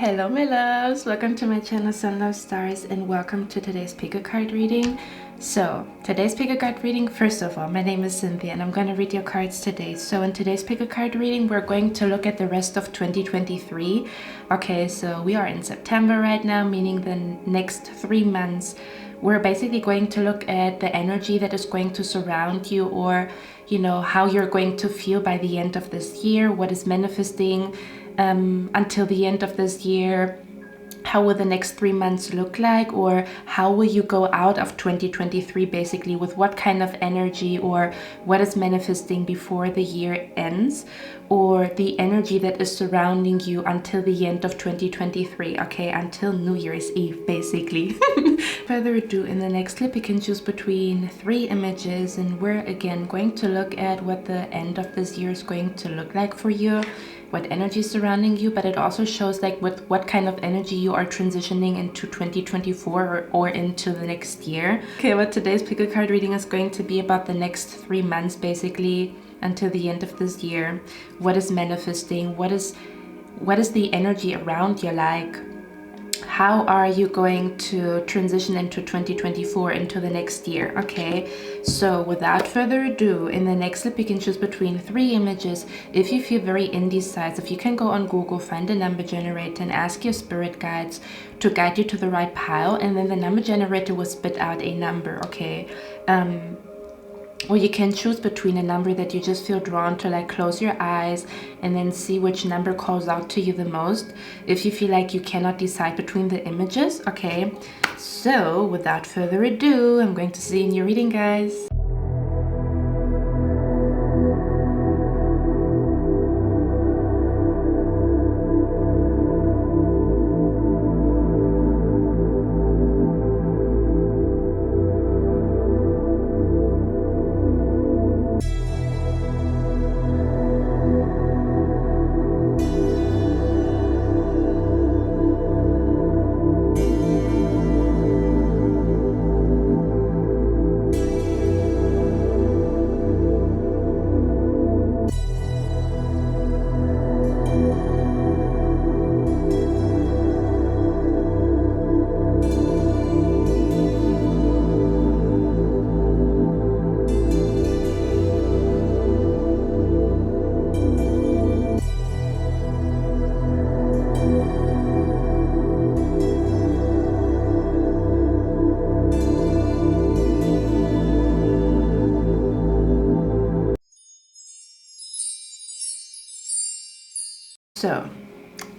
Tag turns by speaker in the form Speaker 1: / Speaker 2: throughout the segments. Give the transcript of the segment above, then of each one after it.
Speaker 1: Hello my loves, welcome to my channel Sun Love Stars and welcome to today's pick a card reading. So today's pick a card reading, first of all, my name is Cynthia and I'm going to read your cards today. So in today's pick a card reading, we're going to look at the rest of 2023. Okay, so we are in September right now, meaning the next 3 months. We're basically going to look at the energy that is going to surround you, or how you're going to feel by the end of this year, what is manifesting until the end of this year. How will the next 3 months look like, or how will you go out of 2023 basically, with what kind of energy, or what is manifesting before the year ends, or the energy that is surrounding you until the end of 2023, okay, until New Year's Eve basically. Further ado, in the next clip you can choose between 3 images, and we're again going to look at what the end of this year is going to look like for you, what energy is surrounding you, but it also shows like with what kind of energy you are transitioning into 2024 or into the next year. Okay, what today's pick a card reading is going to be about the next 3 months basically until the end of this year. What is manifesting? What is the energy around you like? How are you going to transition into 2024, into the next year? Okay, so without further ado, in the next clip you can choose between 3 images. If you feel very indecisive, you can go on Google, find a number generator and ask your spirit guides to guide you to the right pile, and then the number generator will spit out a number, okay? Or you can choose between a number that you just feel drawn to, like close your eyes and then see which number calls out to you the most, if you feel like you cannot decide between the images, okay? So without further ado, I'm going to see you in your reading, guys. So,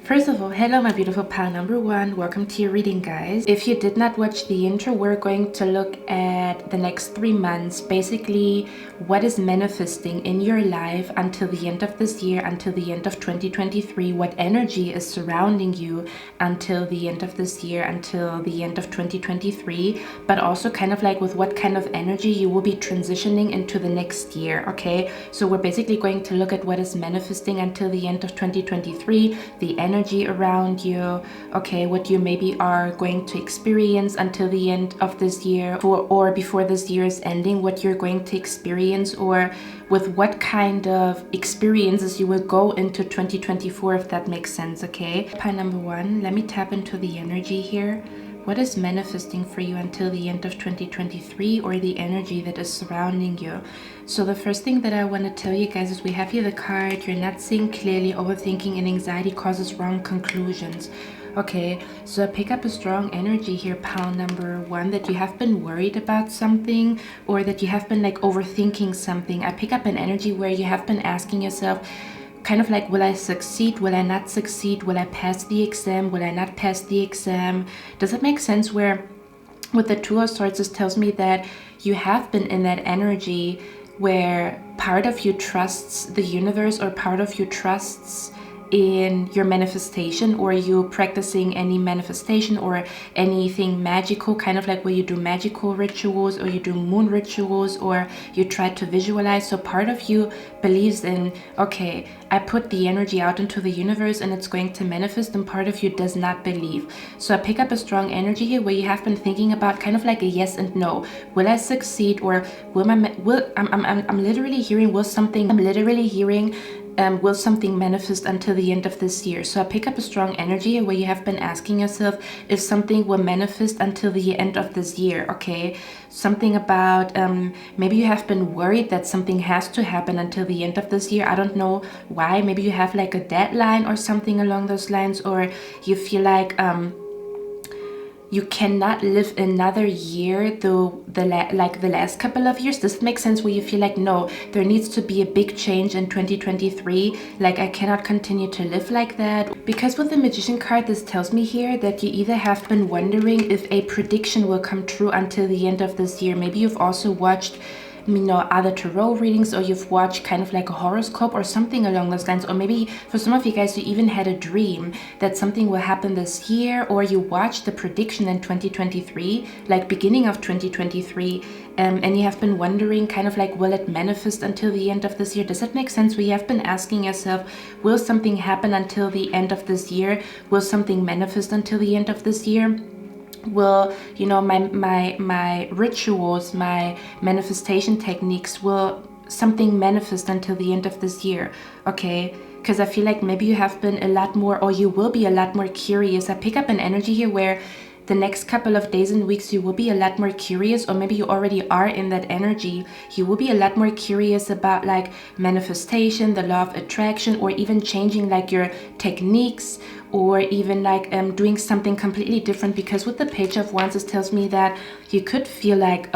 Speaker 1: first of all, hello my beautiful pile number 1, welcome to your reading, guys. If you did not watch the intro, we're going to look at the next 3 months, basically what is manifesting in your life until the end of this year, until the end of 2023, what energy is surrounding you until the end of this year, until the end of 2023, but also kind of like with what kind of energy you will be transitioning into the next year, okay? So we're basically going to look at what is manifesting until the end of 2023, the energy around you, okay, what you maybe are going to experience until the end of this year, or before this year is ending, what you're going to experience, or with what kind of experiences you will go into 2024, if that makes sense, okay? Pile number 1, let me tap into the energy here. What is manifesting for you until the end of 2023, or the energy that is surrounding you? So the first thing that I want to tell you guys is we have here the card, you're not seeing clearly, overthinking and anxiety causes wrong conclusions. Okay, so I pick up a strong energy here, pile number 1, that you have been worried about something, or that you have been like overthinking something. I pick up an energy where you have been asking yourself, kind of like, will I succeed? Will I not succeed? Will I pass the exam? Will I not pass the exam? Does it make sense? Where with the 2 of Swords, this tells me that you have been in that energy where part of you trusts the universe, or part of you trusts in your manifestation, or you practicing any manifestation or anything magical, kind of like where you do magical rituals, or you do moon rituals, or you try to visualize. So part of you believes in, okay, I put the energy out into the universe and it's going to manifest, and part of you does not believe. So I pick up a strong energy here where you have been thinking about kind of like a yes and no. Will I succeed, or I'm literally hearing will something, I'm literally hearing will something manifest until the end of this year? So I pick up a strong energy where you have been asking yourself if something will manifest until the end of this year, okay? Something about maybe you have been worried that something has to happen until the end of this year. I don't know why. Maybe you have like a deadline or something along those lines, or you feel like you cannot live another year though the last couple of years. Does it make sense where you feel like, no, there needs to be a big change in 2023, like I cannot continue to live like that? Because with the Magician card, this tells me here that you either have been wondering if a prediction will come true until the end of this year. Maybe you've also watched other tarot readings, or you've watched kind of like a horoscope or something along those lines, or maybe for some of you guys you even had a dream that something will happen this year, or you watched the prediction in 2023, like beginning of 2023, and you have been wondering kind of like, will it manifest until the end of this year? Does that make sense? Where you have been asking yourself, will something happen until the end of this year? Will something manifest until the end of this year? Will my rituals, my manifestation techniques, will something manifest until the end of this year? Okay, because I feel like maybe you have been a lot more, or you will be a lot more curious. I pick up an energy here where the next couple of days and weeks you will be a lot more curious, or maybe you already are in that energy. You will be a lot more curious about like manifestation, the law of attraction, or even changing like your techniques, or even like doing something completely different. Because with the Page of Wands, it tells me that you could feel like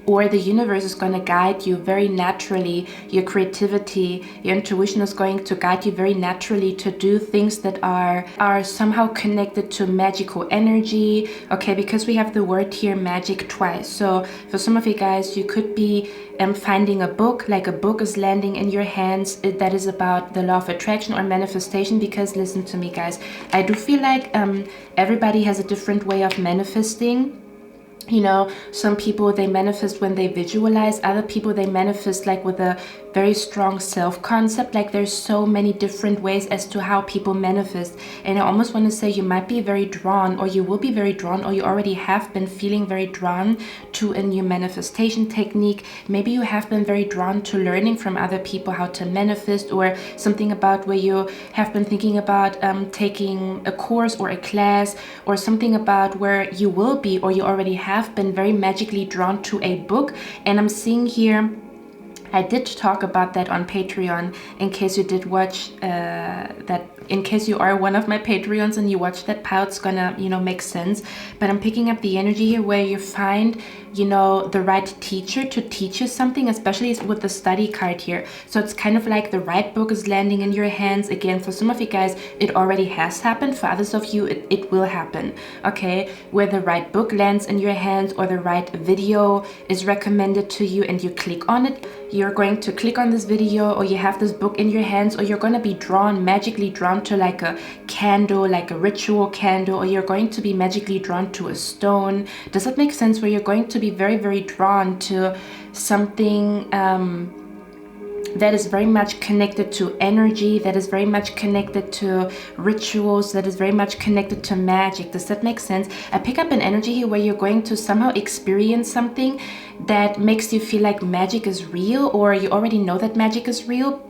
Speaker 1: or the universe is going to guide you very naturally. Your creativity, your intuition is going to guide you very naturally to do things that are somehow connected to magical energy. Okay, because we have the word here magic twice. So for some of you guys, you could be finding a book, like a book is landing in your hands that is about the law of attraction or manifestation. Because listen to me guys, I do feel like everybody has a different way of manifesting. Some people, they manifest when they visualize. Other people, they manifest like with a very strong self-concept. Like there's so many different ways as to how people manifest. And I almost want to say you might be very drawn, or you will be very drawn, or you already have been feeling very drawn to a new manifestation technique. Maybe you have been very drawn to learning from other people how to manifest, or something about where you have been thinking about taking a course or a class, or something about where you will be, or you already have been very magically drawn to a book. And I'm seeing here, I did talk about that on Patreon, in case you did watch that. In case you are one of my Patreons and you watch that pile, it's gonna make sense. But I'm picking up the energy here where you find the right teacher to teach you something, especially with the study card here. So it's kind of like the right book is landing in your hands. Again, for some of you guys it already has happened. For others of you it will happen. Okay, where the right book lands in your hands, or the right video is recommended to you and you click on it. You're going to click on this video, or you have this book in your hands, or you're going to be magically drawn to like a candle, like a ritual candle, or you're going to be magically drawn to a stone. Does that make sense? Where you're going to be very, very drawn to something that is very much connected to energy, that is very much connected to rituals, that is very much connected to magic. Does that make sense? I pick up an energy here where you're going to somehow experience something that makes you feel like magic is real, or you already know that magic is real.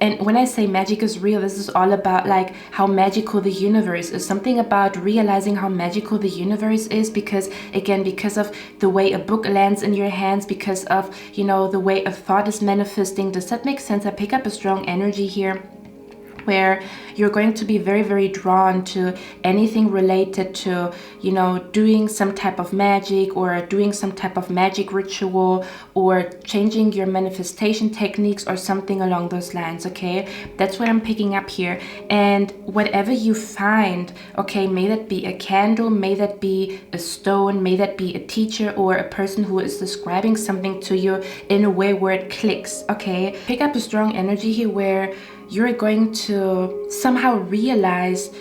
Speaker 1: And when I say magic is real, this is all about like how magical the universe is. Something about realizing how magical the universe is, because again, because of the way a book lands in your hands, because of the way a thought is manifesting. Does that make sense? I pick up a strong energy here where you're going to be very, very drawn to anything related to, doing some type of magic, or doing some type of magic ritual, or changing your manifestation techniques, or something along those lines. Okay, that's what I'm picking up here. And whatever you find, okay, may that be a candle, may that be a stone, may that be a teacher or a person who is describing something to you in a way where it clicks. Okay, pick up a strong energy here where you're going to somehow realize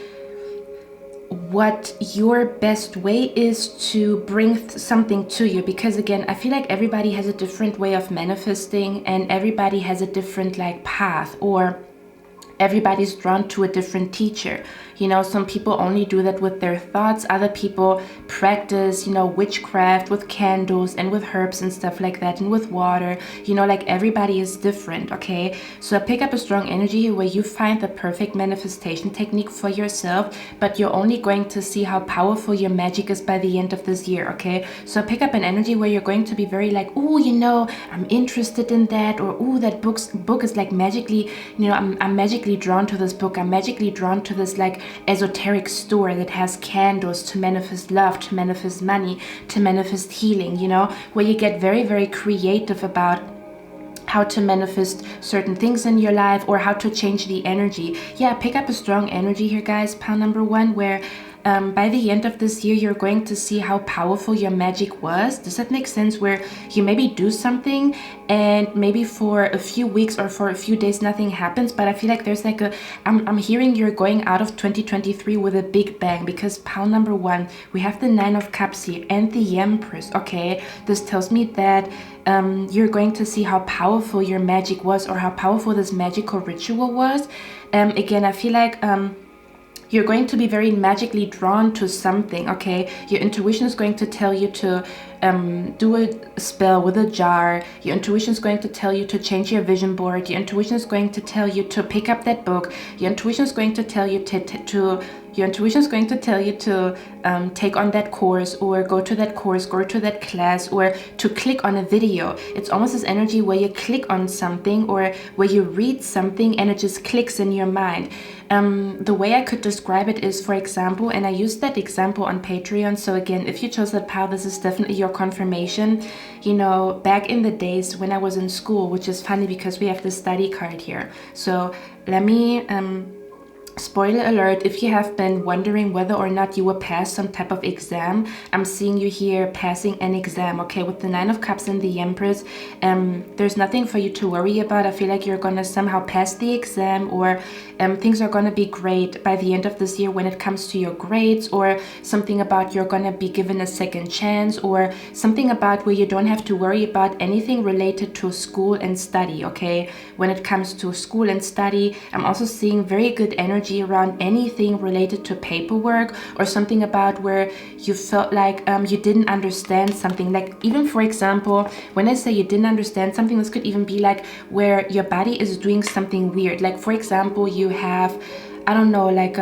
Speaker 1: what your best way is to bring something to you. Because again, I feel like everybody has a different way of manifesting, and everybody has a different like path, or everybody's drawn to a different teacher. You know, some people only do that with their thoughts. Other people practice, you know, witchcraft with candles and with herbs and stuff like that, and with water. You know, like everybody is different, okay? So I pick up a strong energy where you find the perfect manifestation technique for yourself, but you're only going to see how powerful your magic is by the end of this year, okay? So I pick up an energy where you're going to be very like, oh, you know, I'm interested in that, or oh, that book is like magically, you know, I'm magically drawn to this book. I'm magically drawn to this like esoteric store that has candles to manifest love, to manifest money, to manifest healing, you know, where you get very, very creative about how to manifest certain things in your life or how to change the energy. Yeah, pick up a strong energy here, guys, pile number one, where by the end of this year, you're going to see how powerful your magic was. Does that make sense? Where you maybe do something and maybe for a few weeks or for a few days, nothing happens. But I feel like there's like I'm hearing you're going out of 2023 with a big bang, because pile number one, we have the 9 of Cups here and the Empress, okay? This tells me that you're going to see how powerful your magic was, or how powerful this magical ritual was. Again, I feel like you're going to be very magically drawn to something, okay? Your intuition is going to tell you to do a spell with a jar. Your intuition is going to tell you to change your vision board. Your intuition is going to tell you to pick up that book. Your intuition is going to tell you your intuition is going to tell you to take on that course, or go to that course, go to that class, or to click on a video. It's almost this energy where you click on something, or where you read something and it just clicks in your mind. The way I could describe it is, for example, and I used that example on Patreon. So again, if you chose that pile, this is definitely your confirmation. You know, back in the days when I was in school, which is funny because we have the study card here. So let me spoiler alert, if you have been wondering whether or not you will pass some type of exam, I'm seeing you here passing an exam, okay? With the 9 of Cups and the Empress, there's nothing for you to worry about. I feel like you're gonna somehow pass the exam, or things are gonna be great by the end of this year when it comes to your grades, or something about you're gonna be given a second chance, or something about where you don't have to worry about anything related to school and study, okay? When it comes to school and study, I'm also seeing very good energy around anything related to paperwork, or something about where you felt like you didn't understand something. Like, even for example, when I say you didn't understand something, this could even be like where your body is doing something weird. Like, for example, you have, I don't know, like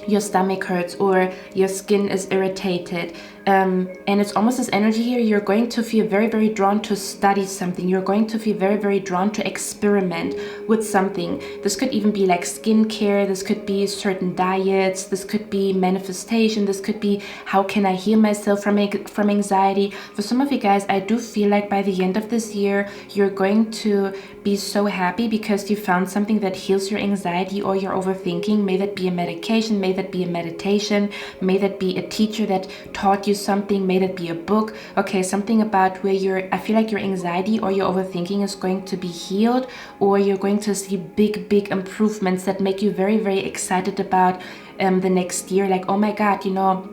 Speaker 1: your stomach hurts, or your skin is irritated, and it's almost this energy here, you're going to feel very, very drawn to study something. You're going to feel very, very drawn to experiment with something. This could even be like skincare, this could be certain diets, this could be manifestation, this could be how can I heal myself from anxiety. For some of you guys, I do feel like by the end of this year, you're going to be so happy because you found something that heals your anxiety or your overthinking. May that be a medication, may that be a meditation, may that be a teacher that taught you something, may that be a book, okay? Something about where I feel like your anxiety or your overthinking is going to be healed, or you're going to see big improvements that make you very, very excited about the next year. Like, oh my god, you know,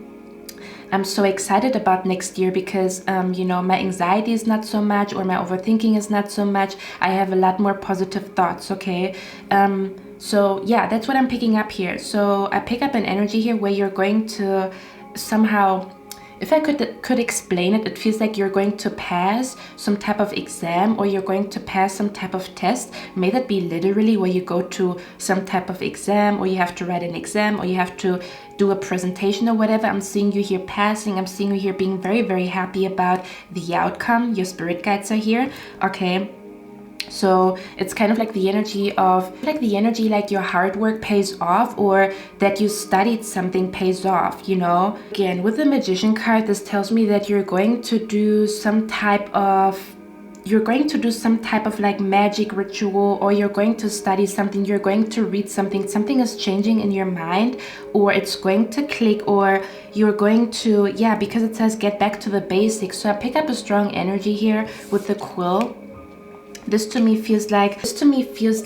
Speaker 1: I'm so excited about next year because, you know, my anxiety is not so much, or my overthinking is not so much. I have a lot more positive thoughts, okay? So yeah, that's what I'm picking up here. So I pick up an energy here where you're going to somehow, if I could explain it, it feels like you're going to pass some type of exam, or you're going to pass some type of test. May that be literally where you go to some type of exam, or you have to write an exam, or you have to do a presentation or whatever. I'm seeing you here passing. I'm seeing you here being very, very happy about the outcome. Your spirit guides are here, okay? So it's kind of like the energy like your hard work pays off, or that you studied something pays off, you know? Again, with the Magician card, this tells me that you're going to do some type of like magic ritual, or you're going to study something, you're going to read something is changing in your mind, or it's going to click, or you're going to, yeah, because it says get back to the basics. So I pick up a strong energy here with the quill. This to me feels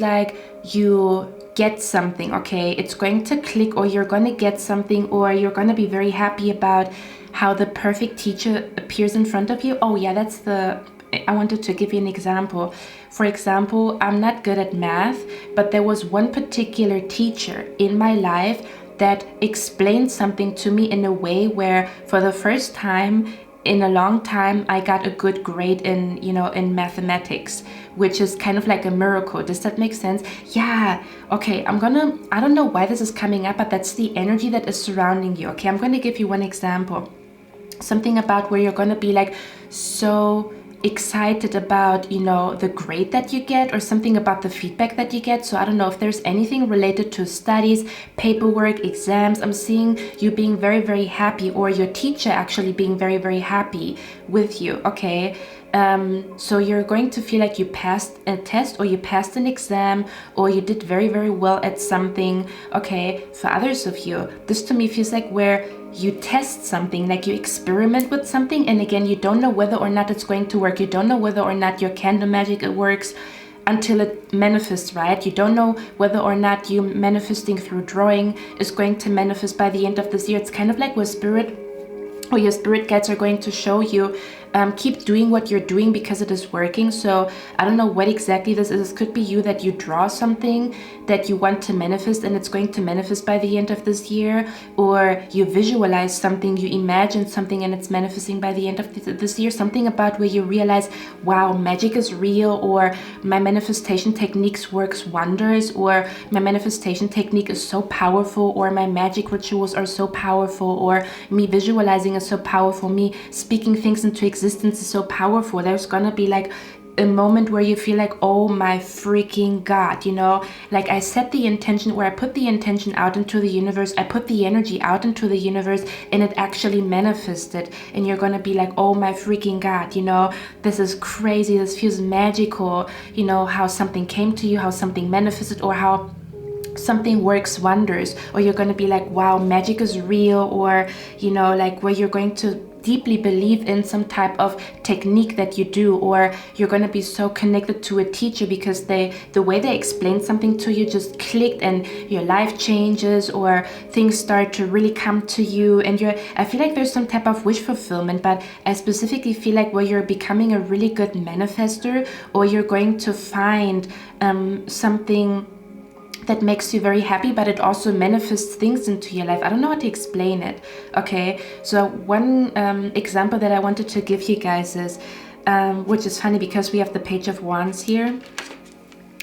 Speaker 1: like you get something, okay? It's going to click, or you're going to get something, or you're going to be very happy about how the perfect teacher appears in front of you. Oh yeah, that's the I wanted to give you an example. For example, I'm not good at math, but there was one particular teacher in my life that explained something to me in a way where for the first time in a long time I got a good grade in, you know, in mathematics, which is kind of like a miracle. Does that make sense? Yeah. Okay, I don't know why this is coming up, but that's the energy that is surrounding you. Okay, I'm going to give you one example. Something about where you're going to be like so excited about, you know, the grade that you get, or something about the feedback that you get. So I don't know if there's anything related to studies, paperwork, exams. I'm seeing you being very, very happy, or your teacher actually being very, very happy with you. Okay. So you're going to feel like you passed a test, or you passed an exam, or you did very, very well at something. Okay. For others of you, this to me feels like where you test something, like you experiment with something, and again, you don't know whether or not it's going to work. You don't know whether or not your candle magic works until it manifests, right? You don't know whether or not you manifesting through drawing is going to manifest by the end of this year. It's kind of like where spirit or your spirit guides are going to show you, keep doing what you're doing because it is working. So I don't know what exactly this is. This could be you, that you draw something that you want to manifest and it's going to manifest by the end of this year, or you visualize something, you imagine something and it's manifesting by the end of this year. Something about where you realize, wow, magic is real, or my manifestation techniques works wonders, or my manifestation technique is so powerful, or my magic rituals are so powerful, or me visualizing is so powerful, me speaking things into existence is so powerful. There's gonna be like a moment where you feel like, oh my freaking God, you know, like I set the intention, where I put the intention out into the universe, I put the energy out into the universe, and it actually manifested. And you're gonna be like, oh my freaking God, you know, this is crazy, this feels magical, you know, how something came to you, how something manifested, or how something works wonders. Or you're going to be like, wow, magic is real, or, you know, like where you're going to deeply believe in some type of technique that you do, or you're going to be so connected to a teacher because the way they explain something to you just clicked and your life changes, or things start to really come to you, and I feel like there's some type of wish fulfillment. But I specifically feel like where you're becoming a really good manifester, or you're going to find something that makes you very happy, but it also manifests things into your life. I don't know how to explain it. Okay, so one example that I wanted to give you guys is, which is funny because we have the Page of Wands here.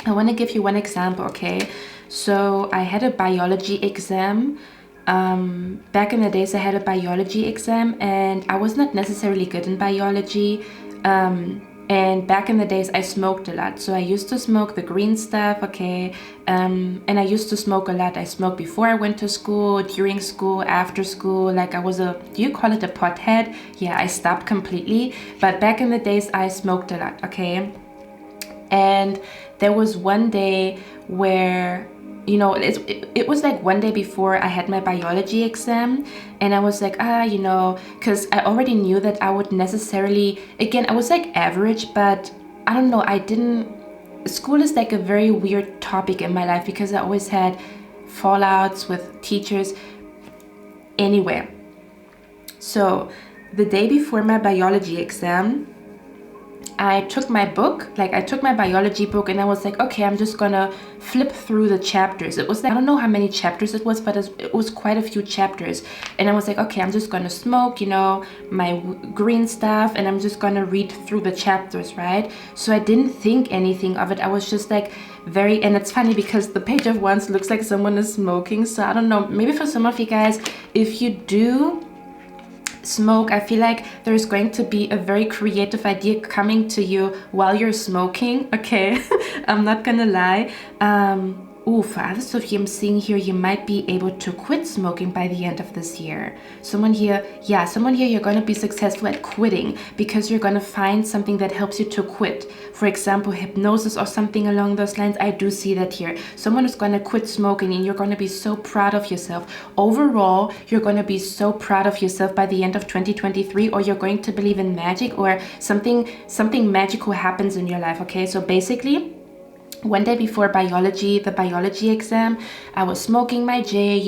Speaker 1: I want to give you one example. Okay, so I had a biology exam. Back in the days I had a biology exam, and I was not necessarily good in biology. And back in the days I smoked a lot. So I used to smoke the green stuff, okay, and I used to smoke a lot. I smoked before I went to school, during school, after school. Like I was do you call it a pothead? Yeah, I stopped completely. But back in the days I smoked a lot, okay. And there was one day where, you know, it was like one day before I had my biology exam, and I was like, you know, because I already knew that I would necessarily, again, I was like average, but I don't know, school is like a very weird topic in my life because I always had fallouts with teachers. Anyway, so the day before my biology exam, I took my book, like I took my biology book, and I was like, okay, I'm just gonna flip through the chapters. It was like, I don't know how many chapters it was, but it was quite a few chapters. And I was like, okay, I'm just gonna smoke, you know, my green stuff, and I'm just gonna read through the chapters, right? So I didn't think anything of it. I was just like and it's funny because the Page of Wands looks like someone is smoking. So I don't know, maybe for some of you guys, if you do smoke, I feel like there's going to be a very creative idea coming to you while you're smoking, okay? I'm not gonna lie. For others of you, I'm seeing here, you might be able to quit smoking by the end of this year. Someone here, you're going to be successful at quitting because you're going to find something that helps you to quit. For example, hypnosis or something along those lines. I do see that here. Someone is going to quit smoking and you're going to be so proud of yourself. Overall, you're going to be so proud of yourself by the end of 2023, or you're going to believe in magic, or something magical happens in your life, okay? So basically, one day before the biology exam, I was smoking my J,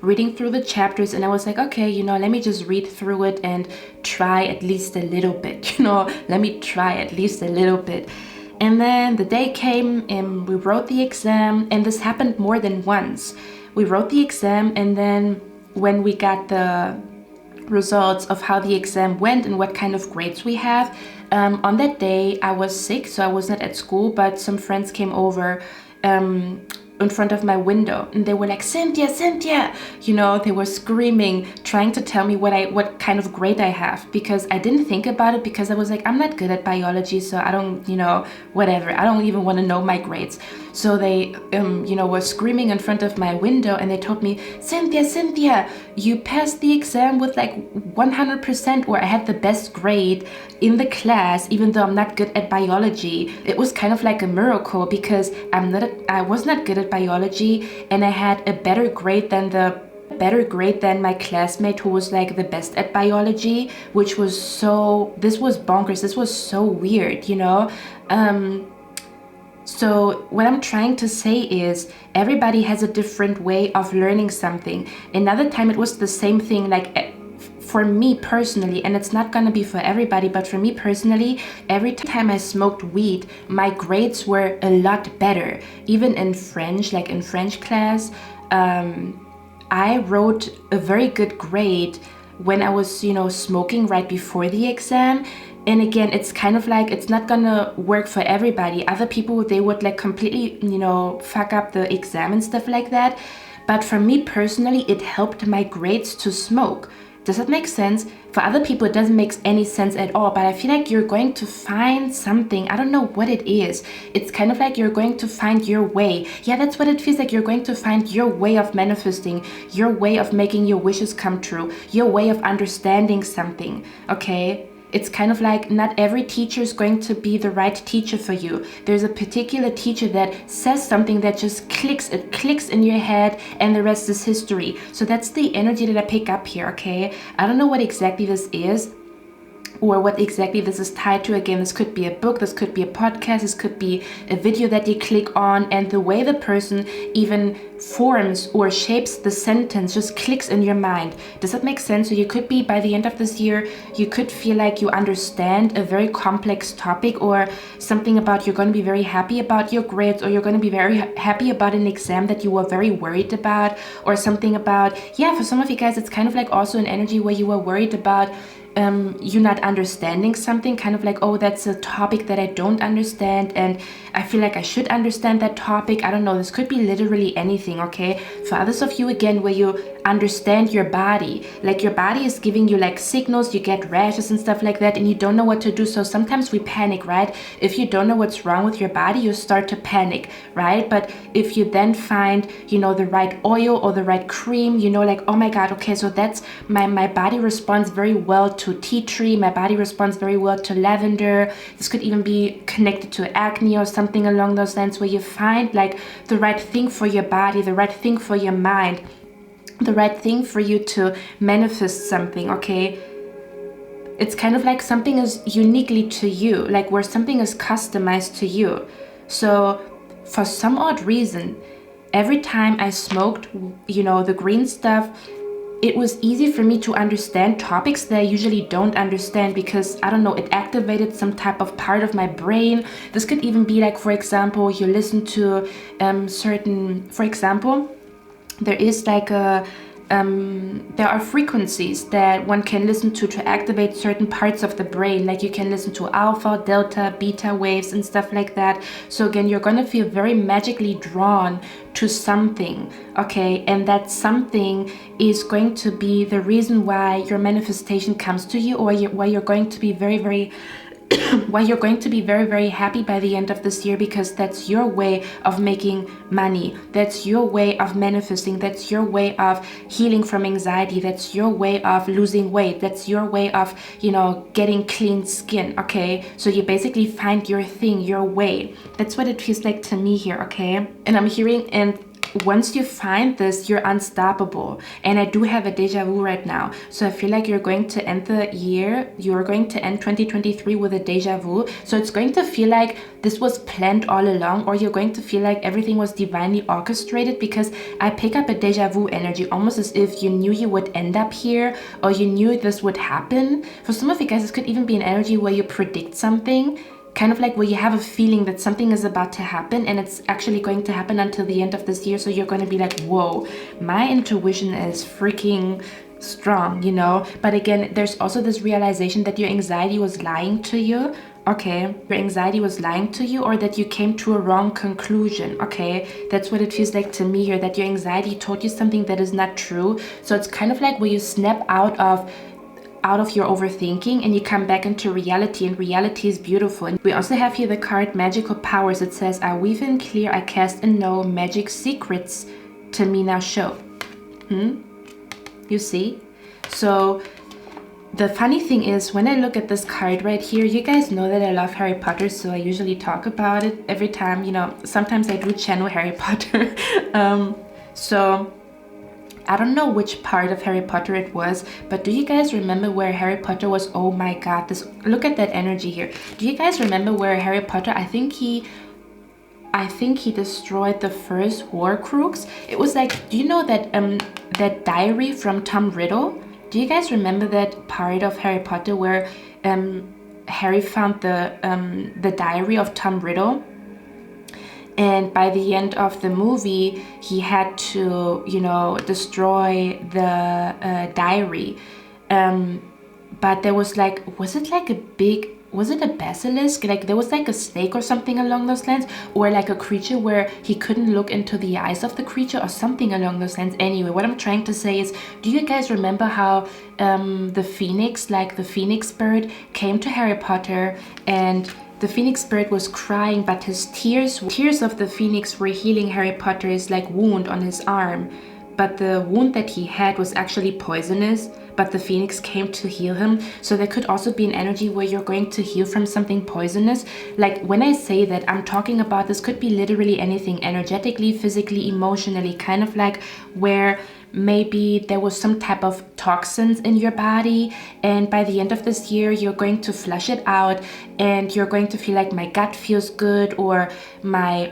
Speaker 1: reading through the chapters, and I was like, okay, let me just read through it and try at least a little bit, let me try at least a little bit. And then the day came and we wrote the exam, and this happened more than once. We wrote the exam, and then when we got the results of how the exam went and what kind of grades we have, on that day I was sick, so I was not at school, but some friends came over in front of my window, and they were like, Cynthia, they were screaming, trying to tell me what kind of grade I have, because I didn't think about it, because I was like, I'm not good at biology, so I don't, whatever, I don't even want to know my grades. So they, were screaming in front of my window, and they told me, Cynthia, you passed the exam with like 100%, or I had the best grade in the class, even though I'm not good at biology. It was kind of like a miracle, because I was not good at biology, and I had a better grade than my classmate who was like the best at biology, which was this was bonkers, this was so weird, So what I'm trying to say is everybody has a different way of learning something. Another time it was the same thing, like for me personally, and it's not gonna be for everybody, but for me personally, every time I smoked weed, my grades were a lot better. Even in French, like in French class, I wrote a very good grade when I was, smoking right before the exam. And again, it's kind of like, it's not gonna work for everybody. Other people, they would like completely, fuck up the exam and stuff like that. But for me personally, it helped my grades to smoke. Does that make sense? For other people, it doesn't make any sense at all, but I feel like you're going to find something. I don't know what it is. It's kind of like you're going to find your way. Yeah, that's what it feels like. You're going to find your way of manifesting, your way of making your wishes come true, your way of understanding something, okay? It's kind of like not every teacher is going to be the right teacher for you. There's a particular teacher that says something that just clicks, it clicks in your head, and the rest is history. So that's the energy that I pick up here, okay? I don't know what exactly this is, or what exactly this is tied to. Again, this could be a book, this could be a podcast, this could be a video that you click on, and the way the person even forms or shapes the sentence just clicks in your mind. Does that make sense? So you could be, by the end of this year, you could feel like you understand a very complex topic, or something about you're going to be very happy about your grades, or you're going to be very happy about an exam that you were very worried about, or something about, yeah, for some of you guys, it's kind of like also an energy where you were worried about you not understanding something, kind of like, oh, that's a topic that I don't understand, and I feel like I should understand that topic. I don't know, this could be literally anything, okay? For others of you, again, where you understand your body, like your body is giving you like signals, you get rashes and stuff like that, and you don't know what to do. So sometimes we panic, right? If you don't know what's wrong with your body, you start to panic, right? But if you then find, the right oil or the right cream, like, oh my God, okay, so that's my body responds very well to tea tree, my body responds very well to lavender. This could even be connected to acne or something along those lines, where you find like the right thing for your body, the right thing for your mind, the right thing for you to manifest something, okay? It's kind of like something is uniquely to you, like where something is customized to you. So for some odd reason, every time I smoked, the green stuff, it was easy for me to understand topics that I usually don't understand, because, I don't know, it activated some type of part of my brain. This could even be like, for example, you listen to for example, there is like there are frequencies that one can listen to activate certain parts of the brain. Like you can listen to alpha, delta, beta waves and stuff like that. So again, you're going to feel very magically drawn to something, okay? And that something is going to be the reason why your manifestation comes to you, or why you're going to be very, very why you're going to be very, very happy by the end of this year, because that's your way of making money. That's your way of manifesting. That's your way of healing from anxiety. That's your way of losing weight. That's your way of, getting clean skin, okay? So you basically find your thing, your way. That's what it feels like to me here, okay? And I'm hearing, and once you find this, you're unstoppable. And I do have a deja vu right now. So I feel like you're going to end the year, you're going to end 2023 with a deja vu. So it's going to feel like this was planned all along, or you're going to feel like everything was divinely orchestrated, because I pick up a deja vu energy, almost as if you knew you would end up here, or you knew this would happen. For some of you guys, this could even be an energy where you predict something, kind of like where you have a feeling that something is about to happen, and it's actually going to happen until the end of this year. So you're going to be like, whoa, my intuition is freaking strong, you know. But again, there's also this realization that your anxiety was lying to you. Okay, your anxiety was lying to you, or that you came to a wrong conclusion. Okay, that's what it feels like to me here, that your anxiety told you something that is not true. So it's kind of like where you snap out of your overthinking and you come back into reality, and reality is beautiful. And we also have here the card Magical Powers. It says, I weave and clear, I cast and know magic secrets to me now show. You see? So the funny thing is, when I look at this card right here, you guys know that I love Harry Potter, so I usually talk about it every time, you know. Sometimes I do channel Harry Potter. So I don't know which part of Harry Potter it was, but do you guys remember where Harry Potter was? Oh my god, look at that energy here. Do you guys remember where Harry Potter, I think he destroyed the first Horcrux? It was like, do you know that that diary from Tom Riddle? Do you guys remember that part of Harry Potter where Harry found the diary of Tom Riddle? And by the end of the movie, he had to, you know, destroy the diary. But there was like, was it a basilisk? Like there was like a snake or something along those lines, or like a creature where he couldn't look into the eyes of the creature, or something along those lines. Anyway, what I'm trying to say is, do you guys remember how the phoenix, like the phoenix bird, came to Harry Potter, and the phoenix bird was crying, but his tears of the phoenix were healing Harry Potter's like wound on his arm. But the wound that he had was actually poisonous, but the phoenix came to heal him. So there could also be an energy where you're going to heal from something poisonous. Like when I say that, I'm talking about, this could be literally anything, energetically, physically, emotionally, kind of like where maybe there was some type of toxins in your body, and by the end of this year you're going to flush it out, and you're going to feel like my gut feels good, or my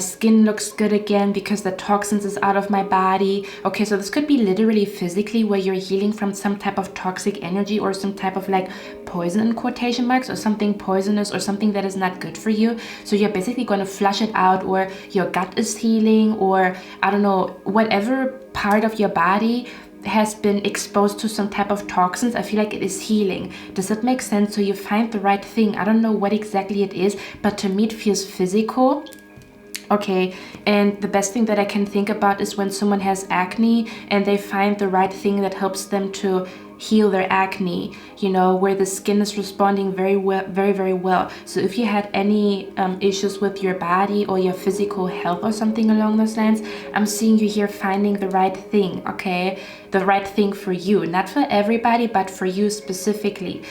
Speaker 1: skin looks good again because the toxins is out of my body. Okay, so this could be literally physically where you're healing from some type of toxic energy, or some type of like poison in quotation marks, or something poisonous, or something that is not good for you. So you're basically going to flush it out, or your gut is healing, or I don't know, whatever part of your body has been exposed to some type of toxins, I feel like it is healing. Does that make sense? So you find the right thing. I don't know what exactly it is, but to me it feels physical. Okay, and the best thing that I can think about is when someone has acne and they find the right thing that helps them to heal their acne, you know, where the skin is responding very well, very well. So if you had any issues with your body or your physical health or something along those lines, I'm seeing you here finding the right thing. Okay, the right thing for you, not for everybody, but for you specifically,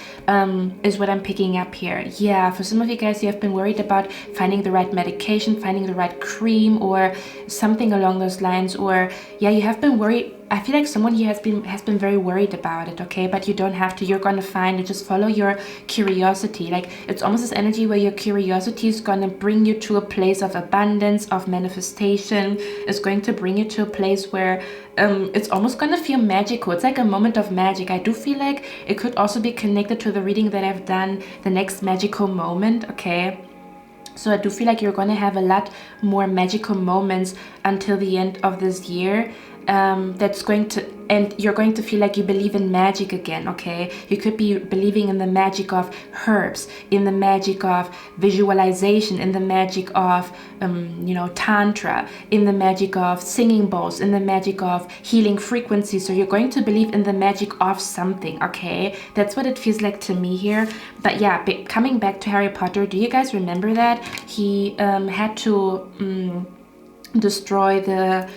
Speaker 1: is what I'm picking up here. Yeah, for some of you guys, you have been worried about finding the right medication, finding the right cream, or something along those lines. Or yeah, you have been worried. I feel like someone here has been very worried about it. Okay, but you don't have to. You're gonna find it. Just follow your curiosity. Like it's almost this energy where your curiosity is gonna bring you to a place of abundance, of manifestation. It's going to bring you to a place where it's almost gonna feel magical. It's like a moment of magic. I do feel like it could also be connected to the reading that I've done, the next magical moment. Okay, so I do feel like you're gonna have a lot more magical moments until the end of this year. That's going to, and you're going to feel like you believe in magic again. Okay, you could be believing in the magic of herbs, in the magic of visualization, in the magic of tantra, in the magic of singing bowls, in the magic of healing frequencies. So you're going to believe in the magic of something. Okay, that's what it feels like to me here. But yeah, coming back to Harry Potter, do you guys remember that he had to destroy the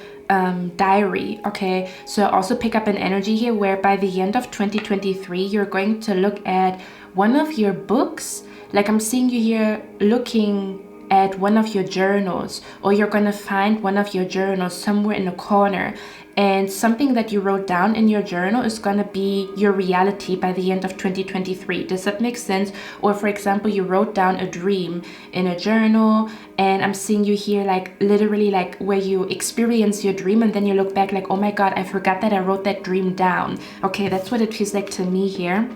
Speaker 1: diary? Okay, so I also pick up an energy here where by the end of 2023 you're going to look at one of your books. Like I'm seeing you here looking at one of your journals, or you're going to find one of your journals somewhere in a corner, and something that you wrote down in your journal is going to be your reality by the end of 2023. Does that make sense? Or for example, you wrote down a dream in a journal, and I'm seeing you here like literally like where you experience your dream and then you look back like, oh my god, I forgot that I wrote that dream down. Okay, that's what it feels like to me here.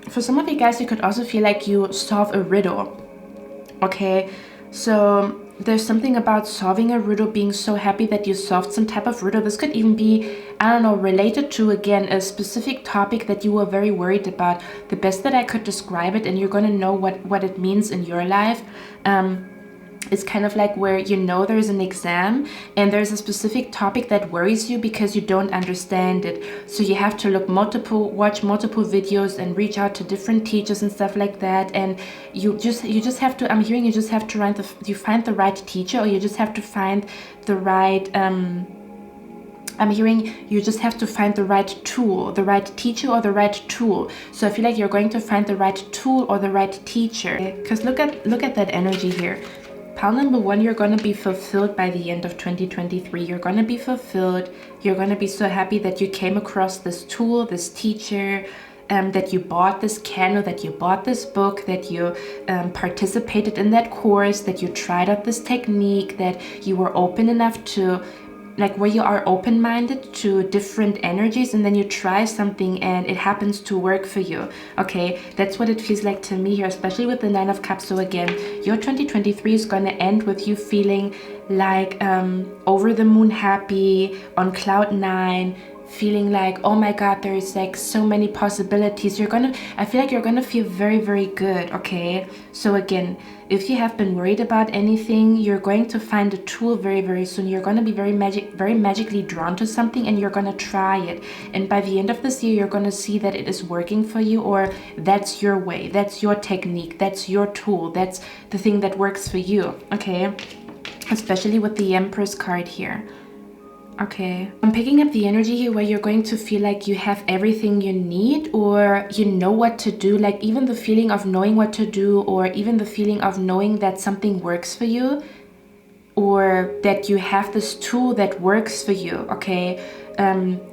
Speaker 1: For some of you guys, you could also feel like you solve a riddle. Okay, so there's something about solving a riddle, being so happy that you solved some type of riddle. This could even be, I don't know, related to, again, a specific topic that you were very worried about. The best that I could describe it, and you're going to know what it means in your life, it's kind of like where you know there's an exam and there's a specific topic that worries you because you don't understand it. So you have to watch multiple videos and reach out to different teachers and stuff like that. And you just have to, I'm hearing you just have to find the right teacher, or you just have to find the right, I'm hearing you just have to find the right tool, the right teacher or the right tool. So I feel like you're going to find the right tool or the right teacher. Because look at that energy here. Pile number one, you're going to be fulfilled by the end of 2023. You're going to be fulfilled. You're going to be so happy that you came across this tool, this teacher, that you bought this candle, that you bought this book, that you participated in that course, that you tried out this technique, that you were open enough to, like where you are open-minded to different energies, and then you try something and it happens to work for you. Okay, that's what it feels like to me here, especially with the 9 of Cups. So again, your 2023 is going to end with you feeling like over the moon happy, on cloud 9, feeling like, oh my god, there's like so many possibilities. I feel like you're gonna feel very, very good. Okay, so again, if you have been worried about anything, you're going to find a tool very, very soon. You're going to be very magically drawn to something, and you're going to try it. And by the end of this year, you're going to see that it is working for you, or that's your way, that's your technique, that's your tool, that's the thing that works for you. Okay, especially with the Empress card here. Okay, I'm picking up the energy here where you're going to feel like you have everything you need, or you know what to do, like even the feeling of knowing what to do, or even the feeling of knowing that something works for you, or that you have this tool that works for you. Okay,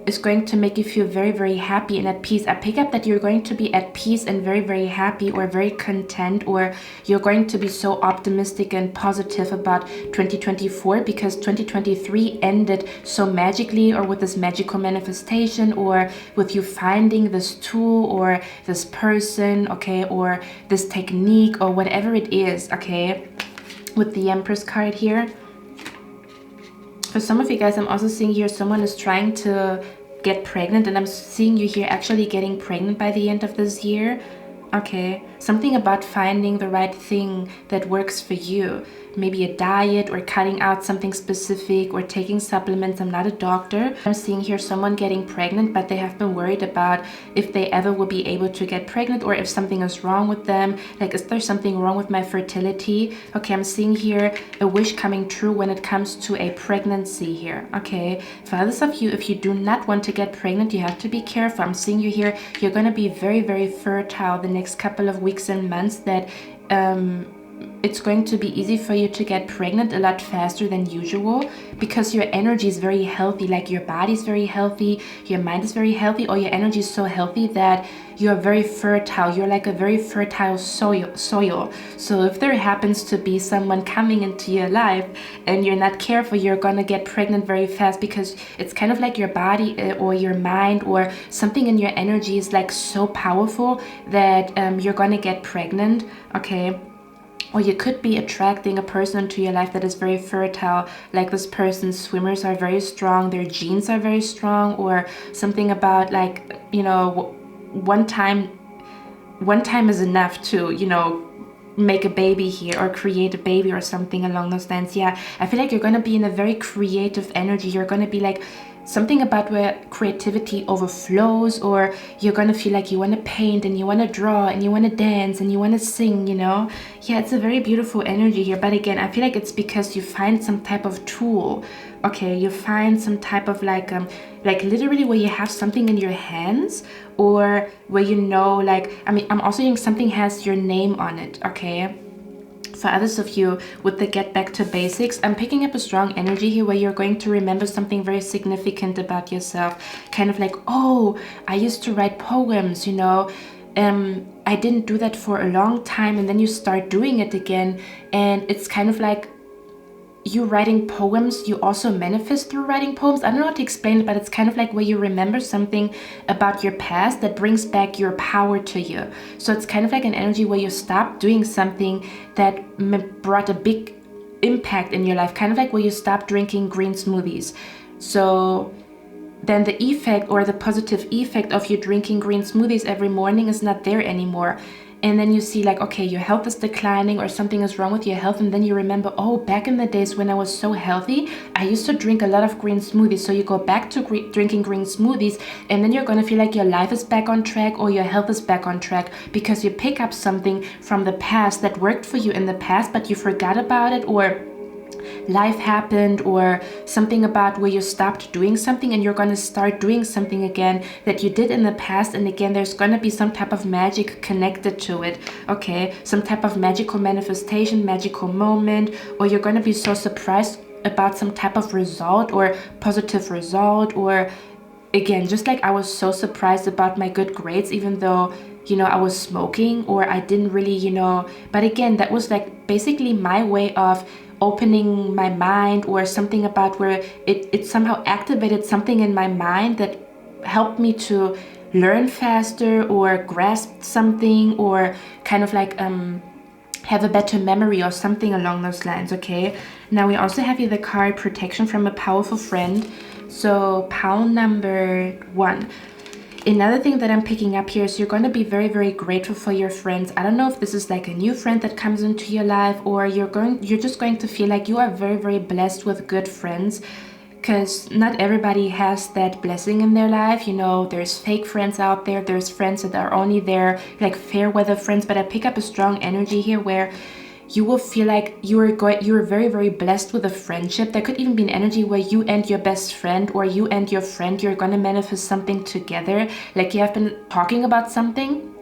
Speaker 1: is going to make you feel very, very happy and at peace. I pick up that you're going to be at peace and very, very happy, or very content, or you're going to be so optimistic and positive about 2024 because 2023 ended so magically, or with this magical manifestation, or with you finding this tool or this person, okay, or this technique or whatever it is. Okay, with the Empress card here. For some of you guys, I'm also seeing here someone is trying to get pregnant, and I'm seeing you here actually getting pregnant by the end of this year. Okay, something about finding the right thing that works for you. Maybe a diet, or cutting out something specific, or taking supplements. I'm not a doctor. I'm seeing here someone getting pregnant, but they have been worried about if they ever will be able to get pregnant, or if something is wrong with them. Like, is there something wrong with my fertility? Okay, I'm seeing here a wish coming true when it comes to a pregnancy here. Okay, for others of you, if you do not want to get pregnant, you have to be careful. I'm seeing you here, you're going to be very, very fertile the next couple of weeks and months, that it's going to be easy for you to get pregnant a lot faster than usual, because your energy is very healthy. Like, your body is very healthy, your mind is very healthy, or your energy is so healthy that you're very fertile. You're like a very fertile soil. So if there happens to be someone coming into your life and you're not careful, you're gonna get pregnant very fast, because it's kind of like your body or your mind or something in your energy is like so powerful that you're gonna get pregnant. Okay, or you could be attracting a person into your life that is very fertile, like this person's swimmers are very strong, their genes are very strong, or something about, like, you know, one time is enough to, you know, make a baby here, or create a baby, or something along those lines. Yeah, I feel like you're gonna be in a very creative energy. You're gonna be like something about where creativity overflows, or you're gonna feel like you want to paint and you want to draw and you want to dance and you want to sing, you know. Yeah, it's a very beautiful energy here. But again, I feel like it's because you find some type of tool. Okay, you find some type of like literally where you have something in your hands, or where, you know, like, I mean, I'm also hearing something has your name on it. Okay, For others of you, with the get back to basics, I'm picking up a strong energy here where you're going to remember something very significant about yourself. Kind of like, oh, I used to write poems, you know. I didn't do that for a long time, and then you start doing it again. And it's kind of like you writing poems, you also manifest through writing poems. I don't know how to explain it, but it's kind of like where you remember something about your past that brings back your power to you. So it's kind of like an energy where you stop doing something that brought a big impact in your life, kind of like where you stop drinking green smoothies. So then the effect, or the positive effect of you drinking green smoothies every morning, is not there anymore. And then you see like, okay, your health is declining or something is wrong with your health. And then you remember, oh, back in the days when I was so healthy, I used to drink a lot of green smoothies. So you go back to drinking green smoothies, and then you're going to feel like your life is back on track, or your health is back on track, because you pick up something from the past that worked for you in the past, but you forgot about it, or life happened, or something about where you stopped doing something and you're going to start doing something again that you did in the past. And again, there's going to be some type of magic connected to it, okay? Some type of magical manifestation, magical moment, or you're going to be so surprised about some type of result or positive result. Or again, just like I was so surprised about my good grades, even though, you know, I was smoking, or I didn't really, you know, but again, that was like basically my way of opening my mind, or something about where it somehow activated something in my mind that helped me to learn faster, or grasp something, or kind of like have a better memory or something along those lines, okay? Now we also have here the card Protection from a Powerful Friend. So pile number 1. Another thing that I'm picking up here is you're going to be very, very grateful for your friends. I don't know if this is like a new friend that comes into your life, or you're just going to feel like you are very, very blessed with good friends, because not everybody has that blessing in their life. You know, there's fake friends out there. There's friends that are only there, like fair weather friends. But I pick up a strong energy here where you will feel like you're very, very blessed with a friendship. There could even be an energy where you and your best friend, or you and your friend, you're going to manifest something together. Like you have been talking about something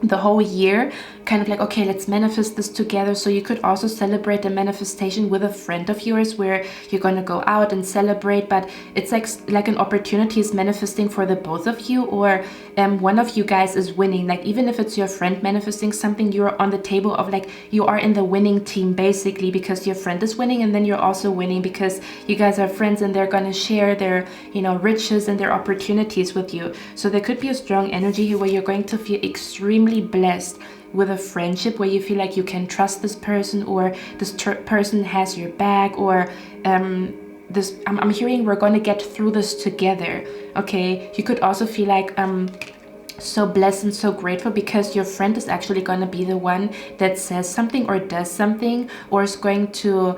Speaker 1: the whole year, kind of like, okay, let's manifest this together. So you could also celebrate a manifestation with a friend of yours where you're going to go out and celebrate, but it's like an opportunity is manifesting for the both of you, or one of you guys is winning. Like even if it's your friend manifesting something, you're on the table of like, you are in the winning team basically, because your friend is winning, and then you're also winning because you guys are friends, and they're going to share their, you know, riches and their opportunities with you. So there could be a strong energy here where you're going to feel extremely blessed with a friendship where you feel like you can trust this person, or this person has your back, or this I'm hearing we're going to get through this together, okay? You could also feel like so blessed and so grateful because your friend is actually going to be the one that says something or does something, or is going to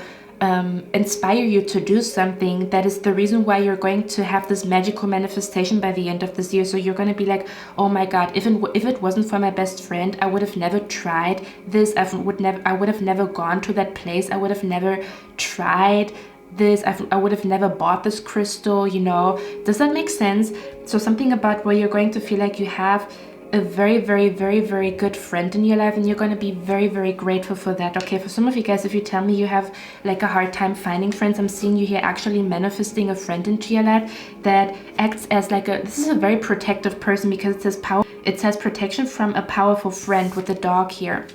Speaker 1: inspire you to do something that is the reason why you're going to have this magical manifestation by the end of this year. So you're going to be like, oh my god, if it wasn't for my best friend, I would have never tried this. I would have never gone to that place. I would have never tried this. I would have never bought this crystal, you know. Does that make sense? So something about where you're going to feel like you have a very, very, very, very good friend in your life, and you're going to be very, very grateful for that, okay? For some of you guys, if you tell me you have like a hard time finding friends, I'm seeing you here actually manifesting a friend into your life that acts as like this is a very protective person, because it says protection from a powerful friend with the dog here.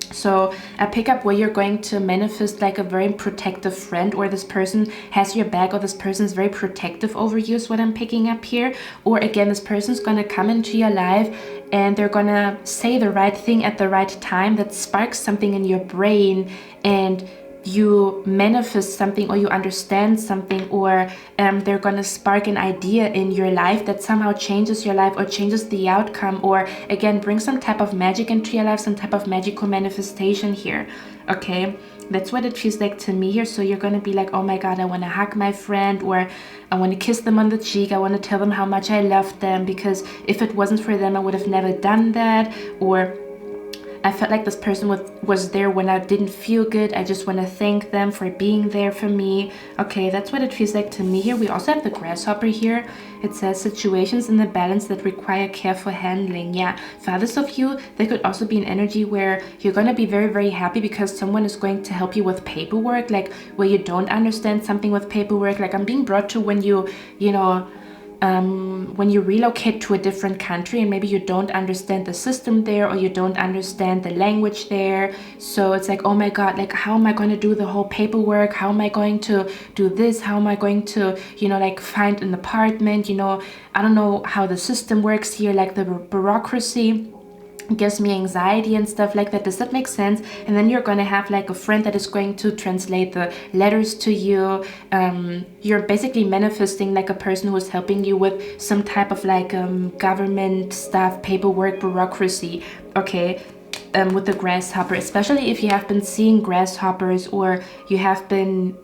Speaker 1: So I pick up where you're going to manifest like a very protective friend, or this person has your back, or this person is very protective over you is what I'm picking up here. Or again, this person's going to come into your life and they're going to say the right thing at the right time that sparks something in your brain, and you manifest something, or you understand something, or they're going to spark an idea in your life that somehow changes your life or changes the outcome, or again bring some type of magic into your life, some type of magical manifestation here, okay? That's what it feels like to me here. So you're going to be like, oh my god, I want to hug my friend, or I want to kiss them on the cheek, I want to tell them how much I love them, because if it wasn't for them I would have never done that, or I felt like this person was there when I didn't feel good. I just want to thank them for being there for me. Okay, that's what it feels like to me here. We also have the grasshopper here. It says situations in the balance that require careful handling. Yeah, for others of you, there could also be an energy where you're going to be very, very happy because someone is going to help you with paperwork, like where you don't understand something with paperwork. Like I'm being brought to when when you relocate to a different country and maybe you don't understand the system there, or you don't understand the language there. So it's like, oh my God, like how am I going to do the whole paperwork? How am I going to do this? How am I going to, like find an apartment? I don't know how the system works here, like the bureaucracy gives me anxiety and stuff like that. Does that make sense? And then you're going to have like a friend that is going to translate the letters to you. You're basically manifesting like a person who's helping you with some type of like government stuff, paperwork, bureaucracy. Okay, with the grasshopper, especially if you have been seeing grasshoppers, or you have been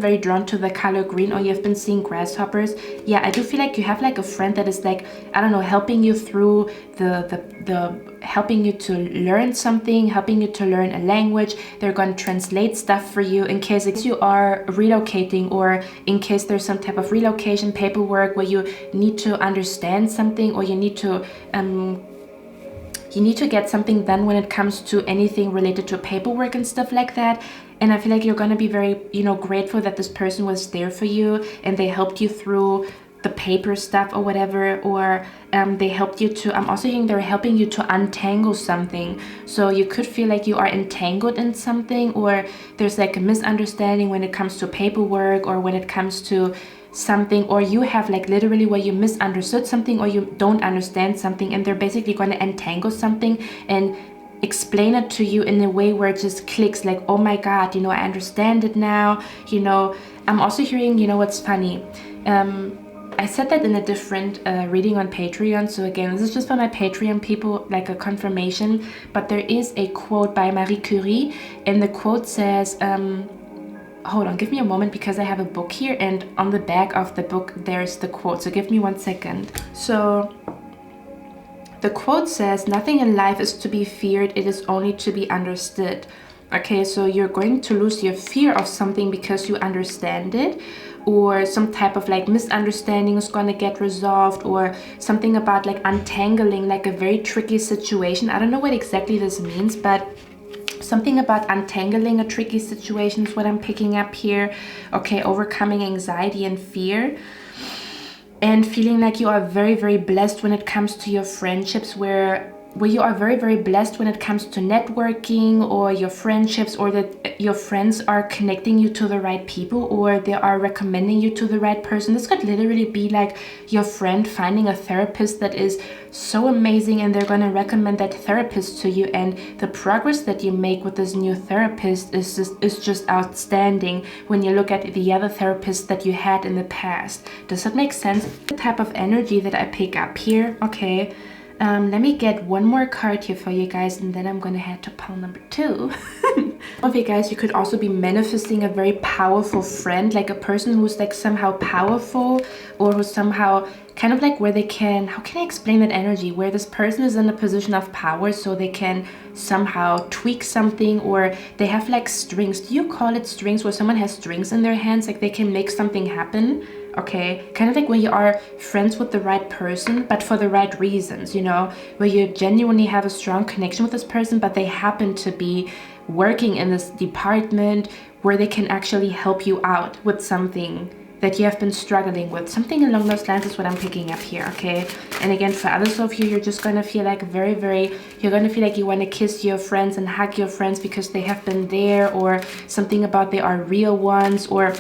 Speaker 1: very drawn to the color green, or you've been seeing grasshoppers. Yeah, I do feel like you have like a friend that is like, I don't know, helping you through helping you to learn something, helping you to learn a language. They're going to translate stuff for you in case you are relocating, or in case there's some type of relocation paperwork where you need to understand something, or you need to get something done when it comes to anything related to paperwork and stuff like that. And I feel like you're going to be very, grateful that this person was there for you and they helped you through the paper stuff or whatever, or they helped you to, I'm also hearing they're helping you to untangle something. So you could feel like you are entangled in something, or there's like a misunderstanding when it comes to paperwork, or when it comes to something, or you have like literally where you misunderstood something, or you don't understand something, and they're basically going to entangle something and explain it to you in a way where it just clicks, like, oh my God, I understand it now. I'm also hearing, what's funny, I said that in a different reading on Patreon. So again, this is just for my Patreon people, like a confirmation, but there is a quote by Marie Curie, and the quote says, hold on, give me a moment, because I have a book here, and on the back of the book there's the quote, so give me 1 second. So the quote says, nothing in life is to be feared, it is only to be understood. Okay, so you're going to lose your fear of something because you understand it, or some type of like misunderstanding is going to get resolved, or something about like untangling like a very tricky situation. I don't know what exactly this means, but something about untangling a tricky situation is what I'm picking up here. Okay, overcoming anxiety and fear, and feeling like you are very, very blessed when it comes to your friendships, where you are very, very blessed when it comes to networking, or your friendships, or that your friends are connecting you to the right people, or they are recommending you to the right person. This could literally be like your friend finding a therapist that is so amazing, and they're going to recommend that therapist to you, and the progress that you make with this new therapist is just outstanding when you look at the other therapist that you had in the past. Does that make sense? The type of energy that I pick up here. Okay, let me get one more card here for you guys, and then I'm gonna head to pile number 2. Okay guys, you could also be manifesting a very powerful friend, like a person who's like somehow powerful, or who's somehow kind of like where they can, how can I explain that energy, where this person is in a position of power, so they can somehow tweak something, or they have like strings. Do you call it strings, where someone has strings in their hands, like they can make something happen? Okay, kind of like when you are friends with the right person, but for the right reasons, where you genuinely have a strong connection with this person, but they happen to be working in this department where they can actually help you out with something that you have been struggling with. Something along those lines is what I'm picking up here, okay? And again, for others of you, you're just gonna feel like you're gonna feel like you wanna kiss your friends and hug your friends because they have been there, or something about they are real ones, or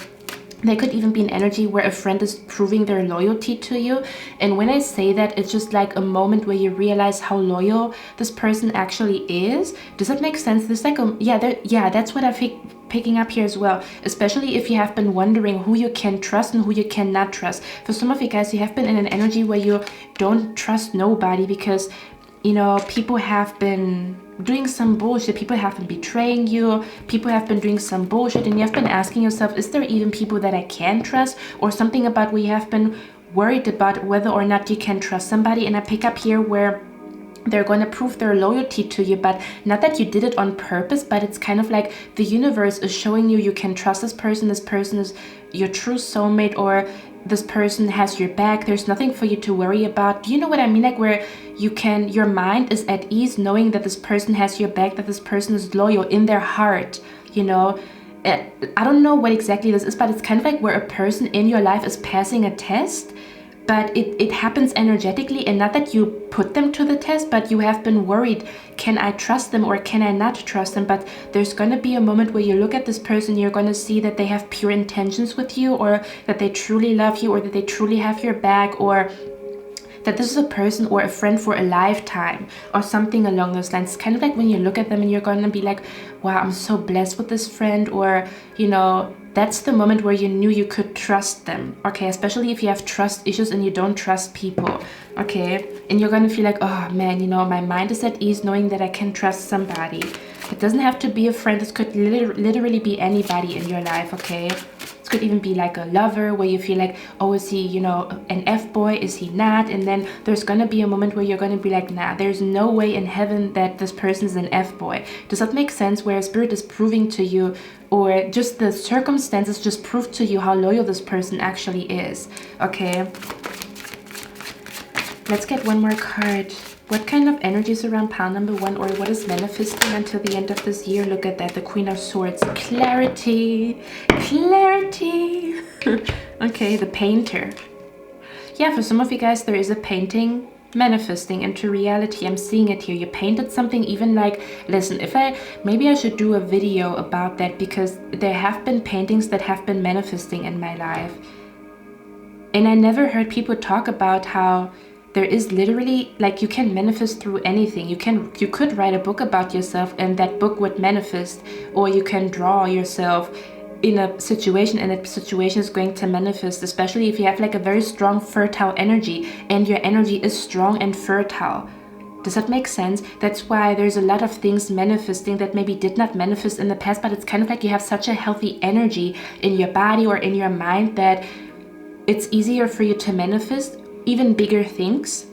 Speaker 1: there could even be an energy where a friend is proving their loyalty to you. And when I say that, it's just like a moment where you realize how loyal this person actually is. Does that make sense? There's like that's what I'm picking up here as well, especially if you have been wondering who you can trust and who you cannot trust. For some of you guys, you have been in an energy where you don't trust nobody because people have been doing some bullshit, people have been betraying you, people have been doing some bullshit, and you have been asking yourself, is there even people that I can trust? Or something about where you have been worried about whether or not you can trust somebody. And I pick up here where they're going to prove their loyalty to you, but not that you did it on purpose, but it's kind of like the universe is showing you can trust this person is your true soulmate, or this person has your back. There's nothing for you to worry about. Do you know what I mean? Like where your mind is at ease knowing that this person has your back, that this person is loyal in their heart, you know. I don't know what exactly this is, but it's kind of like where a person in your life is passing a test, but it happens energetically, and not that you put them to the test, but you have been worried, can I trust them or can I not trust them? But there's going to be a moment where you look at this person, you're going to see that they have pure intentions with you, or that they truly love you, or that they truly have your back, or that this is a person or a friend for a lifetime, or something along those lines. It's kind of like when you look at them and you're going to be like, wow, I'm so blessed with this friend, or, you know, that's the moment where you knew you could trust them, okay? Especially if you have trust issues and you don't trust people, okay? And you're gonna feel like, oh man, you know, my mind is at ease knowing that I can trust somebody. It doesn't have to be a friend. This could literally be anybody in your life, okay? It could even be like a lover where you feel like, oh, is he, you know, an F-boy? Is he not? And then there's gonna be a moment where you're gonna be like, nah, there's no way in heaven that this person is an F-boy. Does that make sense? Where Spirit is proving to you, or just the circumstances just prove to you how loyal this person actually is, okay? Let's get one more card. What kind of energy is around pile number 1, or what is manifesting until the end of this year? Look at that, the Queen of Swords. Clarity, clarity. Okay, the Painter. Yeah, for some of you guys, there is a painting manifesting into reality. I'm seeing it here. You painted something, even like, listen, maybe I should do a video about that, because there have been paintings that have been manifesting in my life. And I never heard people talk about how there is literally, like, you can manifest through anything. You could write a book about yourself and that book would manifest, or you can draw yourself in a situation and that situation is going to manifest, especially if you have like a very strong fertile energy and your energy is strong and fertile. Does that make sense? That's why there's a lot of things manifesting that maybe did not manifest in the past, but it's kind of like you have such a healthy energy in your body or in your mind that it's easier for you to manifest even bigger things.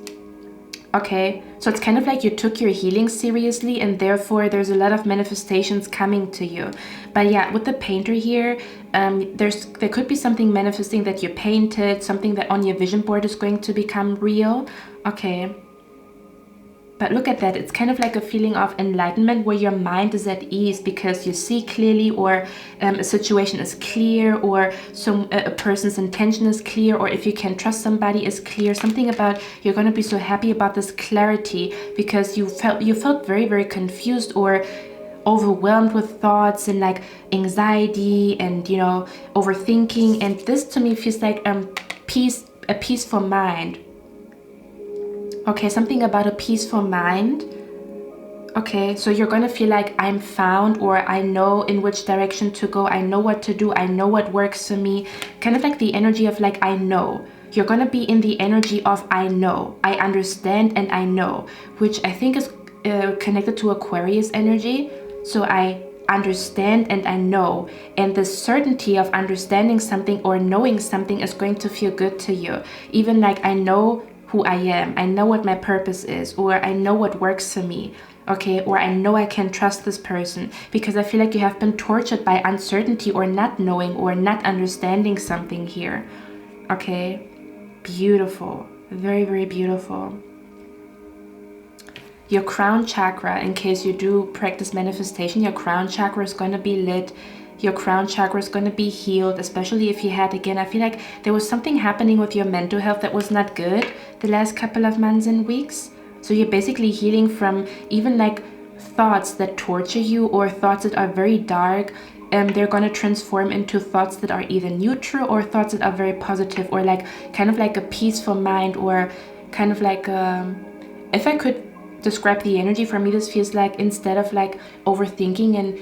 Speaker 1: Okay, so it's kind of like you took your healing seriously, and therefore there's a lot of manifestations coming to you. But yeah, with the Painter here, there could be something manifesting that you painted, something that on your vision board is going to become real. Okay. But look at that, it's kind of like a feeling of enlightenment where your mind is at ease because you see clearly, or a situation is clear, or a person's intention is clear, or if you can trust somebody is clear. Something about, you're going to be so happy about this clarity because you felt very, very confused or overwhelmed with thoughts and like anxiety and, you know, overthinking. And this to me feels like a peaceful mind. Okay, something about a peaceful mind. Okay, so you're gonna feel like I'm found, or I know in which direction to go. I know what to do. I know what works for me. Kind of like the energy of like, I know. You're gonna be in the energy of I know. I understand and I know, which I think is connected to Aquarius energy. So I understand and I know, and the certainty of understanding something or knowing something is going to feel good to you. Even like, I know who I am, I know what my purpose is, or I know what works for me, okay, or I know I can trust this person, because I feel like you have been tortured by uncertainty or not knowing or not understanding something here. Okay, beautiful, very, very beautiful. Your crown chakra, in case you do practice manifestation, your crown chakra is going to be lit. Your crown chakra is going to be healed, especially if you had, again, I feel like there was something happening with your mental health that was not good the last couple of months and weeks. So you're basically healing from even like thoughts that torture you or thoughts that are very dark. They're going to transform into thoughts that are either neutral or thoughts that are very positive, or like kind of like a peaceful mind, or kind of like, if I could describe the energy, for me this feels like, instead of like overthinking and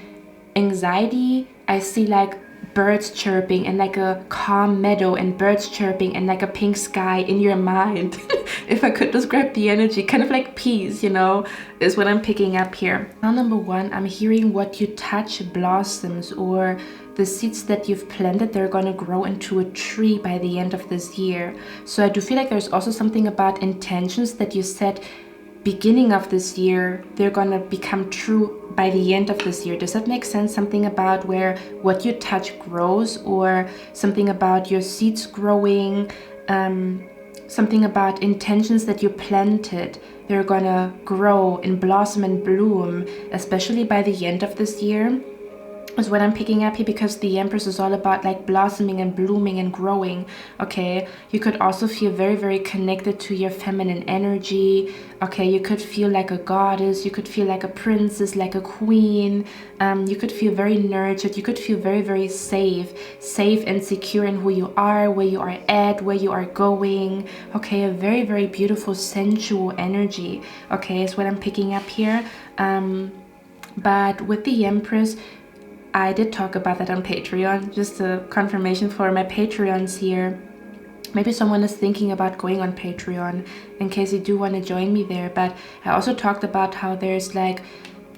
Speaker 1: anxiety, I see like birds chirping and like a calm meadow and birds chirping and like a pink sky in your mind. If I could describe the energy, kind of like peace, you know, is what I'm picking up here. Now, number 1, I'm hearing what you touch blossoms, or the seeds that you've planted, they're going to grow into a tree by the end of this year. So I do feel like there's also something about intentions that you set beginning of this year, they're gonna become true by the end of this year. Does that make sense? Something about where what you touch grows, or something about your seeds growing, something about intentions that you planted. They're gonna grow and blossom and bloom, especially by the end of this year, is what I'm picking up here, because the Empress is all about like blossoming and blooming and growing. Okay, you could also feel very, very connected to your feminine energy. Okay, you could feel like a goddess, you could feel like a princess, like a queen. You could feel very nurtured, you could feel very, very safe and secure in who you are, where you are at, where you are going. Okay, a very, very beautiful sensual energy. Okay, is what I'm picking up here. But with the Empress, I did talk about that on Patreon, just a confirmation for my Patreons here. Maybe someone is thinking about going on Patreon, in case you do want to join me there. But I also talked about how there's like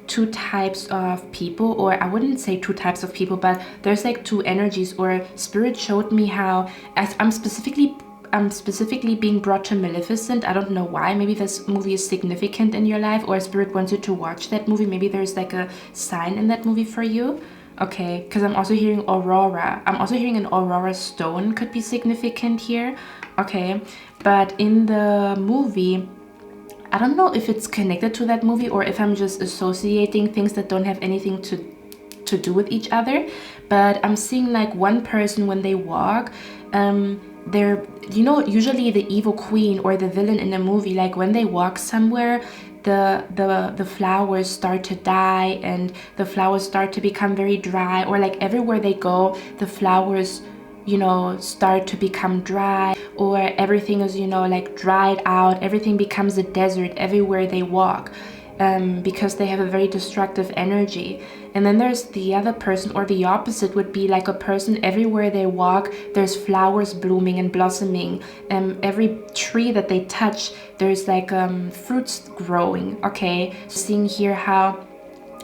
Speaker 1: two types of people, or I wouldn't say two types of people, but there's like two energies, or Spirit showed me how I'm specifically being brought to Maleficent. I don't know why. Maybe this movie is significant in your life, or Spirit wants you to watch that movie. Maybe there's like a sign in that movie for you. Okay, because I'm also hearing Aurora. I'm also hearing an Aurora stone could be significant here. Okay, but in the movie, I don't know if it's connected to that movie, or if I'm just associating things that don't have anything to do with each other. But I'm seeing like one person when they walk, they're, you know, usually the evil queen or the villain in a movie, like when they walk somewhere, the flowers start to die, and the flowers start to become very dry, or like everywhere they go, the flowers, you know, start to become dry, or everything is, you know, like dried out. Everything becomes a desert everywhere they walk, because they have a very destructive energy. And then there's the other person, or the opposite would be like a person, everywhere they walk, there's flowers blooming and blossoming. Every tree that they touch, there's like fruits growing. Okay, seeing here how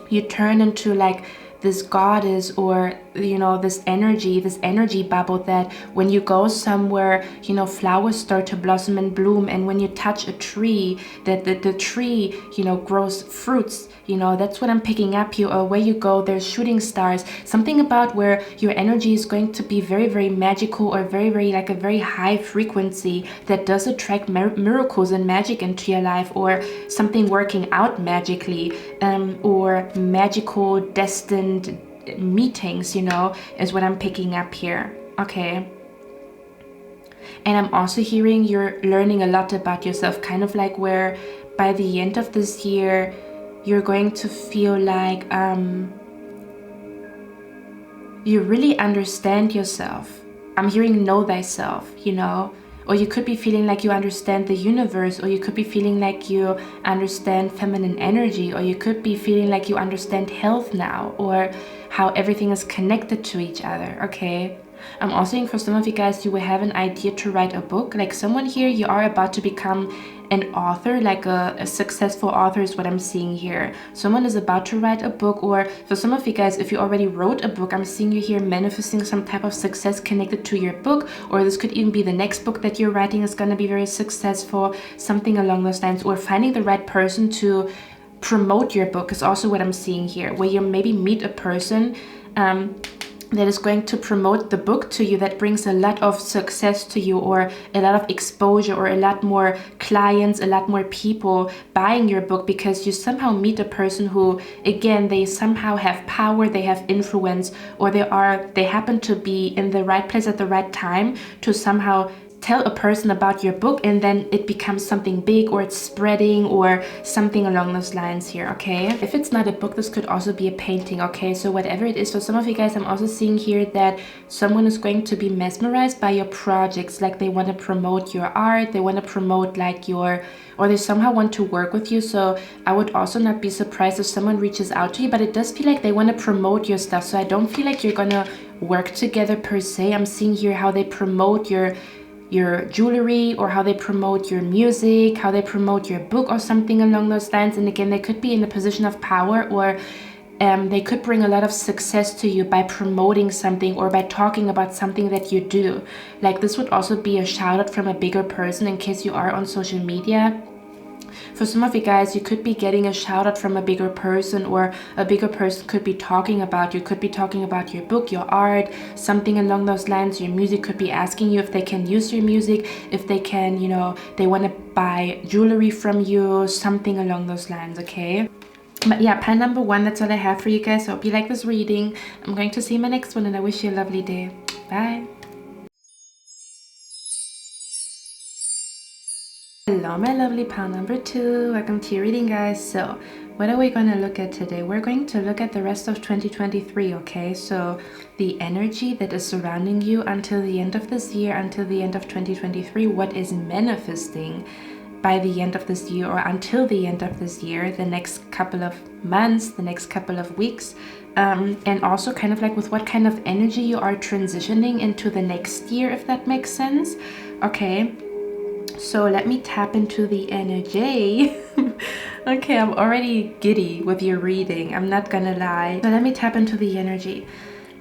Speaker 1: you turn into like this goddess, or, you know, this energy bubble, that when you go somewhere, you know, flowers start to blossom and bloom, and when you touch a tree, that the tree, you know, grows fruits. You know, that's what I'm picking up here. Or where you go, there's shooting stars. Something about where your energy is going to be very, very magical, or very, very like a very high frequency that does attract miracles and magic into your life, or something working out magically, or magical destined meetings, you know, is what I'm picking up here. Okay. And I'm also hearing you're learning a lot about yourself, kind of like where by the end of this year, you're going to feel like you really understand yourself. I'm hearing know thyself, you know, or you could be feeling like you understand the universe, or you could be feeling like you understand feminine energy, or you could be feeling like you understand health now, or how everything is connected to each other. Okay, I'm also saying for some of you guys, you will have an idea to write a book. Like someone here, you are about to become an author, like a successful author is what I'm seeing here. Someone is about to write a book, or for some of you guys, if you already wrote a book, I'm seeing you here manifesting some type of success connected to your book, or this could even be the next book that you're writing is going to be very successful, something along those lines, or finding the right person to promote your book is also what I'm seeing here, where you maybe meet a person that is going to promote the book to you, that brings a lot of success to you, or a lot of exposure, or a lot more clients, a lot more people buying your book, because you somehow meet a person who, again, they somehow have power, they have influence, or they happen to be in the right place at the right time to somehow tell a person about your book, and then it becomes something big, or it's spreading, or something along those lines here. Okay, if it's not a book, this could also be a painting. Okay, so whatever it is, for some of you guys, I'm also seeing here that someone is going to be mesmerized by your projects, like they want to promote your art, they want to promote like your, or they somehow want to work with you. So I would also not be surprised if someone reaches out to you, but it does feel like they want to promote your stuff. So I don't feel like you're gonna work together per se. I'm seeing here how they promote your jewelry, or how they promote your music, how they promote your book, or something along those lines. And again, they could be in a position of power, or they could bring a lot of success to you by promoting something, or by talking about something that you do. Like this would also be a shout out from a bigger person, in case you are on social media. For some of you guys, you could be getting a shout out from a bigger person, or a bigger person could be talking about you, could be talking about your book, your art, something along those lines. Your music could be asking you if they can use your music, if they can, you know, they want to buy jewelry from you, something along those lines, okay? But yeah, pile number 1, that's all I have for you guys. I hope you like this reading. I'm going to see you in my next one, and I wish you a lovely day. Bye. Hello my lovely pile number 2, welcome to your reading, guys. So what are we going to look at today? We're going to look at the rest of 2023, okay? So the energy that is surrounding you until the end of this year, until the end of 2023, what is manifesting by the end of this year or until the end of this year, the next couple of months, the next couple of weeks, and also kind of like with what kind of energy you are transitioning into the next year, if that makes sense, okay? So let me tap into the energy. Okay, I'm already giddy with your reading, I'm not gonna lie. So let me tap into the energy.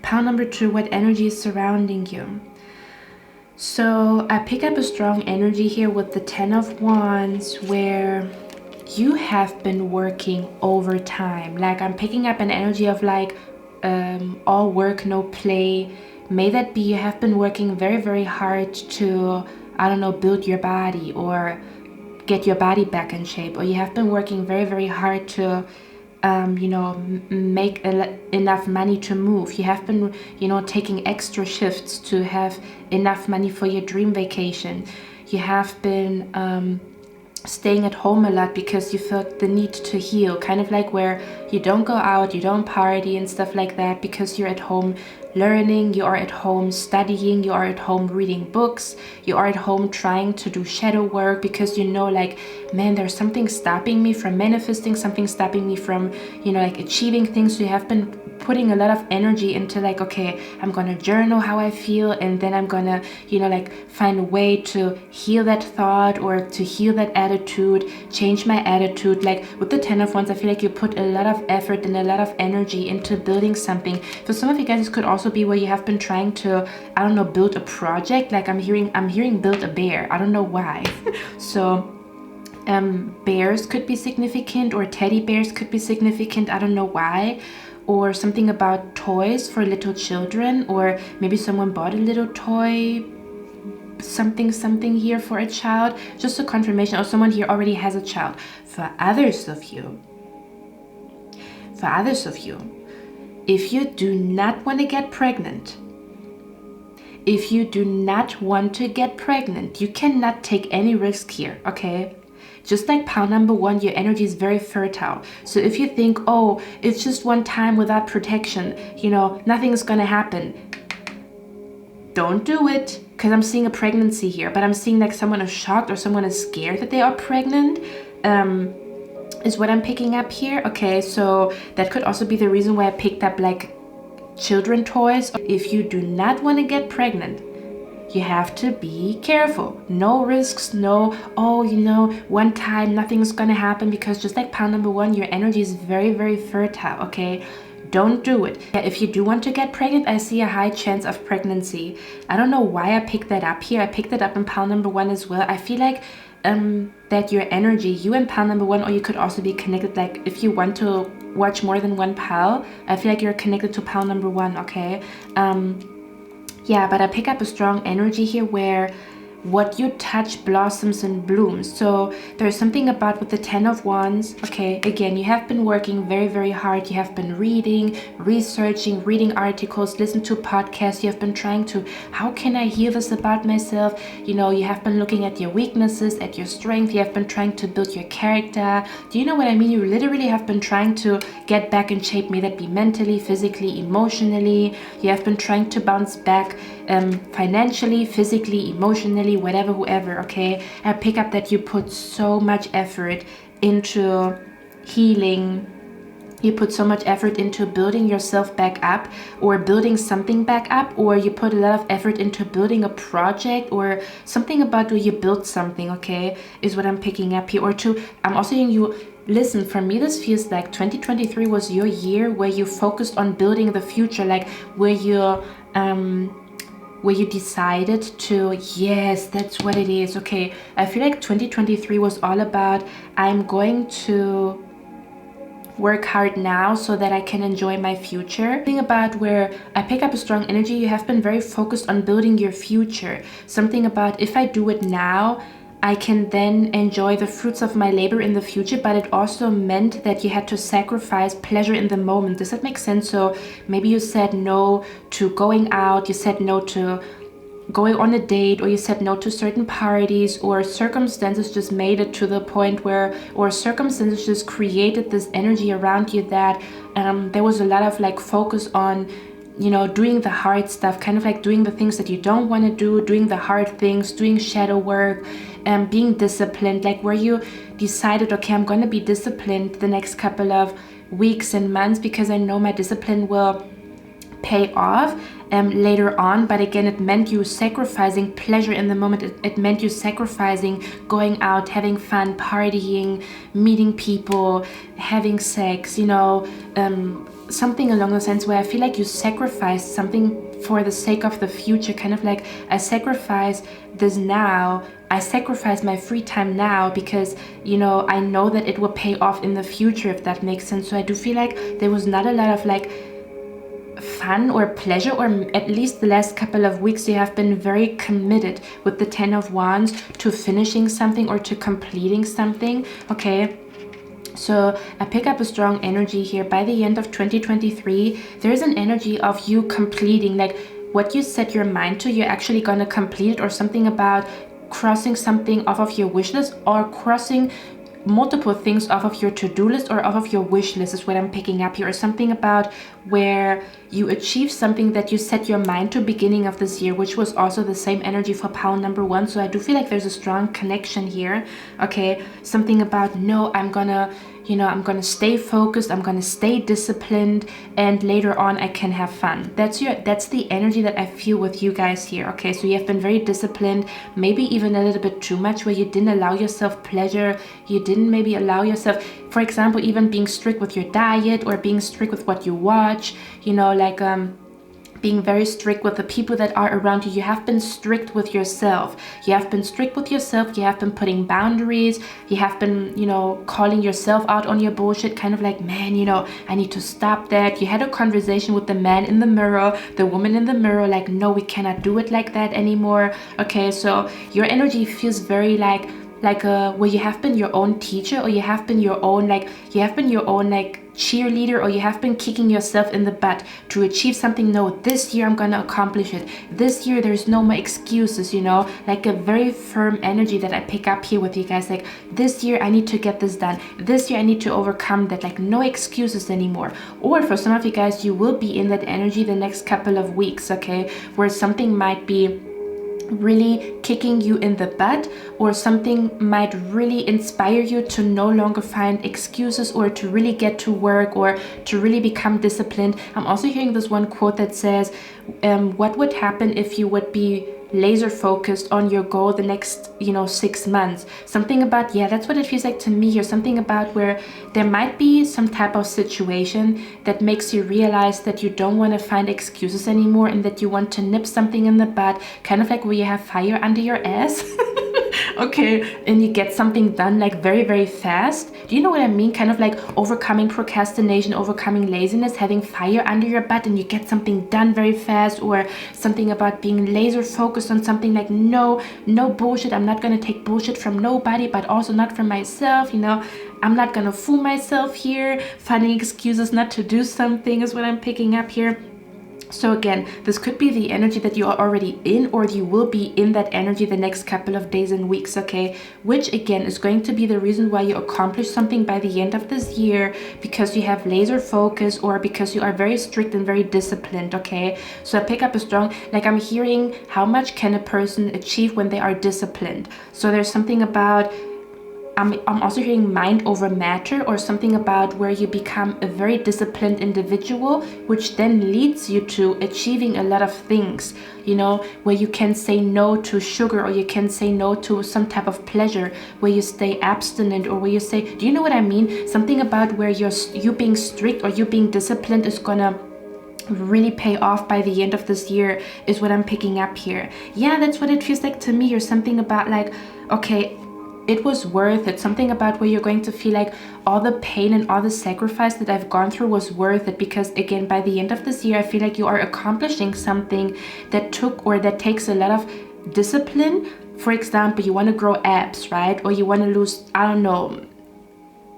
Speaker 1: Pile number 2, what energy is surrounding you? So I pick up a strong energy here with the 10 of Wands, where you have been working overtime. Like I'm picking up an energy of like all work, no play. May that be you have been working very, very hard to, I don't know, build your body or get your body back in shape, or you have been working very, very hard to you know, make enough money to move. You have been, you know, taking extra shifts to have enough money for your dream vacation. You have been staying at home a lot because you felt the need to heal, kind of like where you don't go out, you don't party and stuff like that because you're at home learning, you are at home studying, you are at home reading books, you are at home trying to do shadow work because you know, like, man, there's something stopping me from manifesting, something stopping me from, you know, like achieving things. So you have been putting a lot of energy into like, okay, I'm gonna journal how I feel, and then I'm gonna, you know, like find a way to heal that thought or to heal that attitude, change my attitude. Like with the 10 of Wands, I feel like you put a lot of effort and a lot of energy into building something. For some of you guys, this could also be where you have been trying to, I don't know, build a project. Like I'm hearing build a bear. I don't know why. So bears could be significant, or teddy bears could be significant. I don't know why. Or something about toys for little children, or maybe someone bought a little toy, something here for a child. Just a confirmation, or someone here already has a child. For others of you, if you do not want to get pregnant, you cannot take any risk here, okay? Just like pile number 1, your energy is very fertile. So if you think, oh, it's just one time without protection, you know, nothing's gonna happen, don't do it. Because I'm seeing a pregnancy here, but I'm seeing like someone is shocked or someone is scared that they are pregnant, is what I'm picking up here. Okay, so that could also be the reason why I picked up like children toys. If you do not want to get pregnant, you have to be careful. No risks, no, oh, you know, one time nothing's gonna happen, because just like pile number 1, your energy is very, very fertile, okay? Don't do it. If you do want to get pregnant, I see a high chance of pregnancy. I don't know why I picked that up here. I picked it up in pile number 1 as well. I feel like that your energy, you and pile number 1, or you could also be connected, like if you want to watch more than one pile, I feel like you're connected to pile number 1, okay? Yeah, but I pick up a strong energy here where what you touch blossoms and blooms. So there's something about with the 10 of Wands, okay, again, you have been working very, very hard. You have been reading, researching, reading articles, listen to podcasts. You have been trying to, how can I hear this about myself? You know, you have been looking at your weaknesses, at your strength. You have been trying to build your character. Do you know what I mean? You literally have been trying to get back in shape, may that be mentally, physically, emotionally. You have been trying to bounce back financially, physically, emotionally, whatever, whoever, okay? I pick up that you put so much effort into healing. You put so much effort into building yourself back up, or building something back up, or you put a lot of effort into building a project, or something about where you built something, okay, is what I'm picking up here. Or two, I'm also hearing you, listen, for me this feels like 2023 was your year where you focused on building the future, like where you where you decided to, yes, that's what it is. Okay, I feel like 2023 was all about, I'm going to work hard now so that I can enjoy my future. Thing about where I pick up a strong energy, you have been very focused on building your future. Something about, if I do it now, I can then enjoy the fruits of my labor in the future, but it also meant that you had to sacrifice pleasure in the moment. Does that make sense? So maybe you said no to going out, you said no to going on a date, or you said no to certain parties, or circumstances just made it to the point where, or circumstances just created this energy around you that there was a lot of like focus on, you know, doing the hard stuff, kind of like doing the things that you don't want to do, doing the hard things, doing shadow work, and being disciplined, like where you decided, okay, I'm going to be disciplined the next couple of weeks and months because I know my discipline will pay off later on. But again, it meant you sacrificing pleasure in the moment. It meant you sacrificing going out, having fun, partying, meeting people, having sex, you know, something along the lines where I feel like you sacrificed something for the sake of the future. Kind of like, I sacrifice this now, I sacrifice my free time now because, you know, I know that it will pay off in the future, if that makes sense. So I do feel like there was not a lot of like fun or pleasure, or at least the last couple of weeks you have been very committed with the Ten of Wands to finishing something or to completing something. Okay, so I pick up a strong energy here. By the end of 2023, there's an energy of you completing, like what you set your mind to, you're actually gonna complete it, or something about crossing something off of your wish list, or crossing multiple things off of your to-do list or off of your wish list is what I'm picking up here, or something about where you achieve something that you set your mind to beginning of this year, which was also the same energy for pile number 1. So I do feel like there's a strong connection here. Okay, something about, no, I'm gonna, you know, I'm gonna stay focused, I'm gonna stay disciplined, and later on I can have fun. That's the energy that I feel with you guys here. Okay, so you have been very disciplined, maybe even a little bit too much, where you didn't allow yourself pleasure, you didn't maybe allow yourself, for example, even being strict with your diet, or being strict with what you watch, you know, like being very strict with the people that are around you. You have been strict with yourself. You have been strict with yourself. You have been putting boundaries. You have been, you know, calling yourself out on your bullshit, kind of like, man, you know, I need to stop that. You had a conversation with the man in the mirror, the woman in the mirror, like, no, we cannot do it like that anymore. Okay, so your energy feels very like where you have been your own teacher, or you have been your own like cheerleader, or you have been kicking yourself in the butt to achieve something. No, this year I'm gonna accomplish it. This year there's no more excuses, you know, like a very firm energy that I pick up here with you guys. Like, this year I need to get this done. This year I need to overcome that, like no excuses anymore. Or for some of you guys, you will be in that energy the next couple of weeks, okay, where something might be really kicking you in the butt, or something might really inspire you to no longer find excuses, or to really get to work, or to really become disciplined. I'm also hearing this one quote that says, what would happen if you would be laser focused on your goal the next, you know, 6 months? Something about, yeah, that's what it feels like to me here. Something about where there might be some type of situation that makes you realize that you don't want to find excuses anymore, and that you want to nip something in the bud, kind of like where you have fire under your ass. Okay, and you get something done like very, very fast. Do you know what I mean? Kind of like overcoming procrastination, overcoming laziness, having fire under your butt, and you get something done very fast. Or something about being laser focused on something, like no bullshit. I'm not gonna take bullshit from nobody, but also not from myself, you know. I'm not gonna fool myself here. Finding excuses not to do something is what I'm picking up here. So again, this could be the energy that you are already in, or you will be in that energy the next couple of days and weeks, okay? Which again is going to be the reason why you accomplish something by the end of this year, because you have laser focus, or because you are very strict and very disciplined, okay? So I pick up a strong, like I'm hearing, how much can a person achieve when they are disciplined? So there's something about, I'm also hearing mind over matter, or something about where you become a very disciplined individual, which then leads you to achieving a lot of things, you know, where you can say no to sugar, or you can say no to some type of pleasure, where you stay abstinent, or where you say, do you know what I mean? Something about where you being strict or you being disciplined is gonna really pay off by the end of this year is what I'm picking up here. Yeah, that's what it feels like to me, or something about like, okay, it was worth it. Something about where you're going to feel like all the pain and all the sacrifice that I've gone through was worth it, because again, by the end of this year, I feel like you are accomplishing something that takes a lot of discipline. For example, you want to grow abs, right? Or you want to lose, I don't know,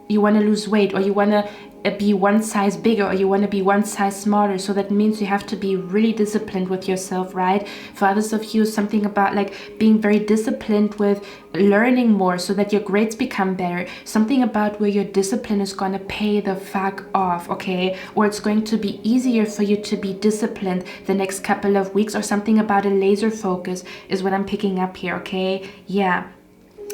Speaker 1: you want to lose weight, or you want to be one size bigger, or you want to be one size smaller. So that means you have to be really disciplined with yourself, right? For others of you, something about like being very disciplined with learning more so that your grades become better. Something about where your discipline is going to pay the fuck off, okay? Or it's going to be easier for you to be disciplined the next couple of weeks, or something about a laser focus is what I'm picking up here, okay? Yeah,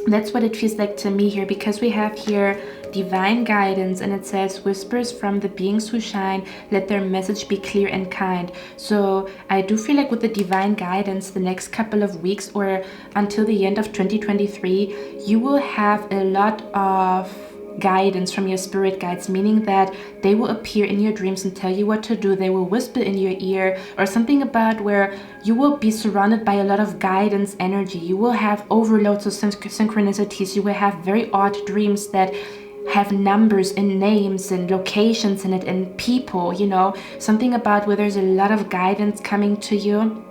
Speaker 1: that's what it feels like to me here, because we have here divine guidance, and it says whispers from the beings who shine, let their message be clear and kind. So I do feel like with the divine guidance, the next couple of weeks or until the end of 2023, you will have a lot of guidance from your spirit guides, meaning that they will appear in your dreams and tell you what to do. They will whisper in your ear, or something about where you will be surrounded by a lot of guidance energy. You will have overloads of synchronicities. You will have very odd dreams that have numbers and names and locations in it and people, you know, something about where there's a lot of guidance coming to you.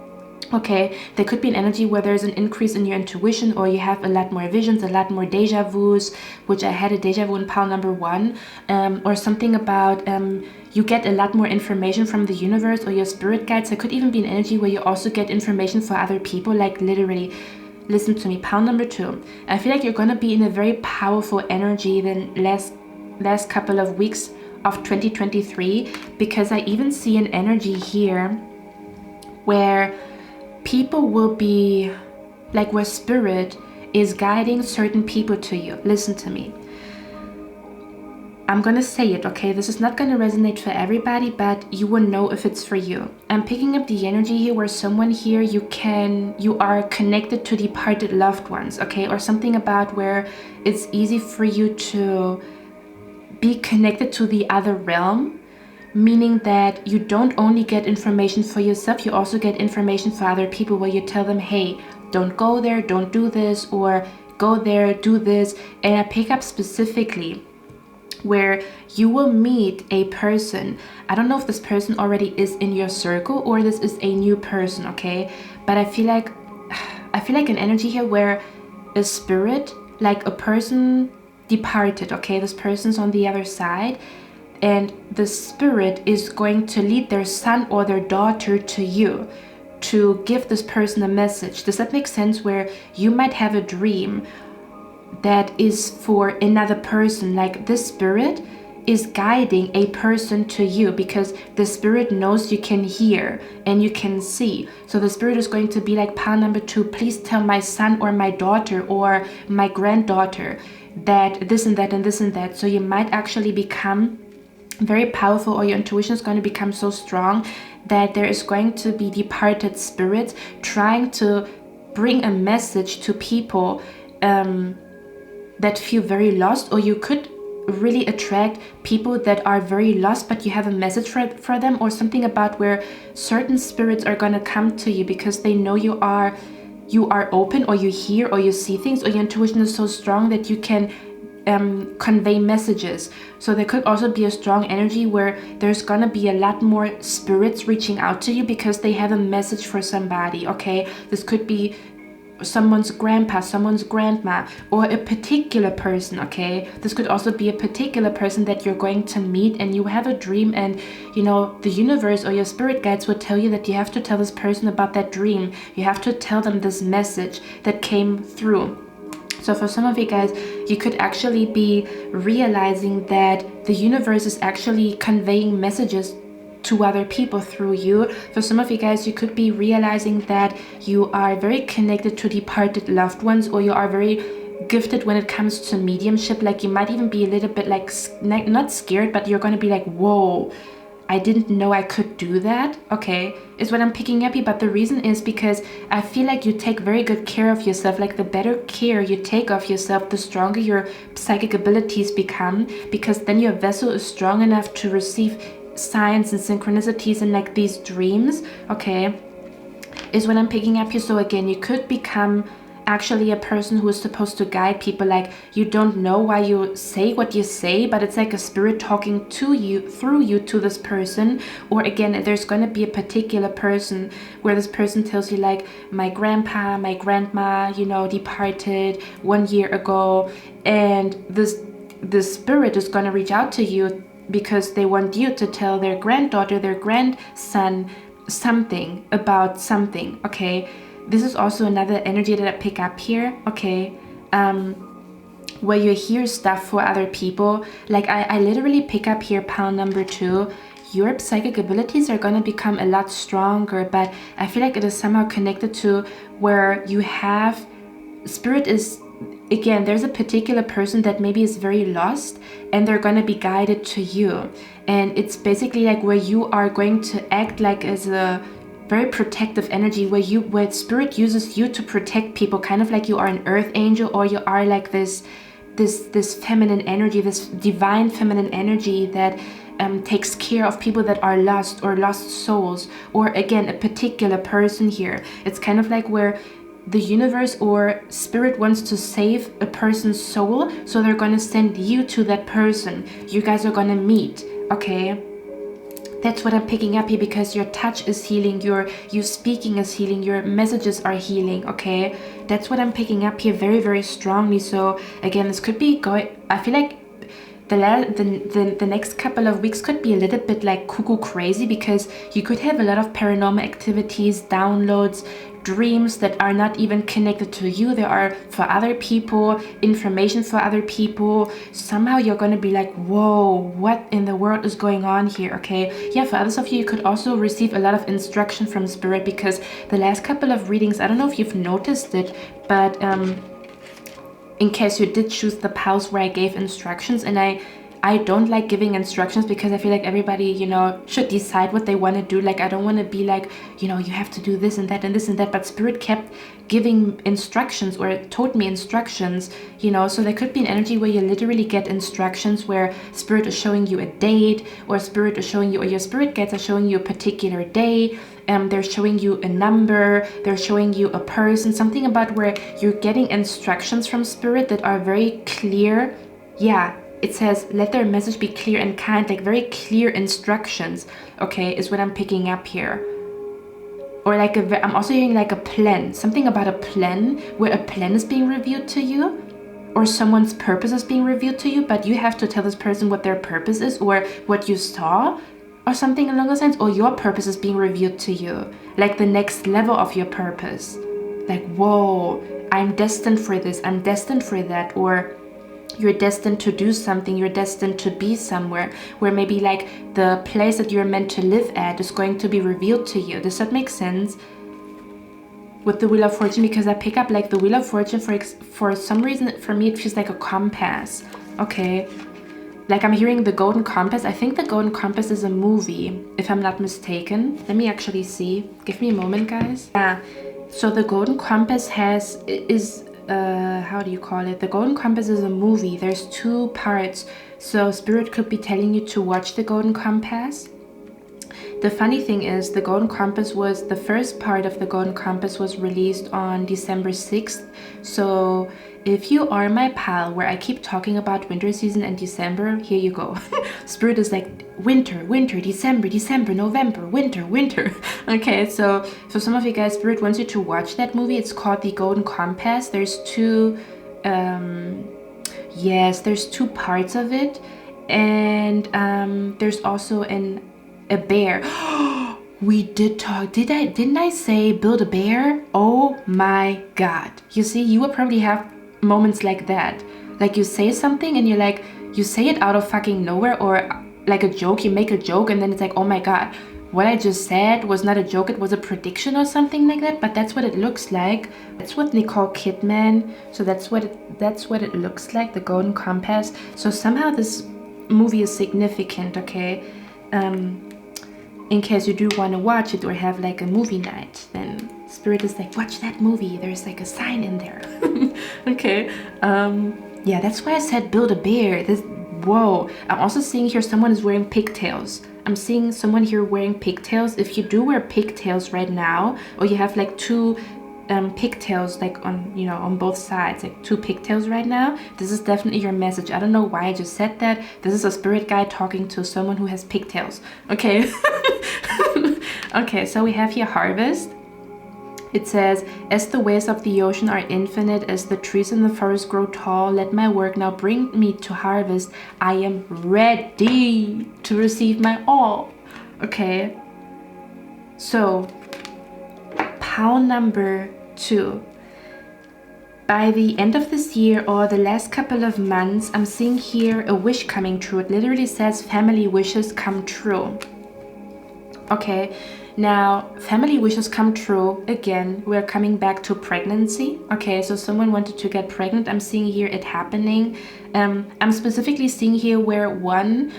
Speaker 1: Okay, there could be an energy where there's an increase in your intuition, or you have a lot more visions, a lot more deja vus, which I had a deja vu in pile number 1, or something about you get a lot more information from the universe or your spirit guides. There could even be an energy where you also get information for other people, like literally. Listen to me, pile number 2. I feel like you're going to be in a very powerful energy the last couple of weeks of 2023, because I even see an energy here where people will be like, where spirit is guiding certain people to you. Listen to me. I'm gonna say it, okay? This is not gonna resonate for everybody, but you will know if it's for you. I'm picking up the energy here where someone here, you are connected to departed loved ones, okay? Or something about where it's easy for you to be connected to the other realm, meaning that you don't only get information for yourself, you also get information for other people, where you tell them, hey, don't go there, don't do this, or go there, do this. And I pick up specifically where you will meet a person. I don't know if this person already is in your circle or this is a new person, okay? But I feel like an energy here where a spirit, like a person departed, okay? This person's on the other side, and the spirit is going to lead their son or their daughter to you to give this person a message. Does that make sense? Where you might have a dream that is for another person, like this spirit is guiding a person to you, because the spirit knows you can hear and you can see. So the spirit is going to be like, pile number 2, please tell my son or my daughter or my granddaughter that this and that and this and that. So you might actually become very powerful, or your intuition is going to become so strong that there is going to be departed spirits trying to bring a message to people that feel very lost. Or you could really attract people that are very lost, but you have a message for them, or something about where certain spirits are going to come to you because they know you are open, or you hear, or you see things, or your intuition is so strong that you can convey messages. So there could also be a strong energy where there's gonna be a lot more spirits reaching out to you because they have a message for somebody, okay? This could be someone's grandpa, someone's grandma, or a particular person, okay? This could also be a particular person that you're going to meet, and you have a dream, and you know, the universe or your spirit guides would tell you that you have to tell this person about that dream. You have to tell them this message that came through. So for some of you guys, you could actually be realizing that the universe is actually conveying messages to other people through you. For some of you guys, you could be realizing that you are very connected to departed loved ones, or you are very gifted when it comes to mediumship. Like you might even be a little bit like, not scared, but you're going to be like, whoa, I didn't know I could do that, okay, is what I'm picking up here. But the reason is because I feel like you take very good care of yourself. Like the better care you take of yourself, the stronger your psychic abilities become, because then your vessel is strong enough to receive signs and synchronicities and like these dreams, okay, is what I'm picking up here. So again, you could become actually a person who is supposed to guide people. Like, you don't know why you say what you say, but it's like a spirit talking to you, through you, to this person. Or again, there's going to be a particular person where this person tells you like, my grandpa, my grandma, you know, departed 1 year ago, and this spirit is going to reach out to you because they want you to tell their granddaughter, their grandson something about something, okay? This is also another energy that I pick up here, okay? Where you hear stuff for other people. Like, I literally pick up here pile number 2. Your psychic abilities are going to become a lot stronger, but I feel like it is somehow connected to where you have... Spirit is... Again, there's a particular person that maybe is very lost, and they're going to be guided to you. And it's basically like where you are going to act like as a very protective energy, where spirit uses you to protect people, kind of like you are an earth angel, or you are like this feminine energy, this divine feminine energy that takes care of people that are lost, or lost souls, or again, a particular person here. It's kind of like where the universe or spirit wants to save a person's soul, so they're going to send you to that person. You guys are going to meet, okay? That's what I'm picking up here, because your touch is healing, your speaking is healing, your messages are healing, okay? That's what I'm picking up here very, very strongly. So again, this could be going... I feel like the next couple of weeks could be a little bit like cuckoo crazy, because you could have a lot of paranormal activities, downloads, dreams that are not even connected to you. They are for other people, information for other people. Somehow you're going to be like, whoa, what in the world is going on here, okay? Yeah, for others of you, you could also receive a lot of instruction from spirit, because the last couple of readings, I don't know if you've noticed it, but in case you did choose the piles where I gave instructions, and I don't like giving instructions because I feel like everybody, you know, should decide what they want to do. Like, I don't want to be like, you know, you have to do this and that and this and that, but spirit kept giving instructions, or told me instructions, you know. So there could be an energy where you literally get instructions where spirit is showing you a date, or spirit is showing you, or your spirit guides are showing you a particular day. They're showing you a number, they're showing you a person, something about where you're getting instructions from spirit that are very clear. Yeah, it says, let their message be clear and kind, like very clear instructions, okay, is what I'm picking up here. Or like I'm also hearing like a plan, something about a plan, where a plan is being revealed to you, or someone's purpose is being revealed to you, but you have to tell this person what their purpose is, or what you saw, or something along those lines, or your purpose is being revealed to you, like the next level of your purpose. Like, whoa, I'm destined for this, I'm destined for that, or you're destined to do something, you're destined to be somewhere, where maybe like the place that you're meant to live at is going to be revealed to you. Does that make sense? With the Wheel of Fortune, because I pick up like the Wheel of Fortune, for some reason, for me, it feels like a compass, okay? Like I'm hearing the Golden Compass. I think the Golden Compass is a movie, if I'm not mistaken. Let me actually see. Give me a moment, guys. Yeah, so the Golden Compass is how do you call it? The Golden Compass is a movie. There's 2 parts. So spirit could be telling you to watch the Golden Compass. The funny thing is, the Golden Compass was, the first part of the Golden Compass was released on December 6th. So if you are my pal, where I keep talking about winter season and December, here you go. Spirit is like winter, winter, December, December, November, winter, winter. Okay, so for some of you guys, Spirit wants you to watch that movie. It's called The Golden Compass. There's 2, yes, there's 2 parts of it. And there's also a bear. We did talk. Didn't I say build a bear? Oh my god. You see, you will probably have moments like that. Like you say something and you're like, you say it out of fucking nowhere, or like a joke, you make a joke and then it's like, oh my god, what I just said was not a joke, it was a prediction or something like that. But that's what it looks like. That's what Nicole Kidman. So that's what it looks like, the Golden Compass. So somehow this movie is significant, okay? In case you do want to watch it or have like a movie night, then Spirit is like, watch that movie, there's like a sign in there. Okay, yeah, that's why I said build a bear. Whoa, I'm also seeing here someone is wearing pigtails. I'm seeing someone here wearing pigtails. If you do wear pigtails right now, or you have like two pigtails like on, you know, on both sides, like two pigtails right now, this is definitely your message. I don't know why I just said that. This is a spirit guide talking to someone who has pigtails. Okay. Okay, so we have here harvest. It says, as the waves of the ocean are infinite, as the trees in the forest grow tall, let my work now bring me to harvest. I am ready to receive my all. Okay, so pile number 2. By the end of this year or the last couple of months, I'm seeing here a wish coming true. It literally says family wishes come true. Okay, now family wishes come true. Again, we're coming back to pregnancy. Okay, so someone wanted to get pregnant. I'm seeing here it happening. I'm specifically seeing here where one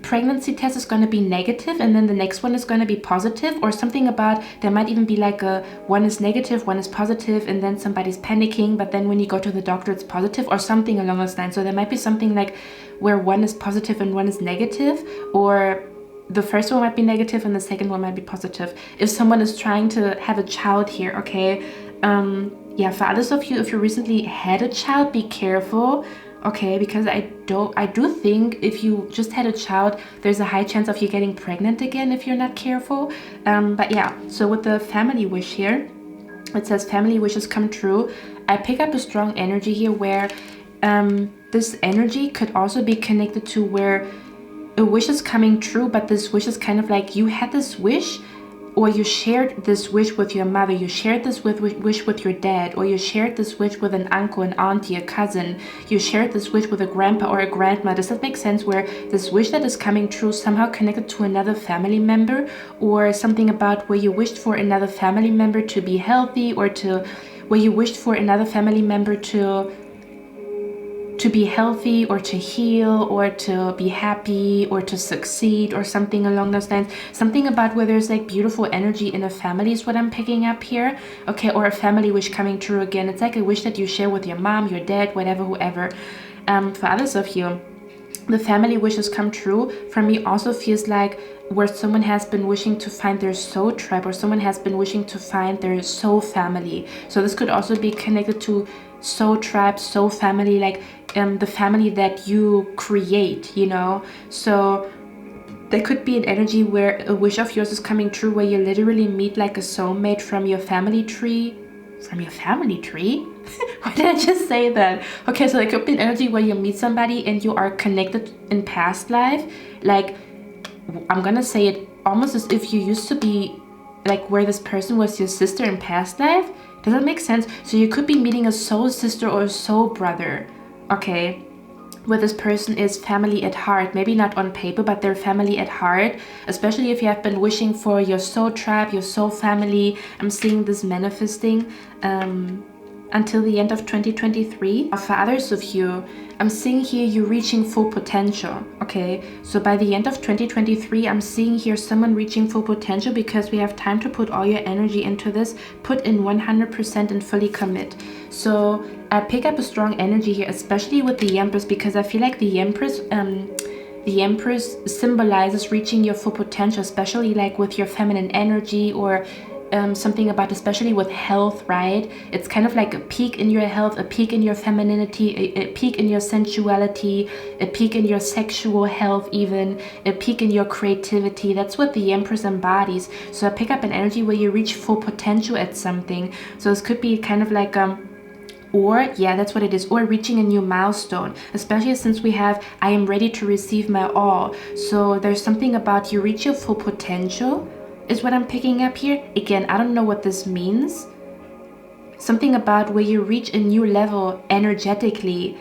Speaker 1: pregnancy test is going to be negative and then the next one is going to be positive, or something about, there might even be like a one is negative, one is positive, and then somebody's panicking, but then when you go to the doctor it's positive, or something along those lines. So there might be something like where one is positive and one is negative, or the first one might be negative and the second one might be positive. If someone is trying to have a child here, okay, yeah, for others of you, if you recently had a child, be careful. Okay, because I do think if you just had a child, there's a high chance of you getting pregnant again if you're not careful. But yeah, so with the family wish here, it says family wishes come true. I pick up a strong energy here where this energy could also be connected to where a wish is coming true, but this wish is kind of like you had this wish, or you shared this wish with your mother, you shared this wish with your dad, or you shared this wish with an uncle, an auntie, a cousin, you shared this wish with a grandpa or a grandma. Does that make sense? Where this wish that is coming true somehow connected to another family member, or something about where you wished for another family member to be healthy, or where you wished for another family member to be healthy, or to heal, or to be happy, or to succeed, or something along those lines. Something about where there's like beautiful energy in a family is what I'm picking up here. Okay, or a family wish coming true again. It's like a wish that you share with your mom, your dad, whatever, whoever. For others of you, the family wishes come true for me also feels like where someone has been wishing to find their soul tribe, or someone has been wishing to find their soul family. So this could also be connected to soul tribe, soul family, like the family that you create, you know. So there could be an energy where a wish of yours is coming true, where you literally meet like a soulmate from your family tree. From your family tree? Why did I just say that? Okay, so there could be an energy where you meet somebody and you are connected in past life. Like, I'm gonna say it almost as if you used to be like where this person was your sister in past life. Does that make sense? So you could be meeting a soul sister or a soul brother, okay, where this person is family at heart. Maybe not on paper, but they're family at heart, especially if you have been wishing for your soul tribe, your soul family. I'm seeing this manifesting until the end of 2023. For others of you, I'm seeing here you reaching full potential. Okay, so by the end of 2023, I'm seeing here someone reaching full potential, because we have time to put all your energy into this, put in 100% and fully commit. So I pick up a strong energy here, especially with the Empress, because I feel like the Empress symbolizes reaching your full potential, especially like with your feminine energy, or something about, especially with health, right? It's kind of like a peak in your health, a peak in your femininity, a peak in your sensuality, a peak in your sexual health, even a peak in your creativity. That's what the Empress embodies. So I pick up an energy where you reach full potential at something. So this could be kind of like or yeah, that's what it is, or reaching a new milestone, especially since we have I am ready to receive my all. So there's something about you reach your full potential is what I'm picking up here. Again, I don't know what this means. Something about where you reach a new level energetically,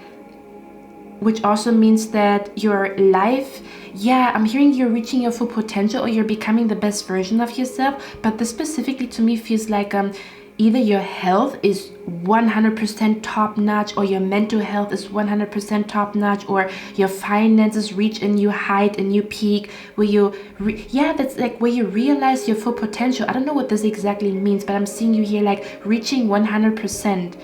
Speaker 1: which also means that your life, yeah, I'm hearing you're reaching your full potential, or you're becoming the best version of yourself. But this specifically to me feels like either your health is 100% top notch, or your mental health is 100% top notch, or your finances reach a new height, a new peak, where you that's like where you realize your full potential. I don't know what this exactly means, but I'm seeing you here like reaching 100%.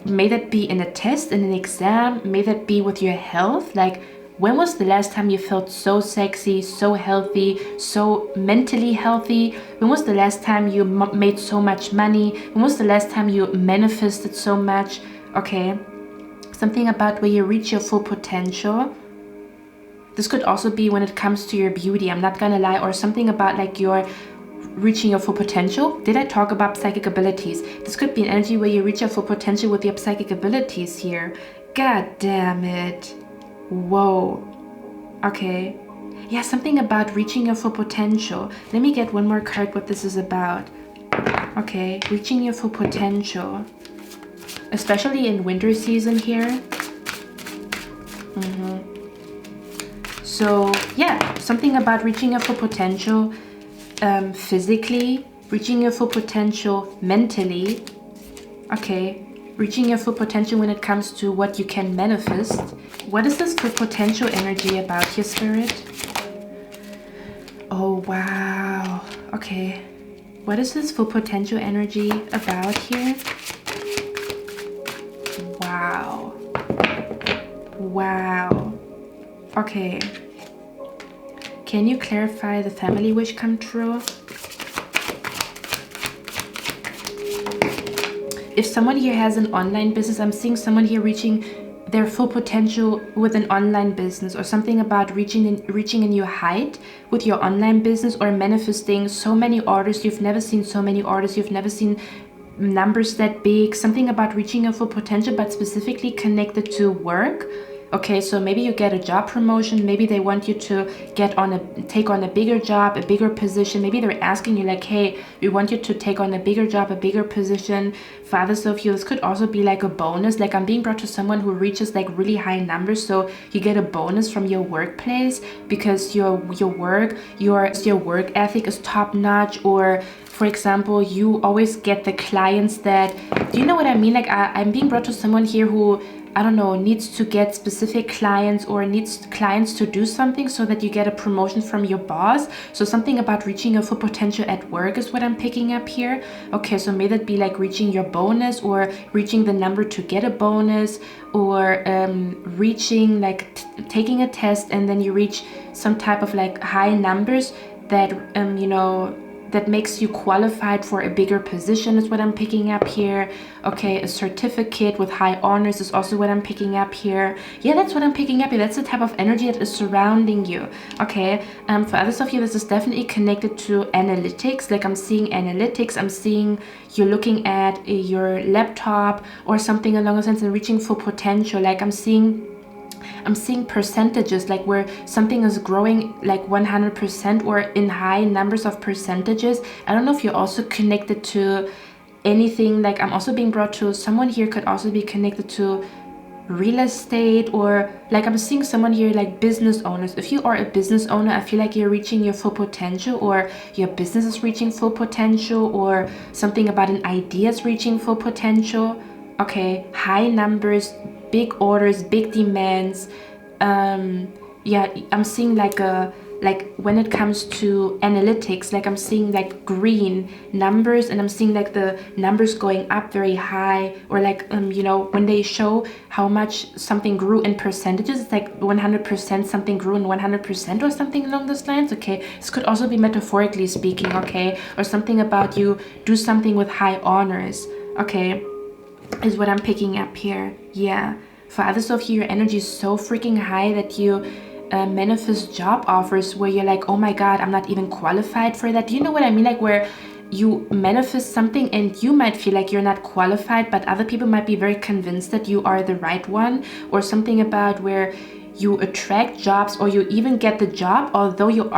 Speaker 1: May that be in a test, in an exam, may that be with your health, like when was the last time you felt so sexy, so healthy, so mentally healthy? When was the last time you made so much money? When was the last time you manifested so much? Okay, something about where you reach your full potential. This could also be when it comes to your beauty, I'm not gonna lie, or something about like your reaching your full potential. Did I talk about psychic abilities? This could be an energy where you reach your full potential with your psychic abilities here. God damn it. Whoa. Okay. Yeah, something about reaching your full potential. Let me get one more card what this is about. Okay, reaching your full potential. Especially in winter season here. So yeah, something about reaching your full potential physically, reaching your full potential mentally. Okay, reaching your full potential when it comes to what you can manifest. What is this full potential energy about here, Spirit? Oh, wow. Okay. What is this full potential energy about here? Wow. Wow. Okay. Can you clarify the family wish come true? If someone here has an online business, I'm seeing someone here reaching their full potential with an online business, or something about reaching a new height with your online business, or manifesting so many orders. You've never seen so many orders. You've never seen numbers that big. Something about reaching your full potential, but specifically connected to work. Okay, so maybe you get a job promotion. Maybe they want you to take on a bigger job, a bigger position. Maybe they're asking you like, hey, we want you to take on a bigger job, a bigger position. For others of you, this could also be like a bonus. Like I'm being brought to someone who reaches like really high numbers. So you get a bonus from your workplace because your work ethic is top notch. Or for example, you always get the clients that, do you know what I mean? Like I'm being brought to someone here who, I don't know, needs to get specific clients, or needs clients to do something so that you get a promotion from your boss. So something about reaching your full potential at work is what I'm picking up here. Okay, so may that be like reaching your bonus, or reaching the number to get a bonus, or reaching like taking a test and then you reach some type of like high numbers that that makes you qualified for a bigger position is what I'm picking up here. Okay, a certificate with high honors is also what I'm picking up here. Yeah, that's what I'm picking up here. That's the type of energy that is surrounding you. Okay, for others of you, this is definitely connected to analytics. Like I'm seeing analytics. I'm seeing you're looking at your laptop or something along those lines and reaching full potential. Like I'm seeing percentages, like where something is growing like 100% or in high numbers of percentages. I don't know if you're also connected to anything. Like I'm also being brought to someone here could also be connected to real estate, or like I'm seeing someone here like business owners. If you are a business owner, I feel like you're reaching your full potential, or your business is reaching full potential, or something about an idea is reaching full potential. Okay, high numbers, big orders, big demands. Yeah, I'm seeing like when it comes to analytics, like I'm seeing like green numbers, and I'm seeing like the numbers going up very high, or like when they show how much something grew in percentages, it's like 100% something grew in 100% or something along those lines. Okay, this could also be metaphorically speaking. Okay, or something about you do something with high honors. Okay, is what I'm picking up here. Yeah, for others of you, your energy is so freaking high that you manifest job offers where you're like, oh my god, I'm not even qualified for that. Do you know what I mean? Like where you manifest something and you might feel like you're not qualified, but other people might be very convinced that you are the right one. Or something about where you attract jobs, or you even get the job although you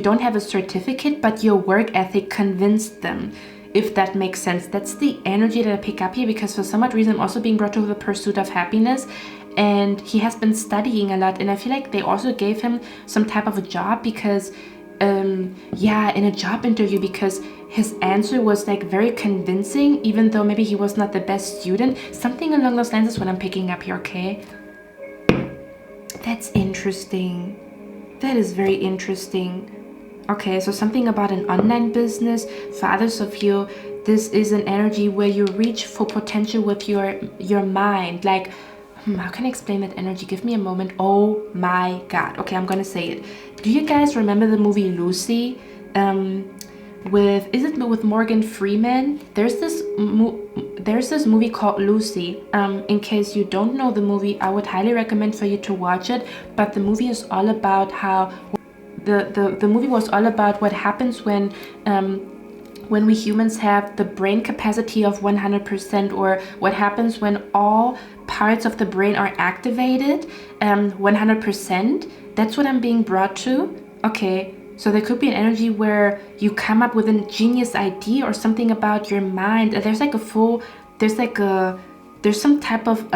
Speaker 1: don't have a certificate, but your work ethic convinced them. If that makes sense. That's the energy that I pick up here, because for some odd reason I'm also being brought to the pursuit of happiness, and he has been studying a lot, and I feel like they also gave him some type of a job because in a job interview, because his answer was like very convincing, even though maybe he was not the best student. Something along those lines is what I'm picking up here. Okay, that's interesting. That is very interesting. Okay, so something about an online business. For others of you, this is an energy where you reach full potential with your mind. Like How can I explain that energy? Give me a moment. Oh my God. Okay, I'm gonna say it. Do you guys remember the movie Lucy? With Morgan Freeman? There's this movie called Lucy. In case you don't know the movie, I would highly recommend for you to watch it. But the movie is all about how the movie was all about what happens when we humans have the brain capacity of 100%, or what happens when all parts of the brain are activated 100%. That's what I'm being brought to. Okay, so there could be an energy where you come up with a genius idea or something about your mind. There's some type of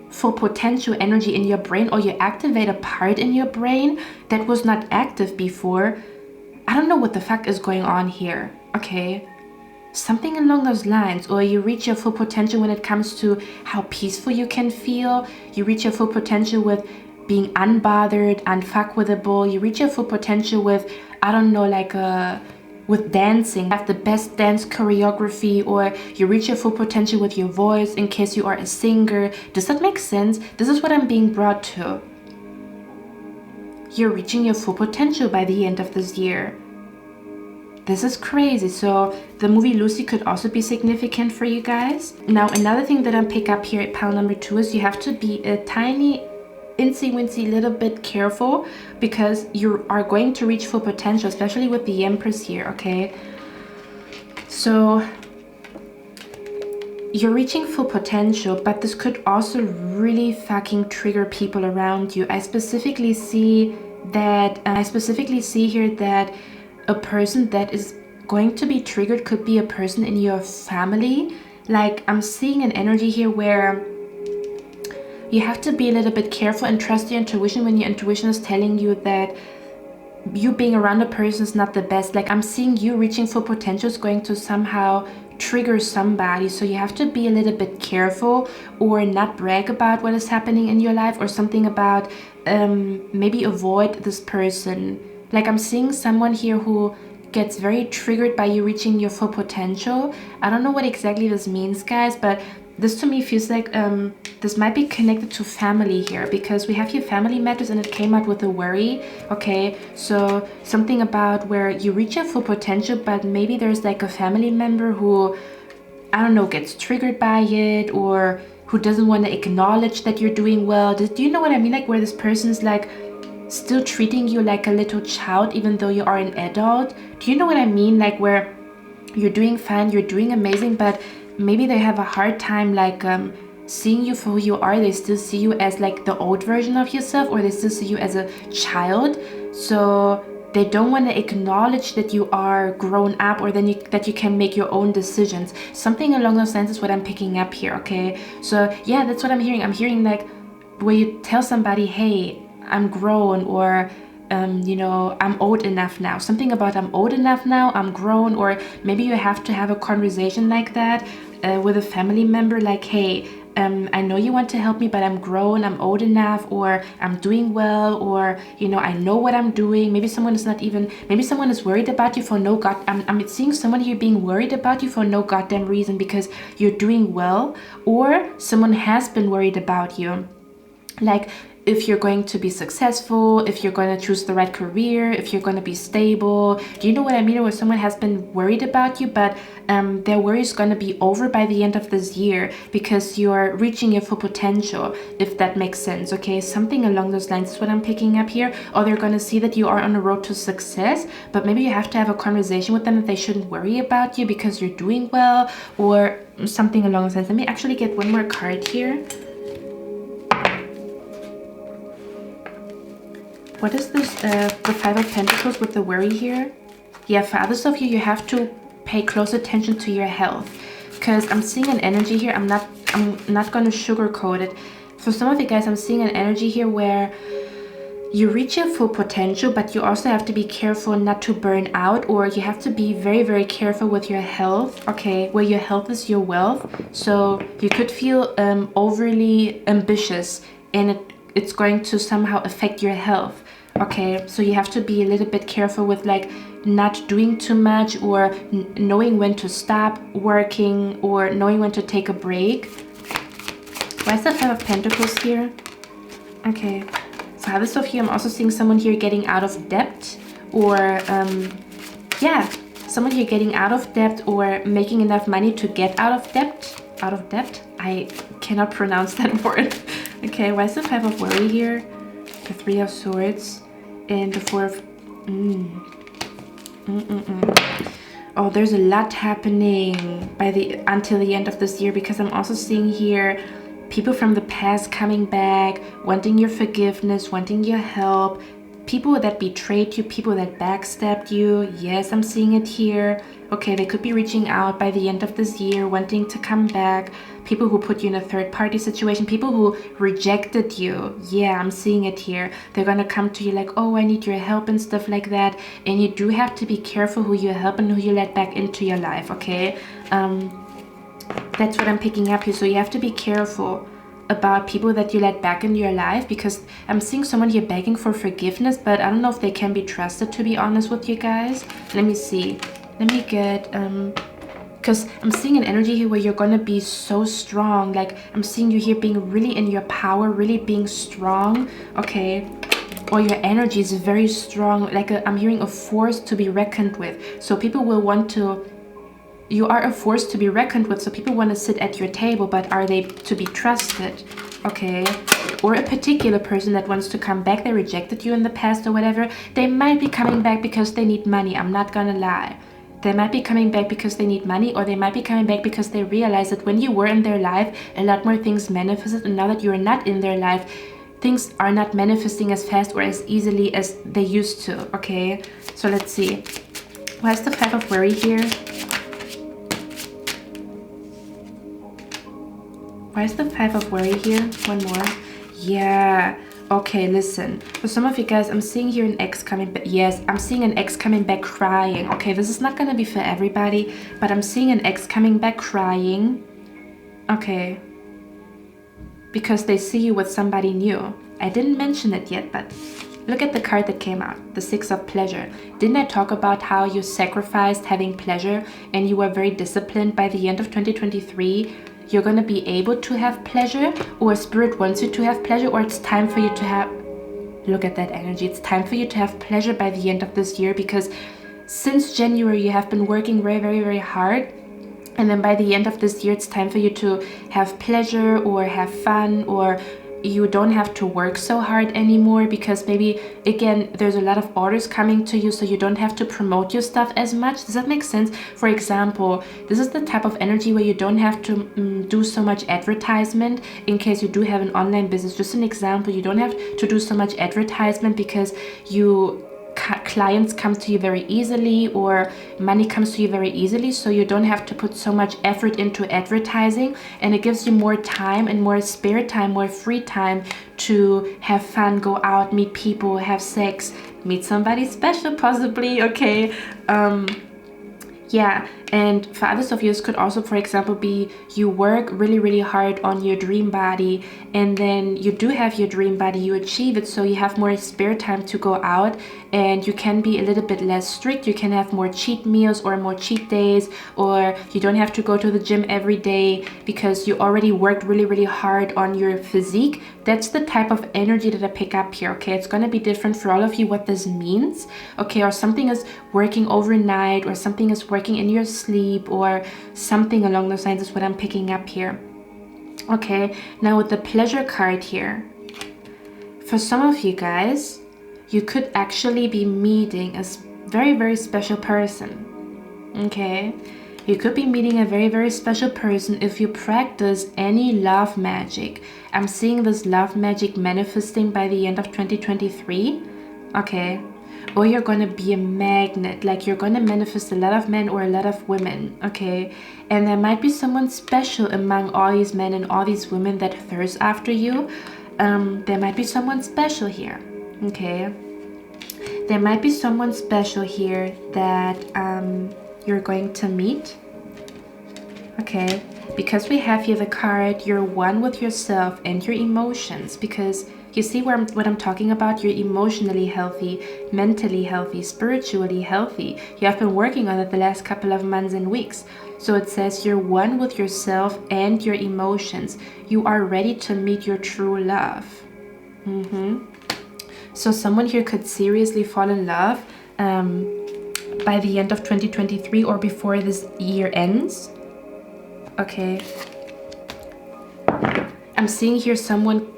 Speaker 1: full potential energy in your brain, or you activate a part in your brain that was not active before. I don't know what the fuck is going on here. Okay, something along those lines. Or you reach your full potential when it comes to how peaceful you can feel. You reach your full potential with being unbothered, unfuckwithable. You reach your full potential with, I don't know, like with dancing, have the best dance choreography. Or you reach your full potential with your voice, in case you are a singer. Does that make sense? This is what I'm being brought to. You're reaching your full potential by the end of this year. This is crazy. So the movie Lucy could also be significant for you guys. Now, another thing that I pick up here at pile number 2 is you have to be a tiny incy-wincy little bit careful, because you are going to reach full potential, especially with the Empress here, okay? So you're reaching full potential, but this could also really fucking trigger people around you. I specifically see here that a person that is going to be triggered could be a person in your family. Like, I'm seeing an energy here where you have to be a little bit careful and trust your intuition when your intuition is telling you that you being around a person is not the best. Like, I'm seeing you reaching full potential is going to somehow trigger somebody. So you have to be a little bit careful, or not brag about what is happening in your life, or something about maybe avoid this person. Like, I'm seeing someone here who gets very triggered by you reaching your full potential. I don't know what exactly this means, guys, but this to me feels like this might be connected to family here, because we have here family matters and it came out with a worry. Okay, so something about where you reach your full potential, but maybe there's like a family member who, I don't know, gets triggered by it, or who doesn't want to acknowledge that you're doing well. Do you know what I mean? Like, where this person's like still treating you like a little child even though you are an adult. Do you know what I mean? Like, where you're doing fine, you're doing amazing, but maybe they have a hard time like seeing you for who you are. They still see you as like the old version of yourself, or they still see you as a child. So they don't want to acknowledge that you are grown up, or then that you can make your own decisions. Something along those lines is what I'm picking up here, okay? So yeah, that's what I'm hearing. I'm hearing like where you tell somebody, hey, I'm grown, or you know, I'm old enough now. Something about I'm old enough now, I'm grown. Or maybe you have to have a conversation like that with a family member, like, hey, I know you want to help me, but I'm grown, I'm old enough, or I'm doing well, or, you know, I know what I'm doing. Maybe someone is maybe someone is worried about you for no I'm seeing someone here being worried about you for no goddamn reason, because you're doing well, or someone has been worried about you. Like, if you're going to be successful, if you're going to choose the right career, if you're going to be stable. Do you know what I mean? Where someone has been worried about you, but their worry is going to be over by the end of this year, because you're reaching your full potential, if that makes sense, okay? Something along those lines is what I'm picking up here. Or they're going to see that you are on the road to success, but maybe you have to have a conversation with them that they shouldn't worry about you because you're doing well, or something along those lines. Let me actually get one more card here. What is this, the Five of Pentacles with the worry here? Yeah, for others of you, you have to pay close attention to your health, because I'm seeing an energy here. I'm not going to sugarcoat it. For some of you guys, I'm seeing an energy here where you reach your full potential, but you also have to be careful not to burn out, or you have to be very, very careful with your health, okay? Where your health is your wealth. So you could feel overly ambitious, and it's going to somehow affect your health. Okay, so you have to be a little bit careful with like not doing too much, or knowing when to stop working, or knowing when to take a break. Why is the Five of Pentacles here? Okay. So how this of you, I'm also seeing someone here getting out of debt, or yeah, someone here getting out of debt or making enough money to get out of debt. Out of debt? I cannot pronounce that word. Okay, why is the Five of Worry here? The Three of Swords and the Four of... Oh, there's a lot happening until the end of this year, because I'm also seeing here people from the past coming back, wanting your forgiveness, wanting your help, people that betrayed you, people that backstabbed you. Yes, I'm seeing it here. Okay, they could be reaching out by the end of this year, wanting to come back. People who put you in a third-party situation, people who rejected you. Yeah, I'm seeing it here. They're gonna come to you like, oh, I need your help and stuff like that. And you do have to be careful who you help and who you let back into your life, okay? That's what I'm picking up here. So you have to be careful about people that you let back into your life, because I'm seeing someone here begging for forgiveness, but I don't know if they can be trusted, to be honest with you guys. Let me see. Let me get because I'm seeing an energy here where you're gonna be so strong. Like, I'm seeing you here being really in your power, really being strong, okay? Or your energy is very strong. Like I'm hearing a force to be reckoned with. So people will want to... You are a force to be reckoned with, so people want to sit at your table, but are they to be trusted? Okay. Or a particular person that wants to come back, they rejected you in the past or whatever. They might be coming back because they need money. I'm not gonna lie. They might be coming back because they need money, or they might be coming back because they realize that when you were in their life, a lot more things manifested, and now that you're not in their life, things are not manifesting as fast or as easily as they used to, okay? So let's see. Why is the Five of Worry here? Why is the Five of Worry here? One more. Yeah. Okay, listen. For some of you guys, I'm seeing here an ex coming back. Yes, I'm seeing an ex coming back crying. Okay, this is not going to be for everybody, but I'm seeing an ex coming back crying. Okay. Because they see you with somebody new. I didn't mention it yet, but look at the card that came out. The Six of Pleasure. Didn't I talk about how you sacrificed having pleasure and you were very disciplined? By the end of 2023, you're going to be able to have pleasure, or Spirit wants you to have pleasure, or it's time for you to have... Look at that energy. It's time for you to have pleasure by the end of this year, because since January you have been working very, very, very hard. And then by the end of this year, it's time for you to have pleasure or have fun, or you don't have to work so hard anymore, because maybe, again, there's a lot of orders coming to you, so you don't have to promote your stuff as much. Does that make sense? For example, this is the type of energy where you don't have to do so much advertisement in case you do have an online business. Just an example, you don't have to do so much advertisement because clients come to you very easily, or money comes to you very easily, so you don't have to put so much effort into advertising, and it gives you more time and more spare time, more free time to have fun, go out, meet people, have sex, meet somebody special possibly, okay? Yeah, and for others of you, this could also, for example, be you work really, really hard on your dream body, and then you do have your dream body, you achieve it, so you have more spare time to go out, and you can be a little bit less strict. You can have more cheat meals or more cheat days, or you don't have to go to the gym every day because you already worked really, really hard on your physique. That's the type of energy that I pick up here, okay? It's going to be different for all of you what this means, okay? Or something is working overnight, or something is working in your sleep, or something along those lines is what I'm picking up here. Okay, now with the Pleasure card here, for some of you guys, you could actually be meeting a very, very special person, okay? You could be meeting a very, very special person if you practice any love magic. I'm seeing this love magic manifesting by the end of 2023, okay? Or you're going to be a magnet, like you're going to manifest a lot of men or a lot of women, okay? And there might be someone special among all these men and all these women that thirst after you. There might be someone special here, okay? There might be someone special here that you're going to meet, okay? Because we have here the card, you're one with yourself and your emotions, because You see what I'm talking about? You're emotionally healthy, mentally healthy, spiritually healthy. You have been working on it the last couple of months and weeks. So it says you're one with yourself and your emotions. You are ready to meet your true love. So someone here could seriously fall in love by the end of 2023 or before this year ends. Okay. I'm seeing here someone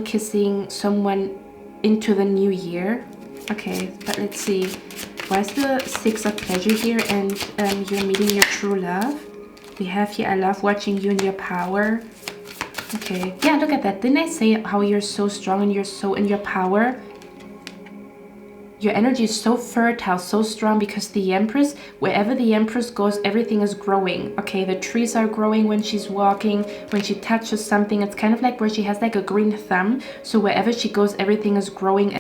Speaker 1: kissing someone into the new year. Okay, but let's see. Why is the Six of Pleasure here and you're meeting your true love? We have here, I love watching you in your power. Okay, yeah, look at that. Didn't I say how you're so strong and you're so in your power? Your energy is so fertile, so strong, because the Empress, wherever the Empress goes, everything is growing. Okay, the trees are growing when she's walking, when she touches something. It's kind of like where she has like a green thumb. So wherever she goes, everything is growing.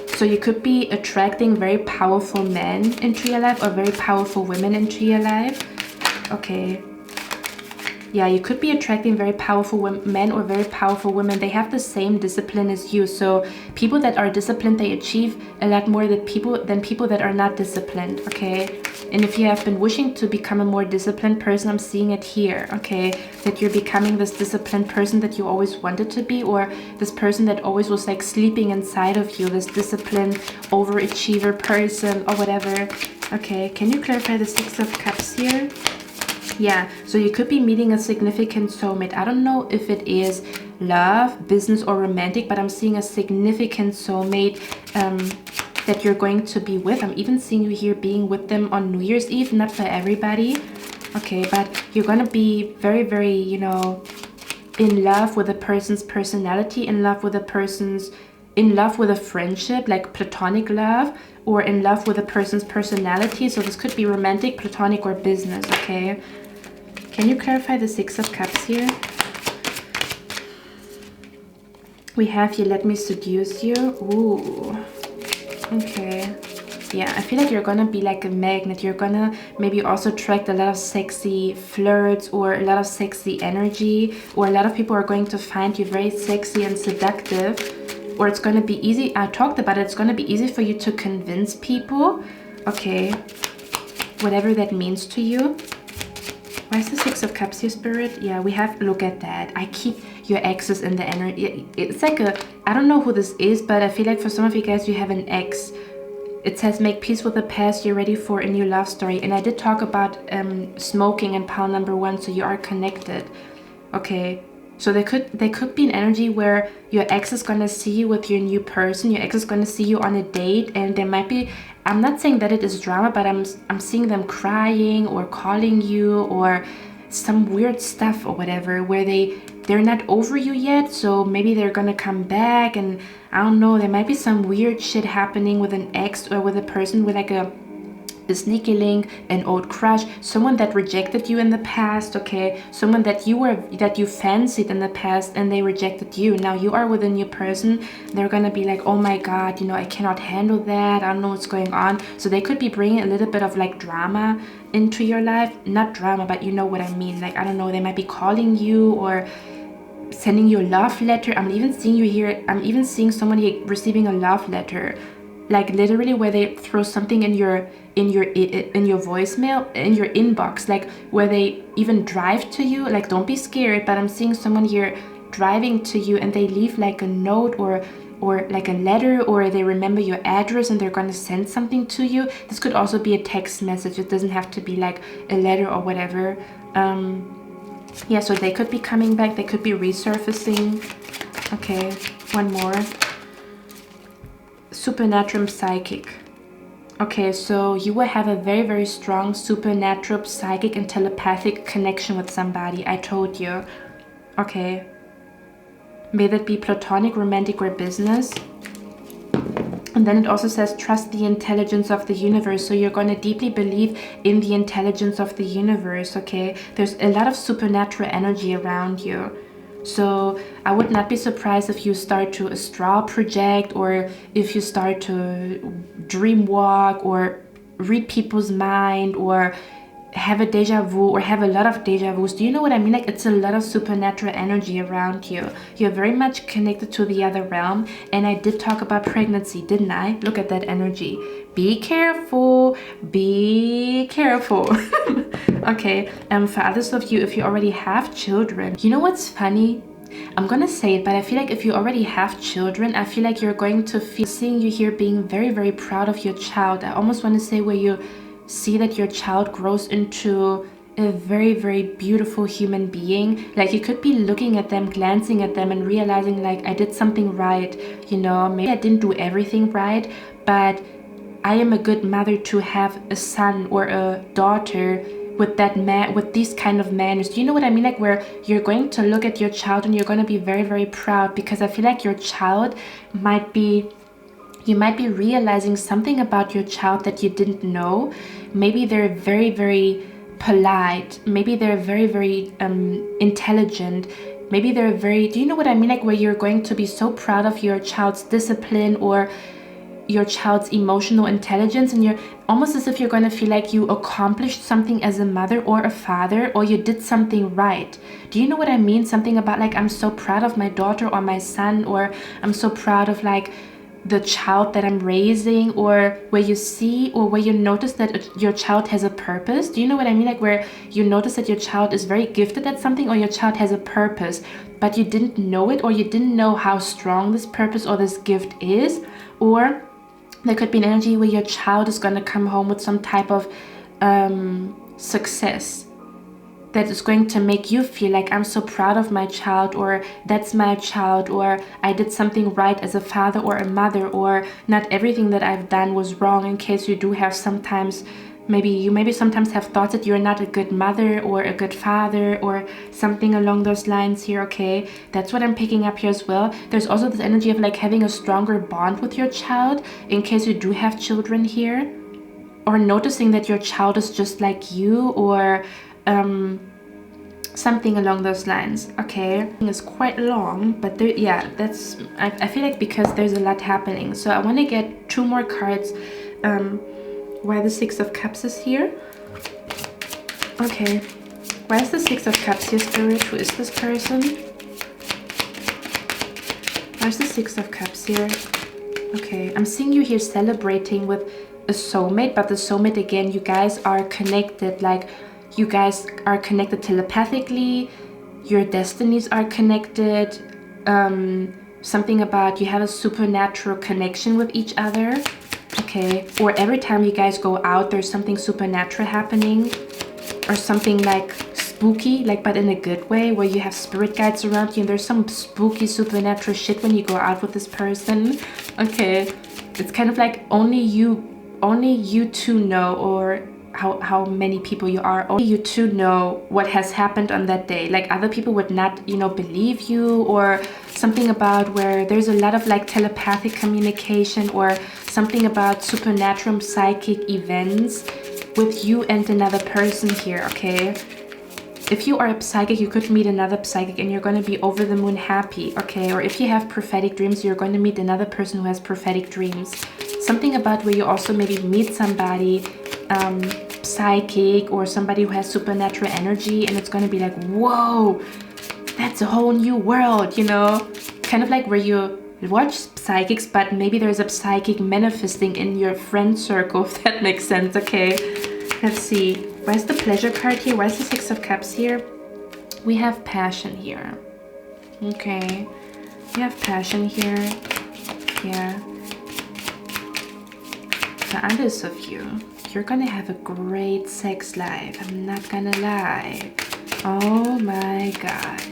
Speaker 1: So you could be attracting very powerful men into your life or very powerful women into your life. Okay. Yeah, you could be attracting very powerful men or very powerful women. They have the same discipline as you. So people that are disciplined, they achieve a lot more than people that are not disciplined, okay? And if you have been wishing to become a more disciplined person, I'm seeing it here, okay? That you're becoming this disciplined person that you always wanted to be, or this person that always was like sleeping inside of you, this disciplined overachiever person or whatever. Okay, can you clarify the Six of Cups here? Yeah, so you could be meeting a significant soulmate. I don't know if it is love, business, or romantic, but I'm seeing a significant soulmate that you're going to be with. I'm even seeing you here being with them on New Year's Eve. Not for everybody, okay, but you're gonna be very, very, you know, in love with a person's personality, in love with a friendship, like platonic love, or in love with a person's personality. So this could be romantic, platonic, or business, okay? Can you clarify the Six of Cups here? We have here, let me seduce you. Ooh, okay. Yeah, I feel like you're gonna be like a magnet. You're gonna maybe also attract a lot of sexy flirts or a lot of sexy energy, or a lot of people are going to find you very sexy and seductive. Or it's going to be easy, I talked about it, it's going to be easy for you to convince people, okay, whatever that means to you. Why is the Six of Cups here, Spirit? Yeah, we have, look at that. I keep your exes in the energy. It's like a, I don't know who this is, but I feel like for some of you guys, you have an ex. It says, make peace with the past, you're ready for a new love story. And I did talk about smoking and pile number 1, so you are connected, okay. So there could be an energy where your ex is gonna see you with your new person. Your ex is gonna see you on a date, and there might be, I'm not saying that it is drama, but I'm seeing them crying or calling you or some weird stuff or whatever, where they're not over you yet. So maybe they're gonna come back, and I don't know, there might be some weird shit happening with an ex or with a person with like a sneaky link, an old crush, someone that rejected you in the past, okay, someone that you fancied in the past and they rejected you. Now you are with a new person. They're gonna be like, oh my god, you know, I cannot handle that, I don't know what's going on. So they could be bringing a little bit of like drama into your life. Not drama, but you know what I mean, like, I don't know, they might be calling you or sending you a love letter. I'm even seeing you here, I'm even seeing someone here receiving a love letter, like literally where they throw something in your voicemail, in your inbox, like where they even drive to you. Like, don't be scared, but I'm seeing someone here driving to you and they leave like a note or like a letter, or they remember your address and they're gonna send something to you. This could also be a text message. It doesn't have to be like a letter or whatever. Yeah, so they could be coming back, they could be resurfacing. Okay, one more. Supernatural psychic. Okay, so you will have a very, very strong supernatural psychic and telepathic connection with somebody. I told you. Okay. May that be platonic, romantic, or business. And then it also says, trust the intelligence of the universe. So you're going to deeply believe in the intelligence of the universe, okay? There's a lot of supernatural energy around you. So I would not be surprised if you start to astral project, or if you start to dream walk or read people's mind, or have a deja vu or have a lot of deja vus. Do you know what I mean? Like, it's a lot of supernatural energy around you. You're very much connected to the other realm. And I did talk about pregnancy, didn't I? Look at that energy. Be careful. Be careful. Okay, for others of you, if you already have children, you know what's funny? I'm gonna say it, but I feel like if you already have children, I feel like you're going to feel, seeing you here being very, very proud of your child. I almost want to say where you see that your child grows into a very, very beautiful human being. Like, you could be looking at them, glancing at them and realizing, like, I did something right, you know, maybe I didn't do everything right, but I am a good mother to have a son or a daughter with that man, with these kind of manners. Do you know what I mean? Like, where you're going to look at your child and you're going to be very, very proud, because I feel like your child might be, you might be realizing something about your child that you didn't know. Maybe they're very, very polite. Maybe they're very, very intelligent. Maybe they're very, do you know what I mean? Like, where you're going to be so proud of your child's discipline or your child's emotional intelligence, and you're almost as if you're going to feel like you accomplished something as a mother or a father, or you did something right. Do you know what I mean? Something about, like, I'm so proud of my daughter or my son, or I'm so proud of, like, the child that I'm raising, or where you see or where you notice that your child has a purpose. Do you know what I mean? Like, where you notice that your child is very gifted at something, or your child has a purpose, but you didn't know it, or you didn't know how strong this purpose or this gift is. Or there could be an energy where your child is going to come home with some type of success that is going to make you feel like, I'm so proud of my child, or that's my child, or I did something right as a father or a mother, or not everything that I've done was wrong. In case you do have sometimes, maybe sometimes have thoughts that you're not a good mother or a good father or something along those lines here. Okay, that's what I'm picking up here as well. There's also this energy of, like, having a stronger bond with your child, in case you do have children here, or noticing that your child is just like you, or something along those lines. Okay, it's quite long, but there, yeah, that's, I feel like, because there's a lot happening. So I want to get 2 more cards. Why the 6 of Cups is here. Okay, why is the 6 of Cups here, Spirit? Who is this person? Where's the 6 of Cups here? Okay, I'm seeing you here celebrating with a soulmate, but the soulmate, again, you guys are connected. Like, you guys are connected telepathically, your destinies are connected, something about you have a supernatural connection with each other. Okay, or every time you guys go out, there's something supernatural happening, or something like spooky, like, but in a good way, where you have spirit guides around you, and there's some spooky supernatural shit when you go out with this person. Okay, it's kind of like only you two know, or how many people you are, only you two know what has happened on that day. Like, other people would not, you know, believe you, or something about where there's a lot of, like, telepathic communication, or something about supernatural psychic events with you and another person here. Okay, if you are a psychic, you could meet another psychic and you're going to be over the moon happy. Okay, or if you have prophetic dreams, you're going to meet another person who has prophetic dreams. Something about where you also maybe meet somebody psychic, or somebody who has supernatural energy, and it's going to be like, whoa, that's a whole new world, you know, kind of like where you watch psychics, but maybe there's a psychic manifesting in your friend circle, if that makes sense. Okay, let's see, where's the pleasure card here? Where's the 6 of Cups here? We have passion here. Okay, we have passion here. Yeah, for others of you, you're gonna have a great sex life. I'm not gonna lie. Oh my God.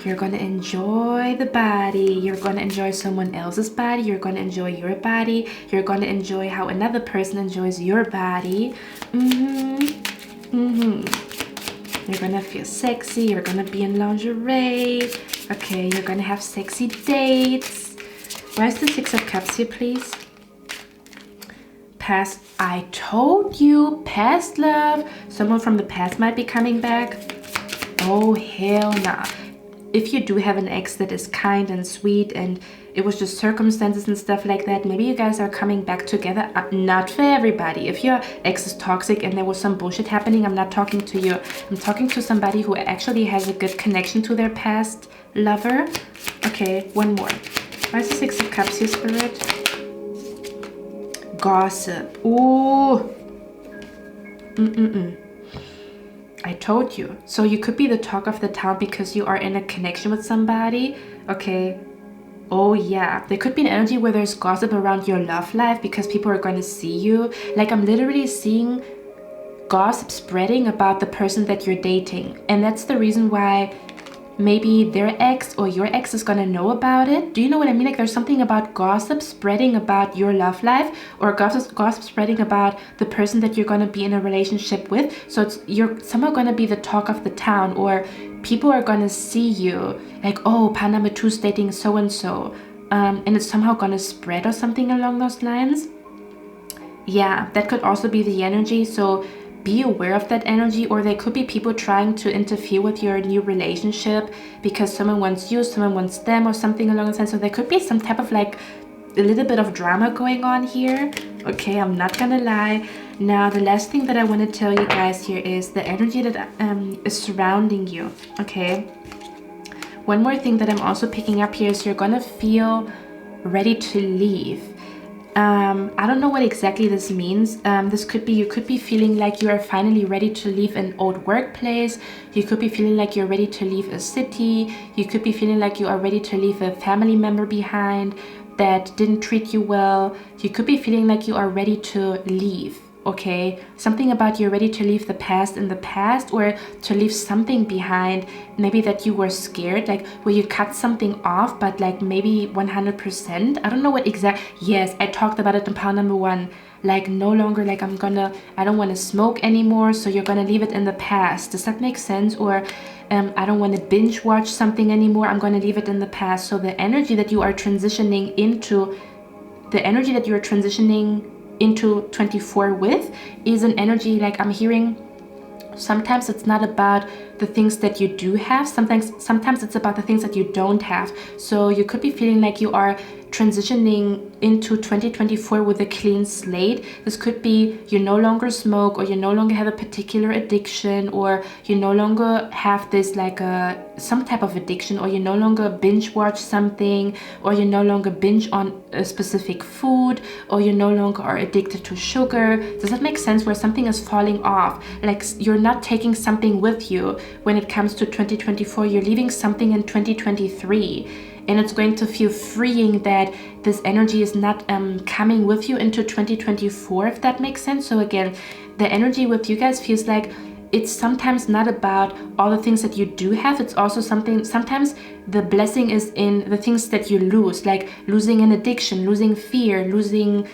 Speaker 1: You're gonna enjoy the body. You're gonna enjoy someone else's body. You're gonna enjoy your body. You're gonna enjoy how another person enjoys your body. You're gonna feel sexy. You're gonna be in lingerie. Okay, you're gonna have sexy dates. Where's the 6 of Cups here, please? Past, I told you, past love. Someone from the past might be coming back. Oh, hell nah. if you do have an ex that is kind and sweet and it was just circumstances and stuff like that, maybe you guys are coming back together. Not for everybody. If your ex is toxic and there was some bullshit happening, I'm not talking to you. I'm talking to somebody who actually has a good connection to their past lover. Okay, one more. Why is the Six of Cups here, Spirit? Gossip. Ooh. I told you. So you could be the talk of the town because you are in a connection with somebody. Okay. Oh yeah, there could be an energy where there's gossip around your love life because people are going to see you. Like, I'm literally seeing gossip spreading about the person that you're dating, and that's the reason why maybe their ex or your ex is gonna know about it. Do you know what I mean? Like, there's something about gossip spreading about your love life, or gossip spreading about the person that you're gonna be in a relationship with. So you're somehow gonna be the talk of the town, or people are gonna see you like, oh, pan number 2's dating so and so, and it's somehow gonna spread or something along those lines. Yeah, that could also be the energy. So be aware of that energy, or there could be people trying to interfere with your new relationship because someone wants you, someone wants them, or something along those lines. So there could be some type of like a little bit of drama going on here. Okay, I'm not gonna lie. Now, the last thing that I want to tell you guys here is the energy that is surrounding you. Okay, one more thing that I'm also picking up here is you're gonna feel ready to leave. I don't know what exactly this means. This could be, you could be feeling like you are finally ready to leave an old workplace. You could be feeling like you're ready to leave a city. You could be feeling like you are ready to leave a family member behind that didn't treat you well. You could be feeling like you are ready to leave. Okay, something about you're ready to leave the past in the past, or to leave something behind, maybe that you were scared, like where you cut something off, but like maybe 100%. I don't know what exact. Yes, I talked about it in pile number 1. Like, no longer like I don't want to smoke anymore, so you're gonna leave it in the past. Does that make sense? Or I don't want to binge watch something anymore, I'm gonna leave it in the past. So the energy that you are transitioning into, into 24 with, is an energy like I'm hearing. Sometimes it's not about the things that you do have, sometimes it's about the things that you don't have. So you could be feeling like you are transitioning into 2024 with a clean slate. This could be you no longer smoke, or you no longer have a particular addiction, or you no longer have this like some type of addiction, or you no longer binge watch something, or you no longer binge on a specific food, or you no longer are addicted to sugar. Does that make sense? Where something is falling off, like you're not taking something with you when it comes to 2024, you're leaving something in 2023. And it's going to feel freeing that this energy is not coming with you into 2024, if that makes sense. So again, the energy with you guys feels like it's sometimes not about all the things that you do have. It's also sometimes the blessing is in the things that you lose, like losing an addiction, losing fear, losing,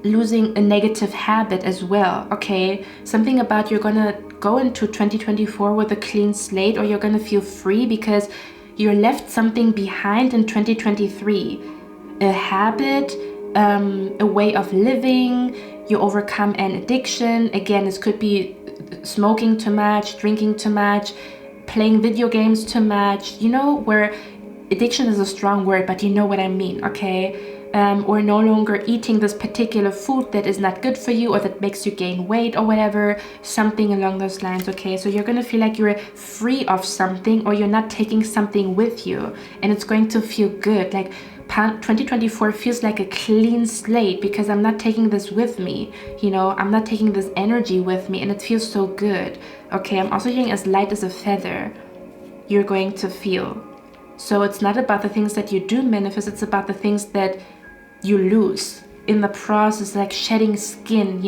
Speaker 1: losing a negative habit as well. Okay, something about you're gonna go into 2024 with a clean slate, or you're gonna feel free because you left something behind in 2023, a habit, a way of living. You overcome an addiction. Again, this could be smoking too much, drinking too much, playing video games too much, where addiction is a strong word, but you know what I mean, okay? Or no longer eating this particular food that is not good for you, or that makes you gain weight or whatever, something along those lines. Okay, so you're gonna feel like you're free of something, or you're not taking something with you, and it's going to feel good. Like 2024 feels like a clean slate because I'm not taking this with me, I'm not taking this energy with me, and it feels so good. Okay, I'm also hearing as light as a feather you're going to feel. So it's not about the things that you do manifest, it's about the things that you lose in the process, like shedding skin,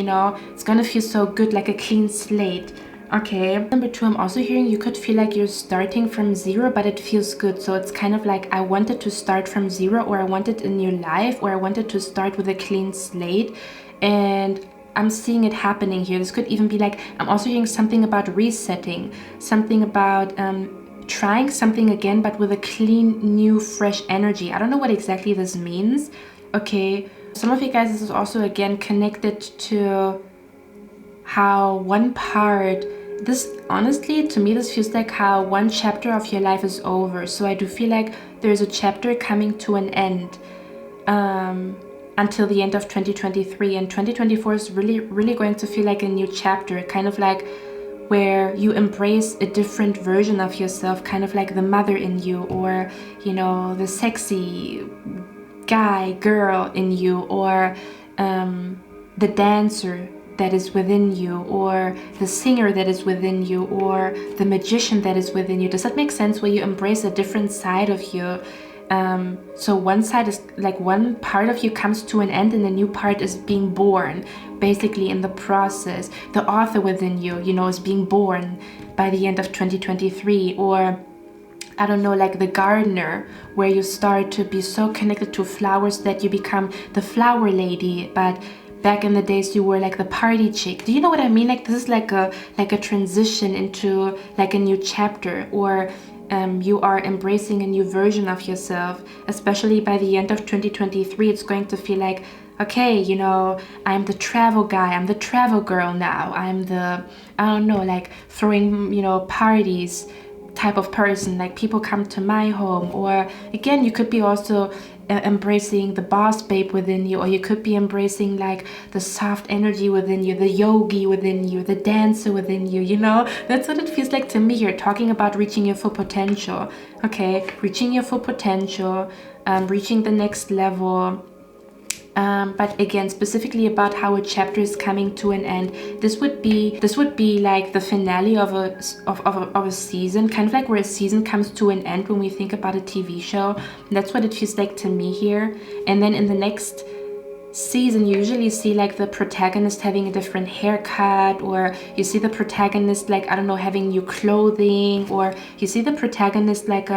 Speaker 1: it's gonna feel so good, like a clean slate. Okay, number 2, I'm also hearing you could feel like you're starting from zero, but it feels good. So it's kind of like, I wanted to start from zero, or I wanted a new life, or I wanted to start with a clean slate, and I'm seeing it happening here. This could even be like, I'm also hearing something about resetting, something about trying something again, but with a clean, new, fresh energy. I don't know what exactly this means. Okay, some of you guys, this is also again connected to how one part this, honestly, to me, this feels like how one chapter of your life is over. So I do feel like there's a chapter coming to an end until the end of 2023. And 2024 is really going to feel like a new chapter, kind of like where you embrace a different version of yourself, kind of like the mother in you, or, you know, the sexy guy, girl in you, or the dancer that is within you, or the singer that is within you, or the magician that is within you. Does that make sense? Where you embrace a different side of you. So one side is like, one part of you comes to an end and a new part is being born, basically in the process. The author within you, you know, is being born by the end of 2023. Or I don't know, like the gardener, where you start to be so connected to flowers that you become the flower lady, but back in the days you were like the party chick. Do you know what I mean? Like this is like a transition into like a new chapter, or you are embracing a new version of yourself. Especially by the end of 2023, it's going to feel like, okay, you know, I'm the travel guy, I'm the travel girl now, I'm the, I don't know, like throwing, you know, parties type of person. Like people come to my home. Or again, you could be also embracing the boss babe within you, or you could be embracing like the soft energy within you, the yogi within you, the dancer within you, you know. That's what it feels like to me here, talking about reaching your full potential. Okay, reaching your full potential, reaching the next level. But again, specifically about how a chapter is coming to an end, this would be like the finale of a season, kind of like where a season comes to an end when we think about a TV show. That's what it feels like to me here. And then in the next season, you usually see like the protagonist having a different haircut, or you see the protagonist like, I don't know, having new clothing, or you see the protagonist like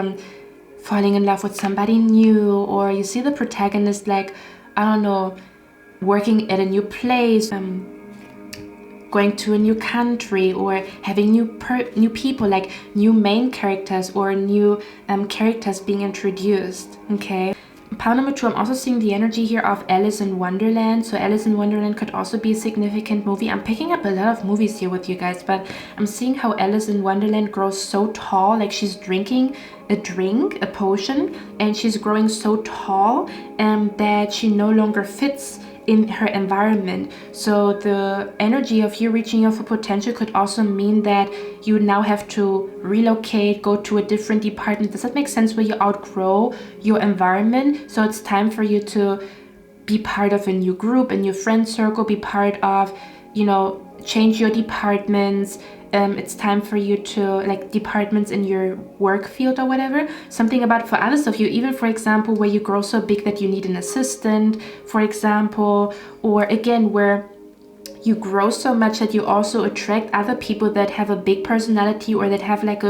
Speaker 1: falling in love with somebody new, or you see the protagonist like, I don't know, working at a new place, going to a new country, or having new people, like new main characters, or new characters being introduced. Okay. Pile number 2, I'm also seeing the energy here of Alice in Wonderland. So Alice in Wonderland could also be a significant movie. I'm picking up a lot of movies here with you guys, but I'm seeing how Alice in Wonderland grows so tall, like she's drinking a potion, and she's growing so tall that she no longer fits in her environment. So the energy of you reaching your full potential could also mean that you now have to relocate, go to a different department. Does that make sense? Where you outgrow your environment, so it's time for you to be part of a new group, a new friend circle, be part of, you know, change your departments. It's time for you to, like, departments in your work field or whatever. Something about, for others of you, even for example, where you grow so big that you need an assistant, for example, or again, where you grow so much that you also attract other people that have a big personality, or that have like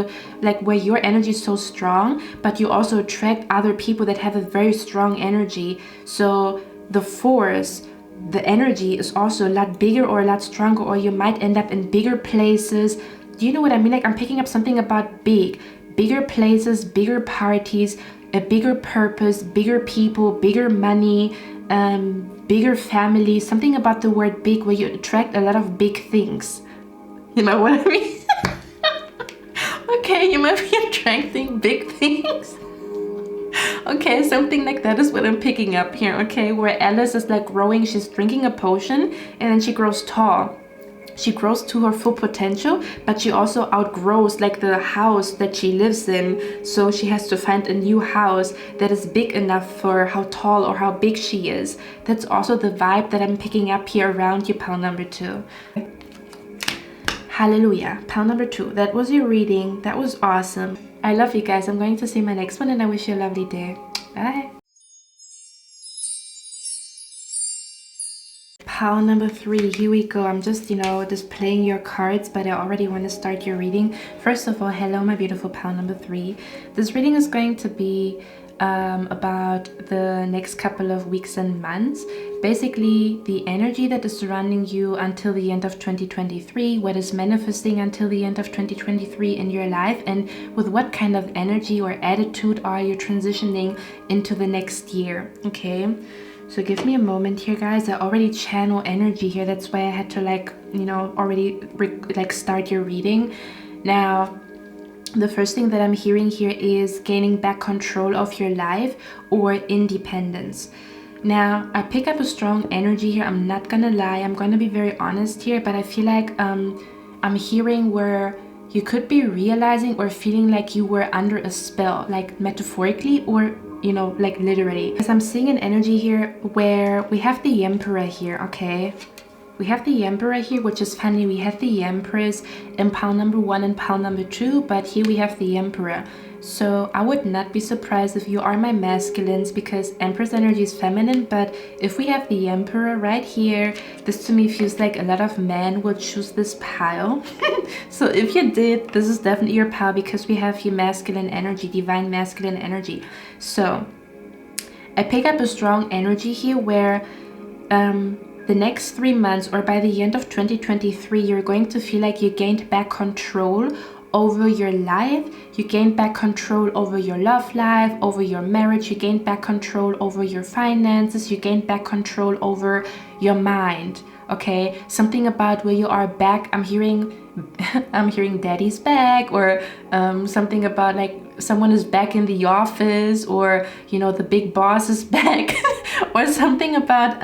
Speaker 1: where your energy is so strong, but you also attract other people that have a very strong energy. So the force, the energy is also a lot bigger or a lot stronger, or you might end up in bigger places. Do you know what I mean? Like, I'm picking up something about bigger places, bigger parties, a bigger purpose, bigger people, bigger money, bigger family. Something about the word big, where you attract a lot of big things. You know what I mean? Okay, you might be attracting big things. Okay, something like that is what I'm picking up here. Okay, where Alice is like growing, she's drinking a potion, and then she grows tall. She grows to her full potential, but she also outgrows like the house that she lives in. So she has to find a new house that is big enough for how tall or how big she is. That's also the vibe that I'm picking up here around you, pile number 2. Hallelujah, pile number 2. That was your reading. That was awesome. I love you guys. I'm going to see my next one, and I wish you a lovely day. Bye. Pile number 3, here we go. I'm just, you know, displaying your cards, but I already want to start your reading. First of all, hello, my beautiful pile number 3. This reading is going to be about the next couple of weeks and months. Basically, the energy that is surrounding you until the end of 2023, what is manifesting until the end of 2023 in your life, and with what kind of energy or attitude are you transitioning into the next year. Okay, So give me a moment here, guys. I already channel energy here. That's why I had to like, you know, already start your reading. Now, the first thing that I'm hearing here is gaining back control of your life or independence. Now, I pick up a strong energy here. I'm not gonna lie. I'm gonna be very honest here, but I feel like I'm hearing where you could be realizing or feeling like you were under a spell, like metaphorically or, you know, like literally. Because I'm seeing an energy here where we have the Emperor here, okay? We have the Emperor here, which is funny. We have the Empress in pile number 1 and pile number 2, but here we have the Emperor. So I would not be surprised if you are my masculines, because Empress energy is feminine, but if we have the Emperor right here, this to me feels like a lot of men will choose this pile. So if you did, this is definitely your pile, because we have your masculine energy, divine masculine energy. So I pick up a strong energy here where the next 3 months, or by the end of 2023, you're going to feel like you gained back control over your life. You gained back control over your love life, over your marriage. You gained back control over your finances. You gained back control over your mind. Okay, something about where you are back. I'm hearing daddy's back, or something about like someone is back in the office, or you know, the big boss is back, or something about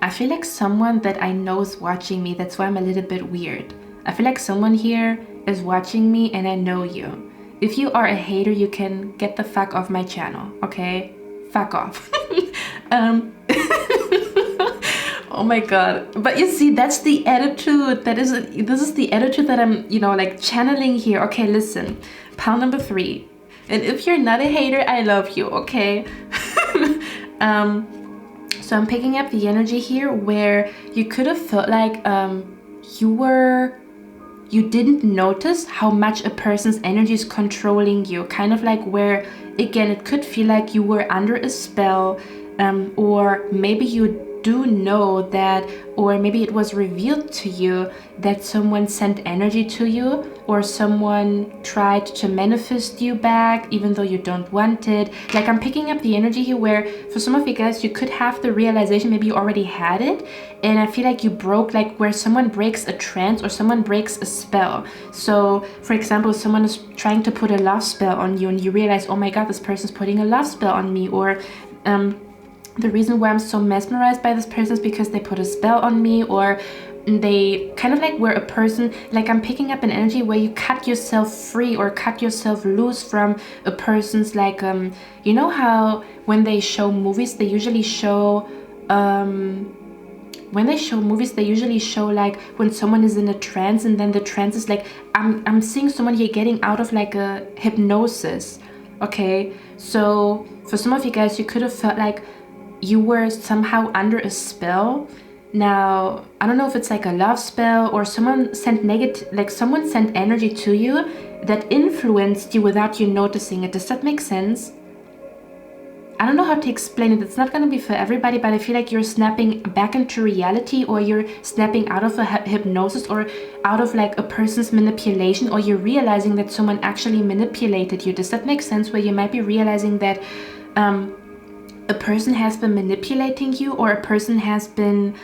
Speaker 1: I feel like someone that I know is watching me. That's why I'm a little bit weird. I feel like someone here is watching me and I know you. If you are a hater, you can get the fuck off my channel, okay? Fuck off. Oh my god. But you see, that's the attitude this is the attitude that I'm, you know, like channeling here. Okay, listen. Pile number 3. And if you're not a hater, I love you, okay? So I'm picking up the energy here where you could have felt like you didn't notice how much a person's energy is controlling you. Kind of like where, again, it could feel like you were under a spell, or maybe you do know that, or maybe it was revealed to you that someone sent energy to you, or someone tried to manifest you back even though you don't want it. Like, I'm picking up the energy here where for some of you guys, you could have the realization, maybe you already had it, and I feel like you broke, like where someone breaks a trance or someone breaks a spell. So for example, someone is trying to put a love spell on you and you realize, oh my god, this person's putting a love spell on me, or the reason why I'm so mesmerized by this person is because they put a spell on me, or they kind of like where a person, like I'm picking up an energy where you cut yourself free or cut yourself loose from a person's, like you know how when they show movies, they usually show like when someone is in a trance, and then the trance is like, I'm seeing someone here getting out of like a hypnosis. Okay, so for some of you guys, you could have felt like you were somehow under a spell. Now, I don't know if it's like a love spell, or someone sent someone sent energy to you that influenced you without you noticing it. Does that make sense? I don't know how to explain it. It's not going to be for everybody, but I feel like you're snapping back into reality, or you're snapping out of a hypnosis, or out of like a person's manipulation, or you're realizing that someone actually manipulated you. Does that make sense? Where you might be realizing that a person has been manipulating you, or a person has been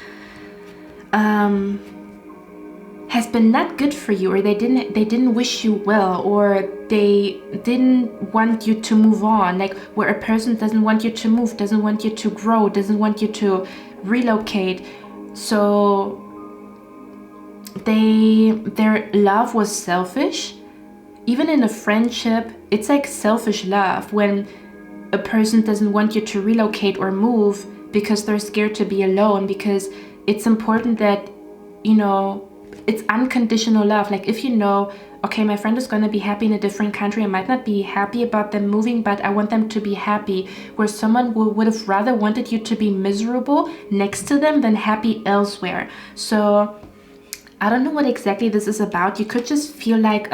Speaker 1: not good for you, or they didn't wish you well, or they didn't want you to move on, like where a person doesn't want you to move, doesn't want you to grow, doesn't want you to relocate. So their love was selfish. Even in a friendship, it's like selfish love when a person doesn't want you to relocate or move because they're scared to be alone, because it's important that, you know, it's unconditional love. Like if you know, okay, my friend is going to be happy in a different country, I might not be happy about them moving, but I want them to be happy, where someone would have rather wanted you to be miserable next to them than happy elsewhere. So I don't know what exactly this is about. You could just feel like,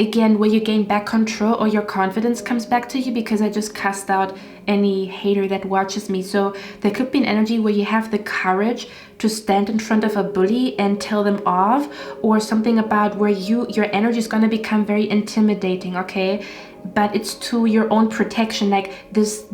Speaker 1: again, where you gain back control, or your confidence comes back to you, because I just cast out any hater that watches me. So there could be an energy where you have the courage to stand in front of a bully and tell them off, or something about where your energy is going to become very intimidating, okay? but it's to your own protection, like this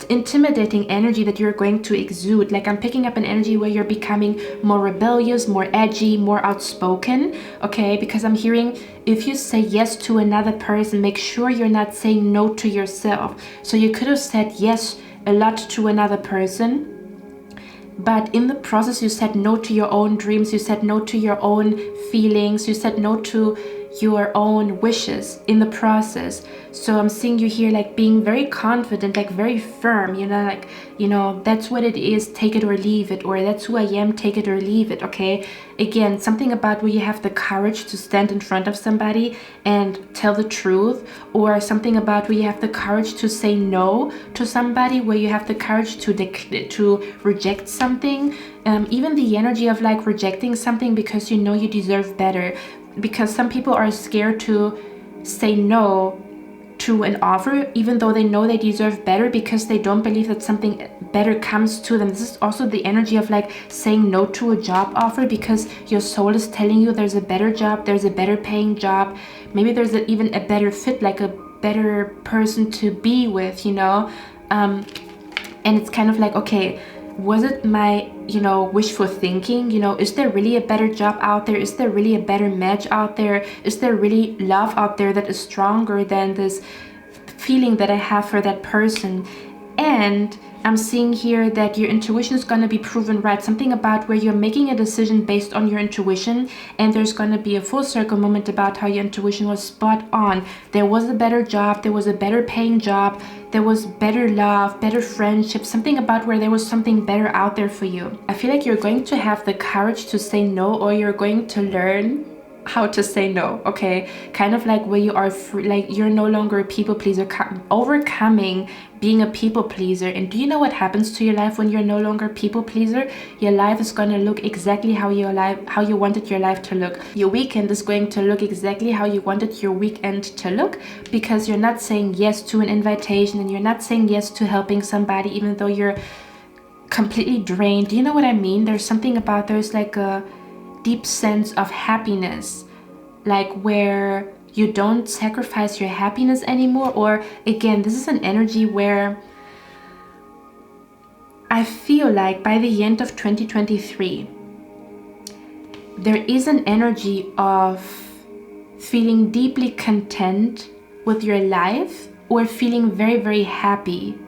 Speaker 1: intimidating energy that you're going to exude. Like I'm picking up an energy where you're becoming more rebellious, more edgy, more outspoken, okay? Because I'm hearing, if you say yes to another person, make sure you're not saying no to yourself. So you could have said yes a lot to another person, but in the process you said no to your own dreams, you said no to your own feelings, you said no to your own wishes in the process. So I'm seeing you here like being very confident, like very firm, you know, like, you know, that's what it is, take it or leave it, or that's who I am, take it or leave it, okay? Again, something about where you have the courage to stand in front of somebody and tell the truth, or something about where you have the courage to say no to somebody, where you have the courage to reject something, even the energy of like rejecting something because you know you deserve better. Because some people are scared to say no to an offer even though they know they deserve better, because they don't believe that something better comes to them. This is also the energy of like saying no to a job offer because your soul is telling you there's a better job, there's a better paying job, maybe there's even a better fit, like a better person to be with, you know. And it's kind of like, okay, was it my, you know, wishful thinking? You know, is there really a better job out there? Is there really a better match out there? Is there really love out there that is stronger than this feeling that I have for that person? And I'm seeing here that your intuition is going to be proven right. Something about where you're making a decision based on your intuition, and there's going to be a full circle moment about how your intuition was spot on. There was a better job, there was a better paying job, there was better love, better friendship, something about where there was something better out there for you. I feel like you're going to have the courage to say no, or you're going to learn how to say no, okay? Kind of like where you are free, like you're no longer a people pleaser, overcoming being a people pleaser. And do you know what happens to your life when you're no longer a people pleaser? Your life is going to look exactly how you wanted your life to look. Your weekend is going to look exactly how you wanted your weekend to look, because you're not saying yes to an invitation, and you're not saying yes to helping somebody even though you're completely drained. Do you know what I mean? There's something about, there's like a deep sense of happiness, like where you don't sacrifice your happiness anymore. Or again, this is an energy where I feel like by the end of 2023 there is an energy of feeling deeply content with your life, or feeling very, very happy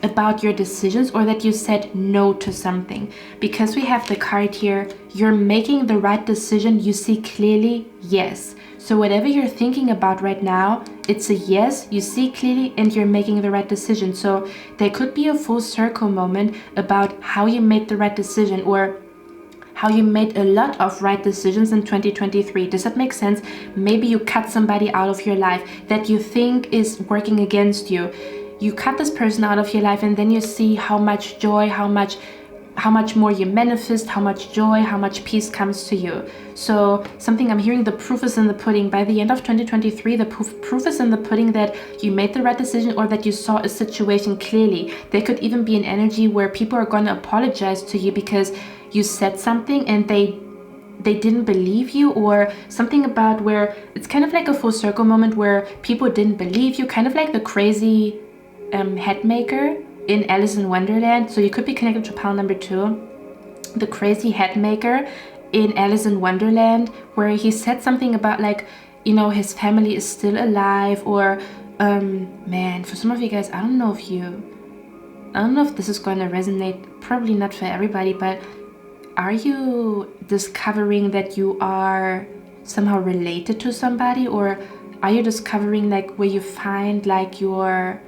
Speaker 1: about your decisions, or that you said no to something. Because we have the card here, you're making the right decision, you see clearly, yes. So whatever you're thinking about right now, it's a yes, you see clearly, and you're making the right decision. So there could be a full circle moment about how you made the right decision, or how you made a lot of right decisions in 2023. Does that make sense? Maybe you cut somebody out of your life that you think is working against you. You cut this person out of your life, and then you see how much joy, how much more you manifest, how much joy, how much peace comes to you. So something I'm hearing, the proof is in the pudding. By the end of 2023, the proof is in the pudding that you made the right decision, or that you saw a situation clearly. There could even be an energy where people are going to apologize to you because you said something and they didn't believe you, or something about where it's kind of like a full circle moment where people didn't believe you, kind of like the crazy head maker in Alice in Wonderland. So you could be connected to pile number 2, the crazy head maker in Alice in Wonderland, where he said something about like, you know, his family is still alive, or man, for some of you guys, I don't know if this is going to resonate, probably not for everybody, but are you discovering that you are somehow related to somebody, or are you discovering like where you find like your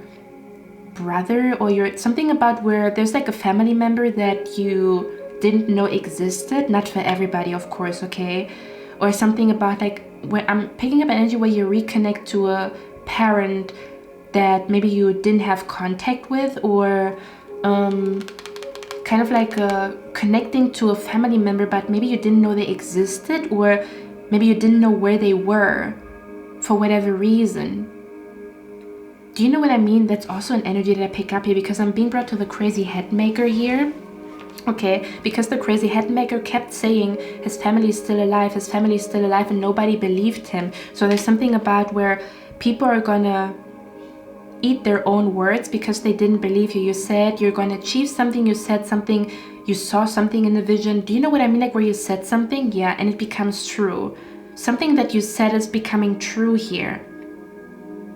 Speaker 1: brother, or your something about where there's like a family member that you didn't know existed? Not for everybody, of course, okay? Or something about like, when I'm picking up an energy where you reconnect to a parent that maybe you didn't have contact with, or kind of like connecting to a family member but maybe you didn't know they existed, or maybe you didn't know where they were for whatever reason. Do you know what I mean? That's also an energy that I pick up here, because I'm being brought to the crazy head maker here. Okay, because the crazy head maker kept saying his family is still alive, his family is still alive, and nobody believed him. So there's something about where people are gonna eat their own words because they didn't believe you. You said you're going to achieve something, you said something, you saw something in the vision. Do you know what I mean? Like where you said something, yeah, and it becomes true. Something that you said is becoming true here.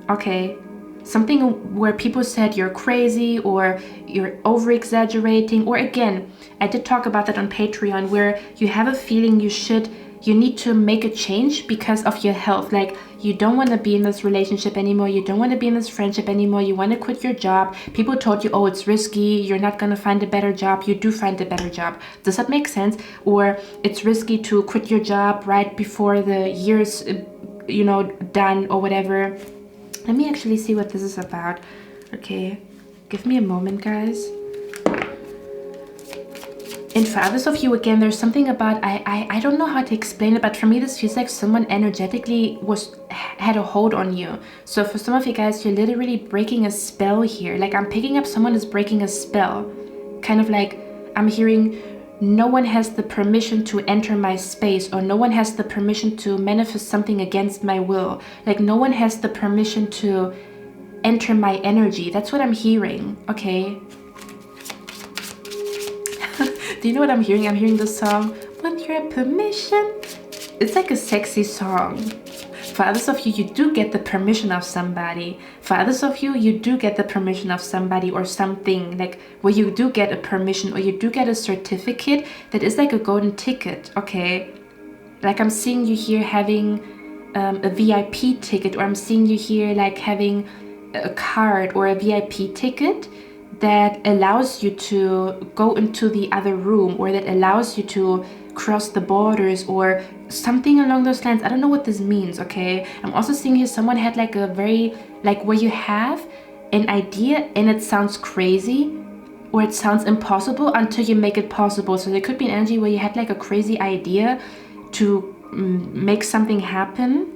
Speaker 1: Okay, something where people said you're crazy or you're over exaggerating, or again, I did talk about that on Patreon, where you have a feeling you need to make a change because of your health. Like you don't want to be in this relationship anymore, you don't want to be in this friendship anymore, you want to quit your job. People told you, oh, it's risky, you're not going to find a better job. You do find a better job. Does that make sense? Or it's risky to quit your job right before the year's done or whatever. Let me actually see what this is about. Okay, give me a moment, guys. And for others of you, again, there's something about, I don't know how to explain it, but for me, this feels like someone energetically had a hold on you. So for some of you guys, you're literally breaking a spell here. Like I'm picking up someone is breaking a spell. Kind of like I'm hearing, no one has the permission to enter my space, or no one has the permission to manifest something against my will. Like no one has the permission to enter my energy. That's what I'm hearing, okay? Do you know what I'm hearing? I'm hearing the song, With Your Permission. It's like a sexy song. For others of you, you do get the permission of somebody. For others of you, you do get the permission of somebody or something, like where you do get a permission or you do get a certificate that is like a golden ticket, okay? Like I'm seeing you here having a VIP ticket, or I'm seeing you here like having a card or a VIP ticket that allows you to go into the other room, or that allows you to cross the borders or something along those lines. I don't know what this means, okay? I'm also seeing here someone had like a very, like where you have an idea and it sounds crazy or it sounds impossible until you make it possible. So there could be an energy where you had like a crazy idea to make something happen.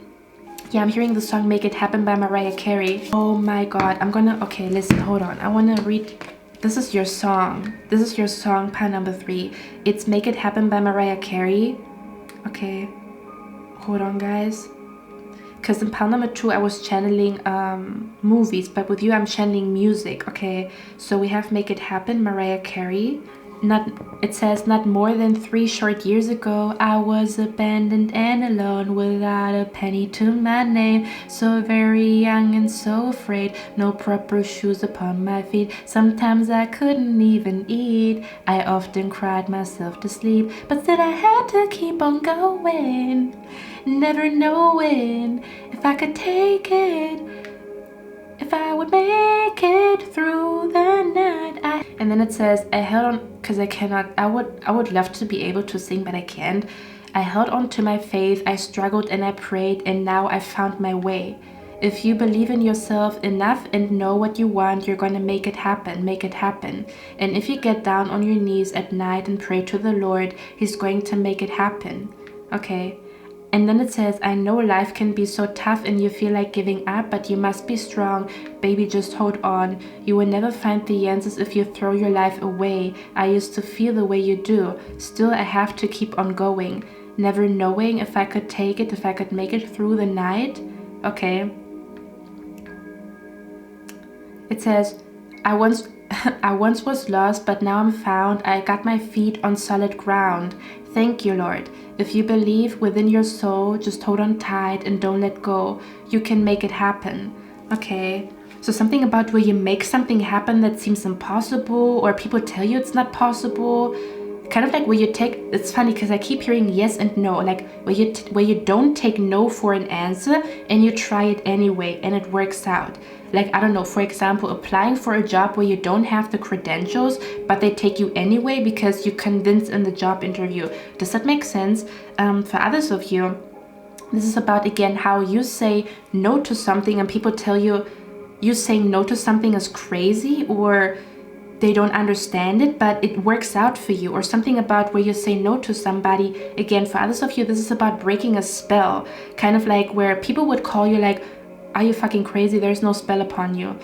Speaker 1: Yeah, I'm hearing the song Make It Happen by Mariah Carey. Oh my god, okay, listen, hold on. I wanna read, this is your song. This is your song, pile number 3. It's Make It Happen by Mariah Carey. Okay, hold on, guys. Because in pile number 2, I was channeling movies, but with you, I'm channeling music, okay? So we have Make It Happen, Mariah Carey. It says, not more than 3 short years ago, I was abandoned and alone without a penny to my name. So very young and so afraid, no proper shoes upon my feet. Sometimes I couldn't even eat. I often cried myself to sleep, but still I had to keep on going, never knowing if I could take it, if I would make it through the night. And then it says, I held on, because I cannot, I would love to be able to sing, but I can't. I held on to my faith, I struggled and I prayed, and now I found my way. If you believe in yourself enough and know what you want, you're going to make it happen, make it happen. And if you get down on your knees at night and pray to the Lord, He's going to make it happen. Okay. And then it says, I know life can be so tough and you feel like giving up, but you must be strong. Baby, just hold on. You will never find the answers if you throw your life away. I used to feel the way you do. Still, I have to keep on going, never knowing if I could take it, if I could make it through the night. Okay. It says, I once was lost, but now I'm found. I got my feet on solid ground. Thank you, Lord. If you believe within your soul, just hold on tight and don't let go. You can make it happen. Okay. So something about where you make something happen that seems impossible, or people tell you it's not possible. Kind of like where you take, it's funny because I keep hearing yes and no, like where you don't take no for an answer and you try it anyway and it works out. Like, I don't know, for example, applying for a job where you don't have the credentials, but they take you anyway because you convinced in the job interview. Does that make sense? For others of you, this is about, again, how you say no to something and people tell you saying no to something is crazy, or they don't understand it, but it works out for you, or something about where you say no to somebody. Again, for others of you, this is about breaking a spell, kind of like where people would call you like, are you fucking crazy? There's no spell upon you.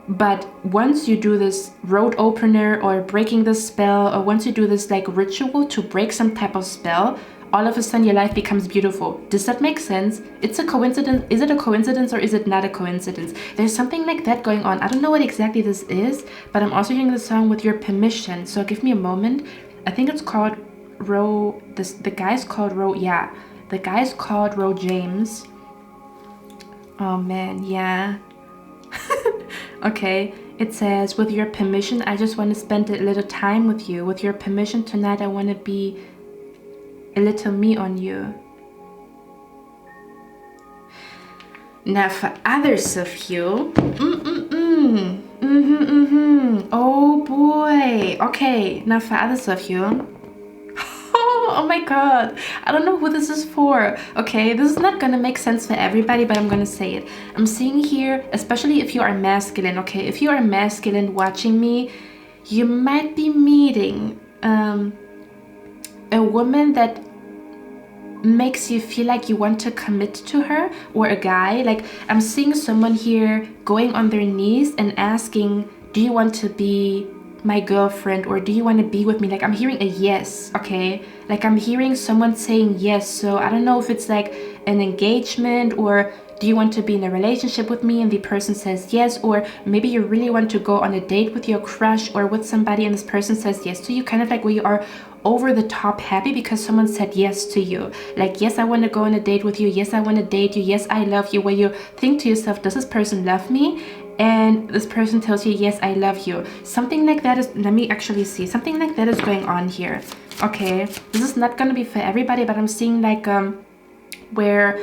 Speaker 1: But once you do this road opener or breaking the spell, or once you do this like ritual to break some type of spell, all of a sudden your life becomes beautiful. Does that make sense? It's a coincidence. Is it a coincidence or is it not a coincidence? There's something like that going on. I don't know what exactly this is, but I'm also hearing the song With Your Permission. So give me a moment. I think it's called the guy's called the guy's called Ro James. Oh man, yeah. Okay, it says, with your permission, I just want to spend a little time with you. With your permission, tonight I want to be a little me on you. Now for others of you, oh boy. Okay, now for others of you, oh my god, I don't know who this is for. Okay, this is not gonna make sense for everybody, but I'm gonna say it. I'm seeing here, especially if you are masculine, okay, if you are masculine watching me, you might be meeting a woman that makes you feel like you want to commit to her, or a guy. Like, I'm seeing someone here going on their knees and asking, do you want to be my girlfriend, or do you want to be with me? Like, I'm hearing a yes, okay? Like, I'm hearing someone saying yes. So I don't know if it's like an engagement, or do you want to be in a relationship with me, and the person says yes, or maybe you really want to go on a date with your crush or with somebody and this person says yes to you, kind of like where you are over the top happy because someone said yes to you. Like, yes, I want to go on a date with you, yes, I want to date you, yes, I love you, where you think to yourself, does this person love me? And this person tells you, yes, I love you. Something like that is, let me actually see, something like that is going on here. Okay, this is not going to be for everybody, but I'm seeing like where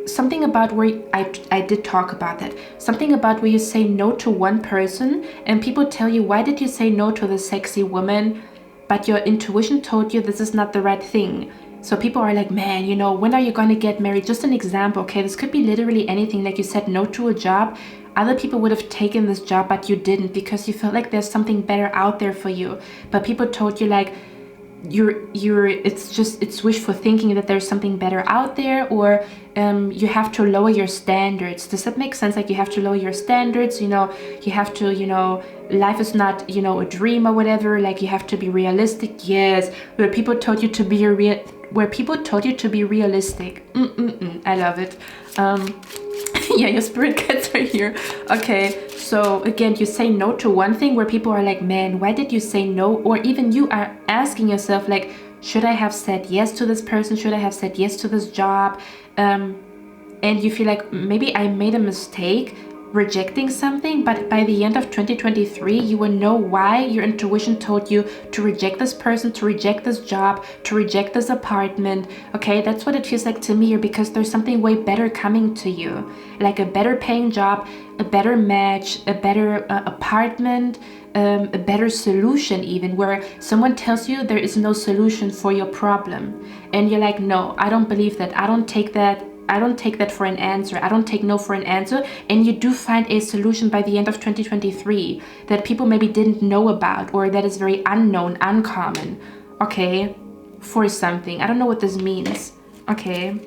Speaker 1: something about where I did talk about that, something about where you say no to one person and people tell you, why did you say no to the sexy woman? But your intuition told you this is not the right thing. So people are like, man, you know, when are you going to get married? Just an example, okay? This could be literally anything. Like, you said no to a job. Other people would have taken this job, but you didn't because you felt like there's something better out there for you. But people told you, like, it's wishful thinking that there's something better out there, or you have to lower your standards. Does that make sense? Like, you have to lower your standards, you know, you have to, you know, life is not, you know, a dream or whatever. Like, you have to be realistic. Yes, where people told you to be realistic. I love it. Yeah, your spirit guides are here. Okay, so again, you say no to one thing where people are like, man, why did you say no? Or even you are asking yourself, like, should I have said yes to this person? Should I have said yes to this job? And you feel like maybe I made a mistake rejecting something, but by the end of 2023 you will know why your intuition told you to reject this person, to reject this job, to reject this apartment. Okay, that's what it feels like to me here, because there's something way better coming to you, like a better paying job, a better match, a better apartment, a better solution, even where someone tells you there is no solution for your problem and you're like, no, I don't believe that, I don't take that for an answer, I don't take no for an answer, and you do find a solution by the end of 2023 that people maybe didn't know about, or that is very unknown, uncommon, okay, for something. I don't know what this means. Okay.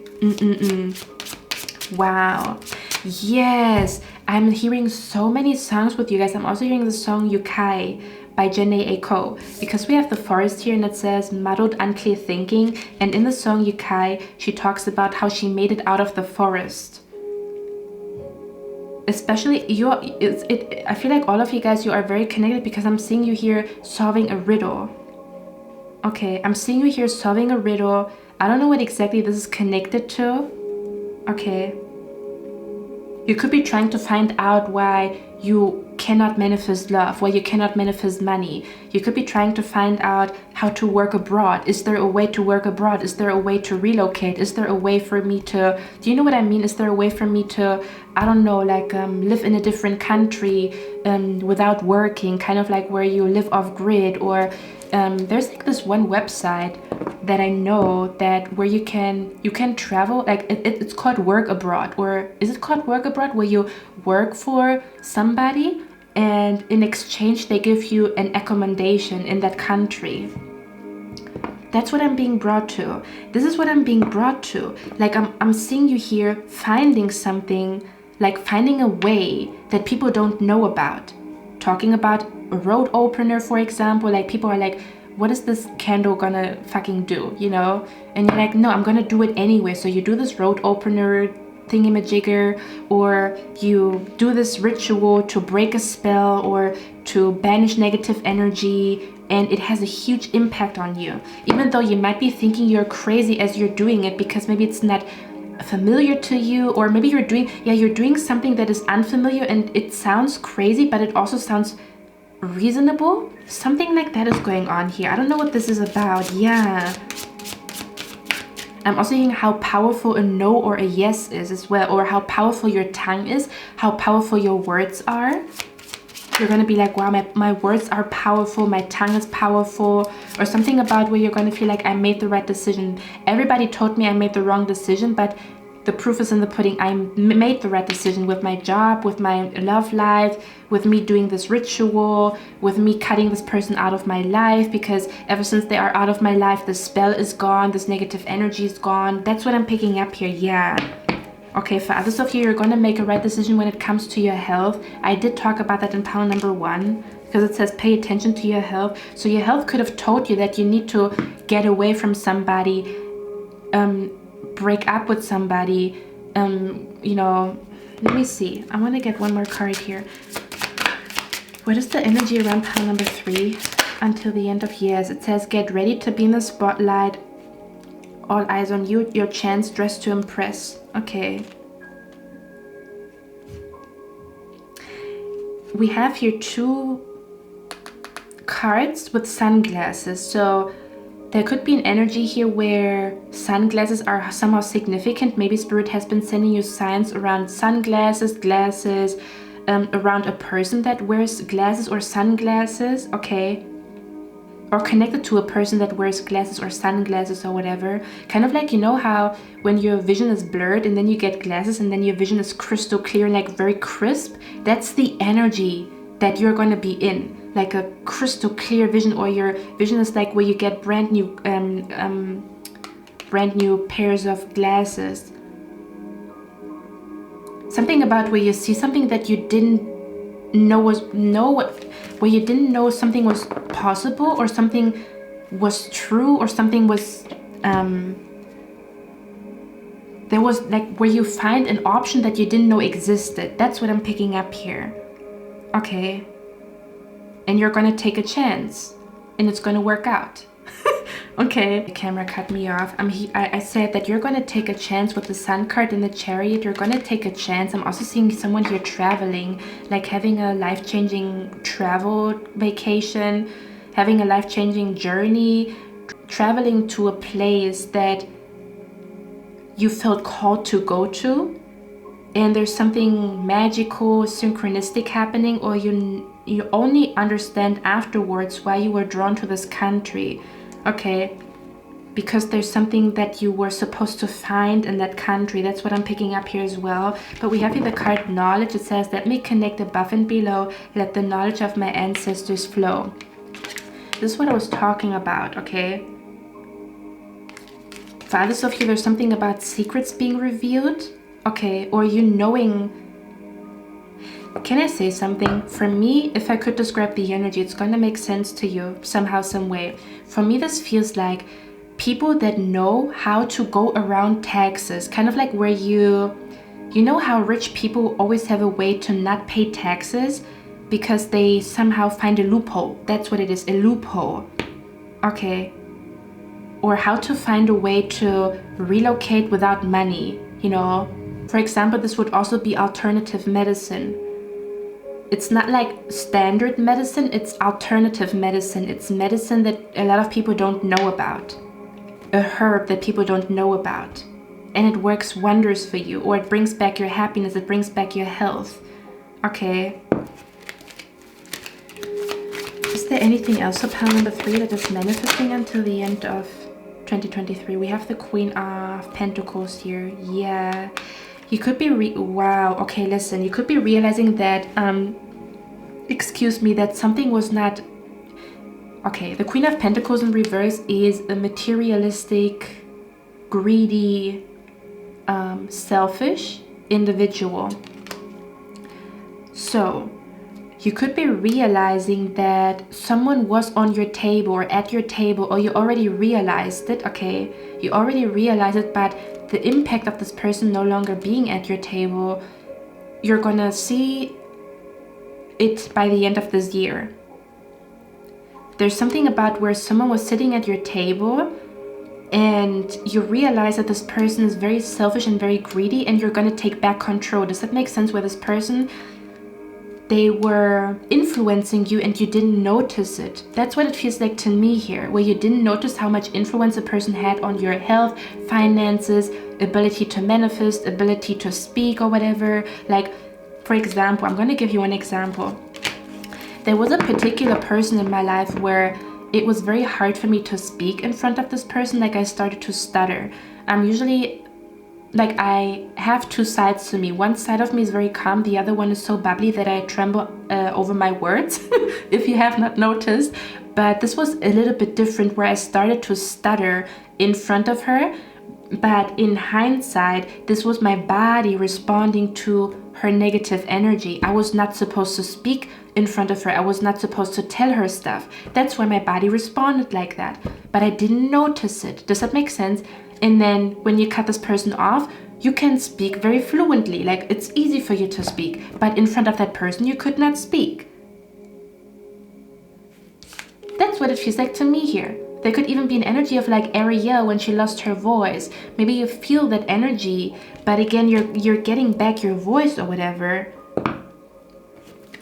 Speaker 1: Wow. Yes, I'm hearing so many songs with you guys. I'm also hearing the song Yukai by Jhené Aiko, because we have the forest here and it says muddled unclear thinking, and in the song Yukai she talks about how she made it out of the forest. Especially I feel like all of you guys, you are very connected, because I'm seeing you here solving a riddle. Okay, I'm seeing you here solving a riddle. I don't know what exactly this is connected to. Okay, you could be trying to find out why you cannot manifest love, why you cannot manifest money. You could be trying to find out how to work abroad. Is there a way to work abroad? Is there a way to relocate? Is there a way for me to, do you know what I mean? Is there a way for me to, I don't know, like live in a different country without working, kind of like where you live off grid? Or there's like this one website that I know that where you can travel, like it's called Work Abroad, or is it called Work Abroad, where you work for somebody and in exchange they give you an accommodation in that country. That's what I'm being brought to. This is what I'm being brought to. Like, I'm seeing you here finding something, like finding a way that people don't know about. Talking about a road opener, for example, like people are like, what is this candle gonna fucking do, you know? And you're like, no, I'm gonna do it anyway. So you do this road opener thingamajigger, or you do this ritual to break a spell or to banish negative energy, and it has a huge impact on you. Even though you might be thinking you're crazy as you're doing it because maybe it's not familiar to you, or maybe you're doing something that is unfamiliar and it sounds crazy, but it also sounds reasonable. Something like that is going on here. I don't know what this is about. Yeah. I'm also hearing how powerful a no or a yes is as well, or how powerful your tongue is, how powerful your words are. You're going to be like, wow, my words are powerful, my tongue is powerful, or something about where you're going to feel like I made the right decision. Everybody told me I made the wrong decision, but the proof is in the pudding. I made the right decision with my job, with my love life, with me doing this ritual, with me cutting this person out of my life, because ever since they are out of my life, the spell is gone, this negative energy is gone. That's what I'm picking up here. Yeah. Okay, for others of you, you're going to make a right decision when it comes to your health. I did talk about that in pile number 1, because it says pay attention to your health. So your health could have told you that you need to get away from somebody, break up with somebody, you know. Let me see. I want to get one more card here. What is the energy around pile number 3 until the end of years? It says get ready to be in the spotlight. All eyes on you, your chance, dressed to impress. Okay. We have here 2 cards with sunglasses. So there could be an energy here where sunglasses are somehow significant. Maybe Spirit has been sending you signs around sunglasses, glasses, around a person that wears glasses or sunglasses. Okay. Or connected to a person that wears glasses or sunglasses or whatever. Kind of like, you know how when your vision is blurred and then you get glasses and then your vision is crystal clear and like very crisp? That's the energy that you're going to be in. Like a crystal clear vision, or your vision is like where you get brand new pairs of glasses. Something about where you see something that you didn't know where you didn't know something was possible, or something was true, or something was there was like where you find an option that you didn't know existed. That's what I'm picking up here. Okay. And you're gonna take a chance and it's gonna work out. Okay. The camera cut me off. I said that you're gonna take a chance with the Sun card in the Chariot. You're gonna take a chance. I'm also seeing someone here traveling, like having a life-changing travel vacation, having a life-changing journey, traveling to a place that you felt called to go to, and there's something magical, synchronistic happening, or you only understand afterwards why you were drawn to this country. Okay, because there's something that you were supposed to find in that country. That's what I'm picking up here as well. But we have here the card Knowledge. It says, let me connect above and below. Let the knowledge of my ancestors flow. This is what I was talking about, okay? For others of you, there's something about secrets being revealed. Okay, or you knowing. Can I say something? For me, if I could describe the energy, it's going to make sense to you somehow, some way. For me, this feels like people that know how to go around taxes. Kind of like where you know how rich people always have a way to not pay taxes because they somehow find a loophole. That's what it is, a loophole. Okay. Or how to find a way to relocate without money, you know. For example, this would also be alternative medicine. It's not like standard medicine, it's alternative medicine. It's medicine that a lot of people don't know about. A herb that people don't know about. And it works wonders for you. Or it brings back your happiness, it brings back your health. Okay. Is there anything else for pile number 3 that is manifesting until the end of 2023? We have the Queen of Pentacles here. Yeah. You could be wow. Okay, listen. You could be realizing that excuse me, that something was not okay. The Queen of Pentacles in reverse is a materialistic, greedy, selfish individual. So you could be realizing that someone was on your table or at your table, or you already realized it, okay? You already realized it, but the impact of this person no longer being at your table, you're gonna see it by the end of this year. There's something about where someone was sitting at your table and you realize that this person is very selfish and very greedy, and you're gonna take back control. Does that make sense? Where this person, they were influencing you and you didn't notice it. That's what it feels like to me here, where you didn't notice how much influence a person had on your health, finances, ability to manifest, ability to speak or whatever. Like, for example, I'm going to give you an example. There was a particular person in my life where it was very hard for me to speak in front of this person. Like, I started to stutter. I'm usually, like, I have two sides to me. One side of me is very calm. The other one is so bubbly that I tremble over my words, if you have not noticed. But this was a little bit different, where I started to stutter in front of her. But in hindsight, this was my body responding to her negative energy. I was not supposed to speak in front of her. I was not supposed to tell her stuff. That's why my body responded like that. But I didn't notice it. Does that make sense? And then when you cut this person off, you can speak very fluently. Like, it's easy for you to speak. But in front of that person, you could not speak. That's what it feels like to me here. There could even be an energy of like Ariel when she lost her voice. Maybe you feel that energy, but again, you're getting back your voice or whatever.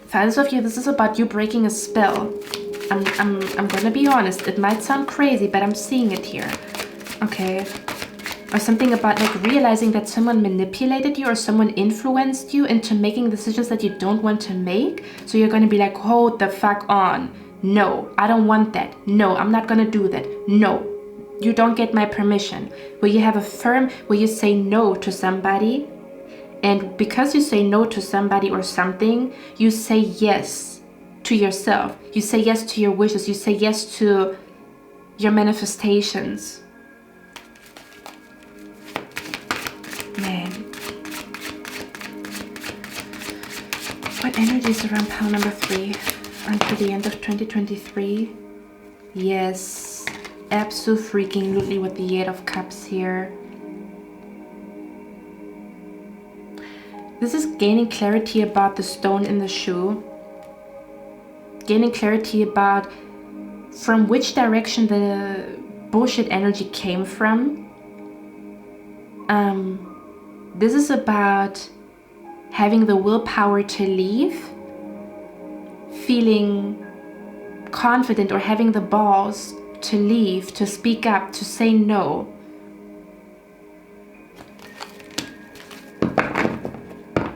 Speaker 1: For others of you, this is about you breaking a spell. I'm gonna be honest. It might sound crazy, but I'm seeing it here. Okay. Or something about like realizing that someone manipulated you or someone influenced you into making decisions that you don't want to make. So you're gonna be like, hold the fuck on. No, I don't want that. No, I'm not gonna do that. No, you don't get my permission. Where you have a firm, where you say no to somebody, and because you say no to somebody or something, you say yes to yourself. You say yes to your wishes. You say yes to your manifestations. Man. What energy is around pile number 3? Until the end of 2023. Yes, absolutely with the 8 of Cups here. This is gaining clarity about the stone in the shoe. Gaining clarity about from which direction the bullshit energy came from. This is about having the willpower to leave. Feeling confident or having the balls to leave, to speak up, to say no.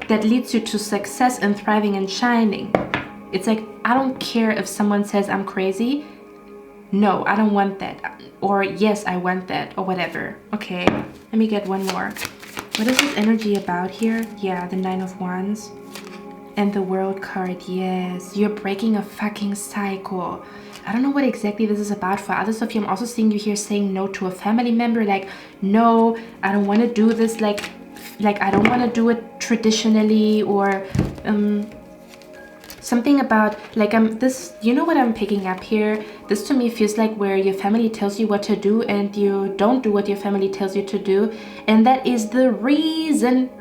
Speaker 1: That leads you to success and thriving and shining. It's like, I don't care if someone says I'm crazy. No, I don't want that. Or yes, I want that, or whatever. Okay, let me get one more. What is this energy about here? Yeah, the 9 of Wands. And the World card, yes. You're breaking a fucking cycle. I don't know what exactly this is about. For others of you, I'm also seeing you here saying no to a family member. Like, no, I don't want to do this. Like I don't want to do it traditionally, or something about like this. You know what I'm picking up here? This to me feels like where your family tells you what to do and you don't do what your family tells you to do, and that is the reason.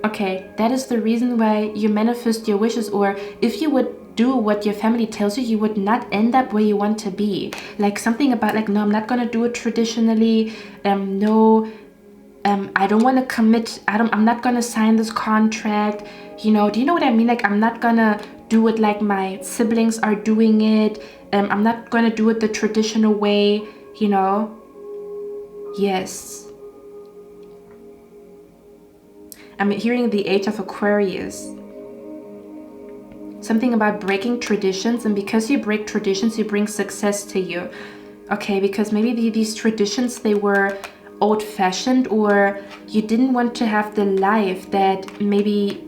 Speaker 1: Okay, that is the reason why you manifest your wishes. Or if you would do what your family tells you, you would not end up where you want to be. Like something about like, no, I'm not gonna do it traditionally. No, I don't want to commit. I'm not gonna sign this contract. You know, do you know what I mean? Like, I'm not gonna do it like my siblings are doing it. I'm not gonna do it the traditional way. You know. Yes. I'm hearing the Age of Aquarius. Something about breaking traditions, and because you break traditions, you bring success to you. Okay, because maybe these traditions, they were old-fashioned, or you didn't want to have the life that maybe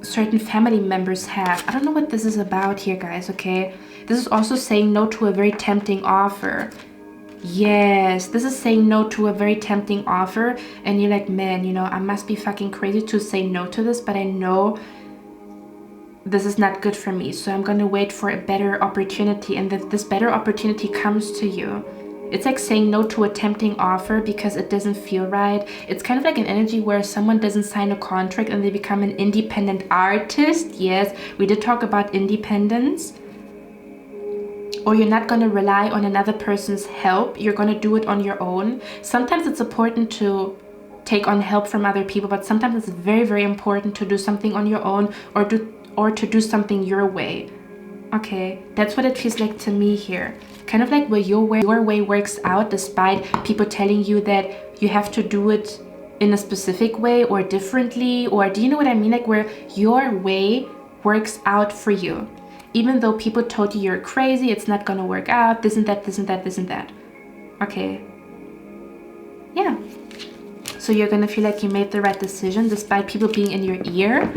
Speaker 1: certain family members have. I don't know what this is about here, guys, okay? This is also saying no to a very tempting offer. Yes, this is saying no to a very tempting offer, and you're like, man, you know, I must be fucking crazy to say no to this, but I know this is not good for me, so I'm gonna wait for a better opportunity, and that this better opportunity comes to you. It's like saying no to a tempting offer because it doesn't feel right. It's kind of like an energy where someone doesn't sign a contract and they become an independent artist. Yes, we did talk about independence. Or you're not going to rely on another person's help. You're going to do it on your own. Sometimes it's important to take on help from other people, but sometimes it's very, very important to do something on your own, or to do something your way. Okay, that's what it feels like to me here. Kind of like where your way works out, despite people telling you that you have to do it in a specific way or differently, or do you know what I mean? Like where your way works out for you. Even though people told you you're crazy, it's not gonna work out, this and that, this and that, this and that. Okay. Yeah. So you're gonna feel like you made the right decision despite people being in your ear,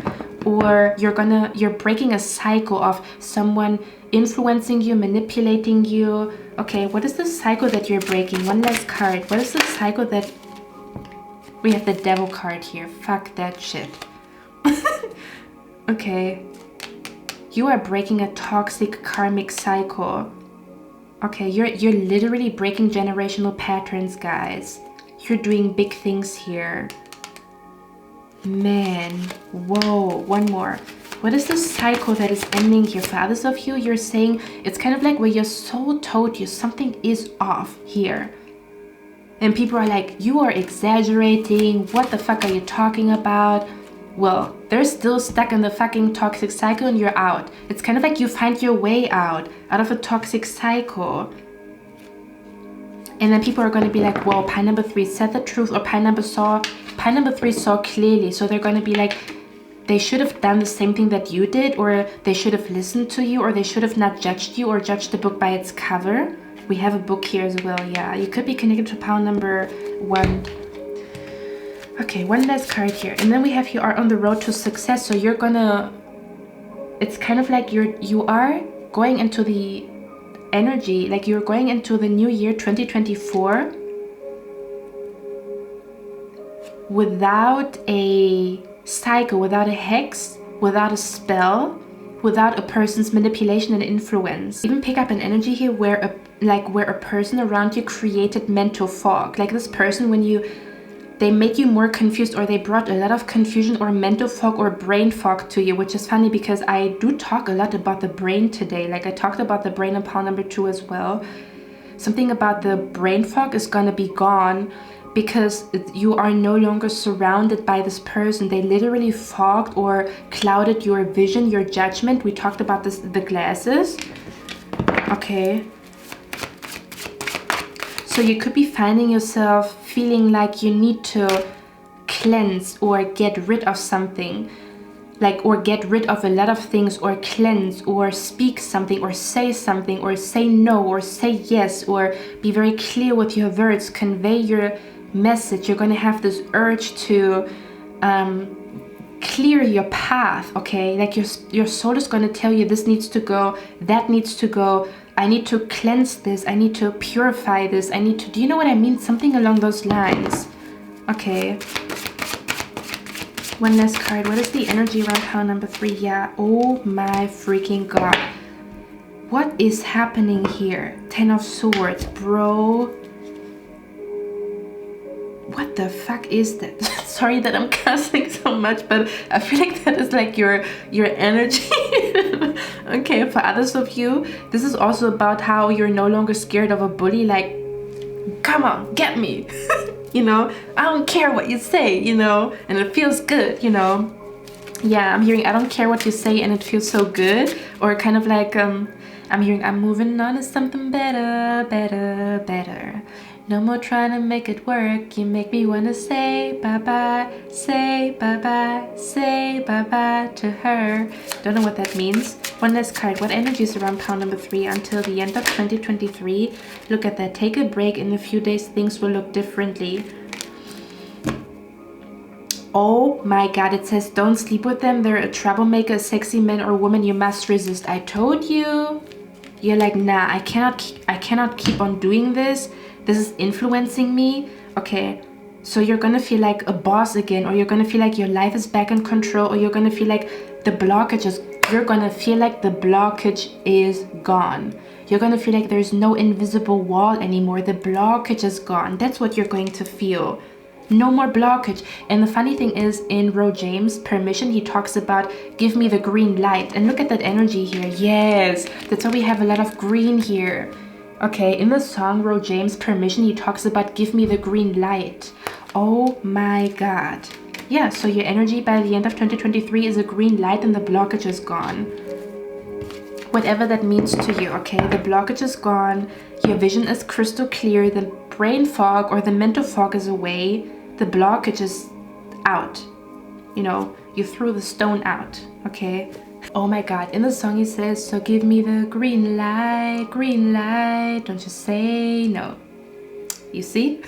Speaker 1: or you're breaking a cycle of someone influencing you, manipulating you. Okay, what is the cycle that you're breaking? One last card. What is the cycle that... We have the devil card here. Fuck that shit. Okay. You are breaking a toxic karmic cycle. Okay, you're literally breaking generational patterns, guys. You're doing big things here. Man, whoa, one more. What is the cycle that is ending here? For others of you, you're saying it's kind of like where your soul told you something is off here. And people are like, you are exaggerating. What the fuck are you talking about? Well, they're still stuck in the fucking toxic cycle and you're out. It's kind of like you find your way out of a toxic cycle. And then people are going to be like, well, pile number 3 said the truth, or pile number 3 saw clearly. So they're going to be like, they should have done the same thing that you did, or they should have listened to you, or they should have not judged you or judged the book by its cover. We have a book here as well. Yeah, you could be connected to pile number 1. Okay, one last card here. And then we have you are on the road to success. So you're gonna, it's kind of like you are going into the energy, like you're going into the new year 2024 without a cycle, without a hex, without a spell, without a person's manipulation and influence. Even pick up an energy here where a person around you created mental fog. Like this person, when they make you more confused, or they brought a lot of confusion or mental fog or brain fog to you, which is funny because I do talk a lot about the brain today. Like I talked about the brain in pile number 2 as well. Something about the brain fog is gonna be gone because you are no longer surrounded by this person. They literally fogged or clouded your vision, your judgment. We talked about this, the glasses. Okay. So you could be finding yourself feeling like you need to cleanse or get rid of something, like, or get rid of a lot of things, or cleanse, or speak something, or say something, or say no, or say yes, or be very clear with your words, convey your message. You're going to have this urge to clear your path. Okay, like your soul is going to tell you this needs to go, that needs to go. I need to cleanse this, I need to purify this, I need to, do you know what I mean? Something along those lines. Okay. One last card. What is the energy around pile number 3? Yeah, oh my freaking god. What is happening here? 10 of Swords, bro. What the fuck is that? Sorry that I'm cussing so much, but I feel like that is like your energy. Okay, for others of you, this is also about how you're no longer scared of a bully. Like, come on, get me. You know, I don't care what you say, you know, and it feels good, you know. Yeah, I'm hearing I don't care what you say and it feels so good. Or kind of like I'm hearing I'm moving on to something better, better, better. No more trying to make it work. You make me want to say bye-bye, say bye-bye, say bye-bye to her. Don't know what that means. One last card. What energy is around pile number 3 until the end of 2023? Look at that. Take a break. In a few days, things will look differently. Oh my god, it says don't sleep with them. They're a troublemaker, a sexy man or woman you must resist. I told you. You're like, nah, I cannot keep on doing this. This is influencing me. Okay, so you're gonna feel like a boss again, or you're gonna feel like your life is back in control, or you're gonna feel like the blockage is you're gonna feel like the blockage is gone. You're gonna feel like there's no invisible wall anymore. The blockage is gone. That's what you're going to feel. No more blockage. And the funny thing is, in Ro James' Permission, he talks about give me the green light. And look at that energy here. Yes, that's why we have a lot of green here. Okay, in the song Ro James' Permission, he talks about give me the green light. Oh my God. Yeah, so your energy by the end of 2023 is a green light and the blockage is gone. Whatever that means to you, okay? The blockage is gone. Your vision is crystal clear. The brain fog or the mental fog is away. The blockage is out. You know, you threw the stone out, okay? Oh my God, in the song he says, so give me the green light, don't you say no. You see?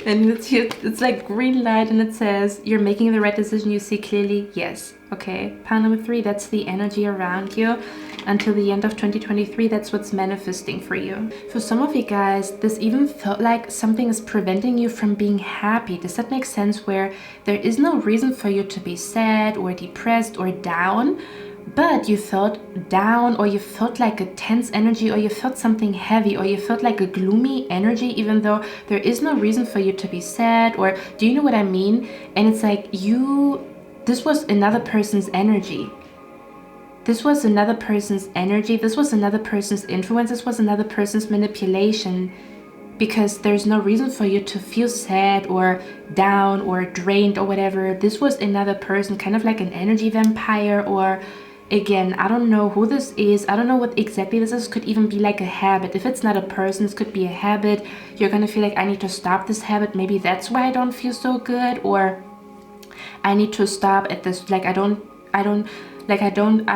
Speaker 1: And it's like green light and it says, you're making the right decision, you see clearly, yes. Okay, pile number 3, that's the energy around you. Until the end of 2023, that's what's manifesting for you. For some of you guys, this even felt like something is preventing you from being happy. Does that make sense? Where there is no reason for you to be sad or depressed or down, but you felt down, or you felt like a tense energy, or you felt something heavy, or you felt like a gloomy energy, even though there is no reason for you to be sad. Or do you know what I mean? And it's like this was another person's energy. This was another person's energy. This was another person's influence. This was another person's manipulation, because there's no reason for you to feel sad or down or drained or whatever. This was another person, kind of like an energy vampire, or again, I don't know who this is. I don't know what exactly this is. Could even be like a habit. If it's not a person, this could be a habit. You're gonna feel like I need to stop this habit. Maybe that's why I don't feel so good, or I need to stop at this, like I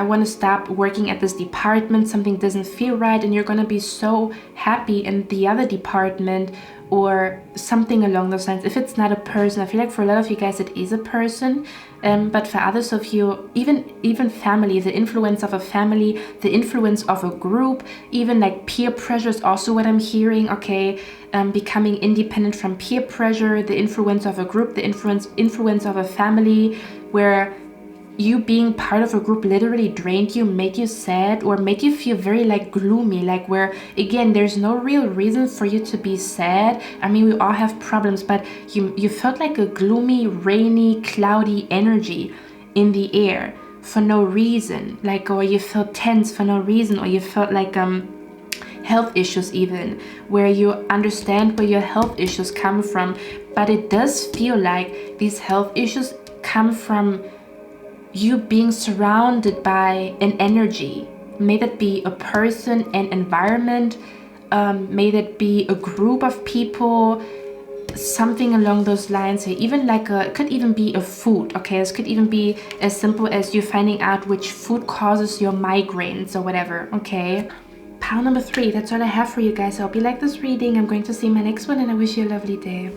Speaker 1: want to stop working at this department. Something doesn't feel right, and you're going to be so happy in the other department, or something along those lines. If it's not a person, I feel like for a lot of you guys it is a person, but for others of you, even family, the influence of a family, the influence of a group, even like peer pressure is also what I'm hearing, okay? Becoming independent from peer pressure, the influence of a group, the influence of a family, where you being part of a group literally drained you, made you sad, or made you feel very like gloomy, like where again there's no real reason for you to be sad. I mean, we all have problems, but you felt like a gloomy, rainy, cloudy energy in the air for no reason, like, or you felt tense for no reason, or you felt like health issues, even where you understand where your health issues come from, but it does feel like these health issues come from you being surrounded by an energy. May that be a person, an environment, may that be a group of people, something along those lines. Even like it could even be a food, okay? This could even be as simple as you finding out which food causes your migraines or whatever, okay? Pile number 3, that's all I have for you guys. I hope you like this reading. I'm going to see my next one, and I wish you a lovely day.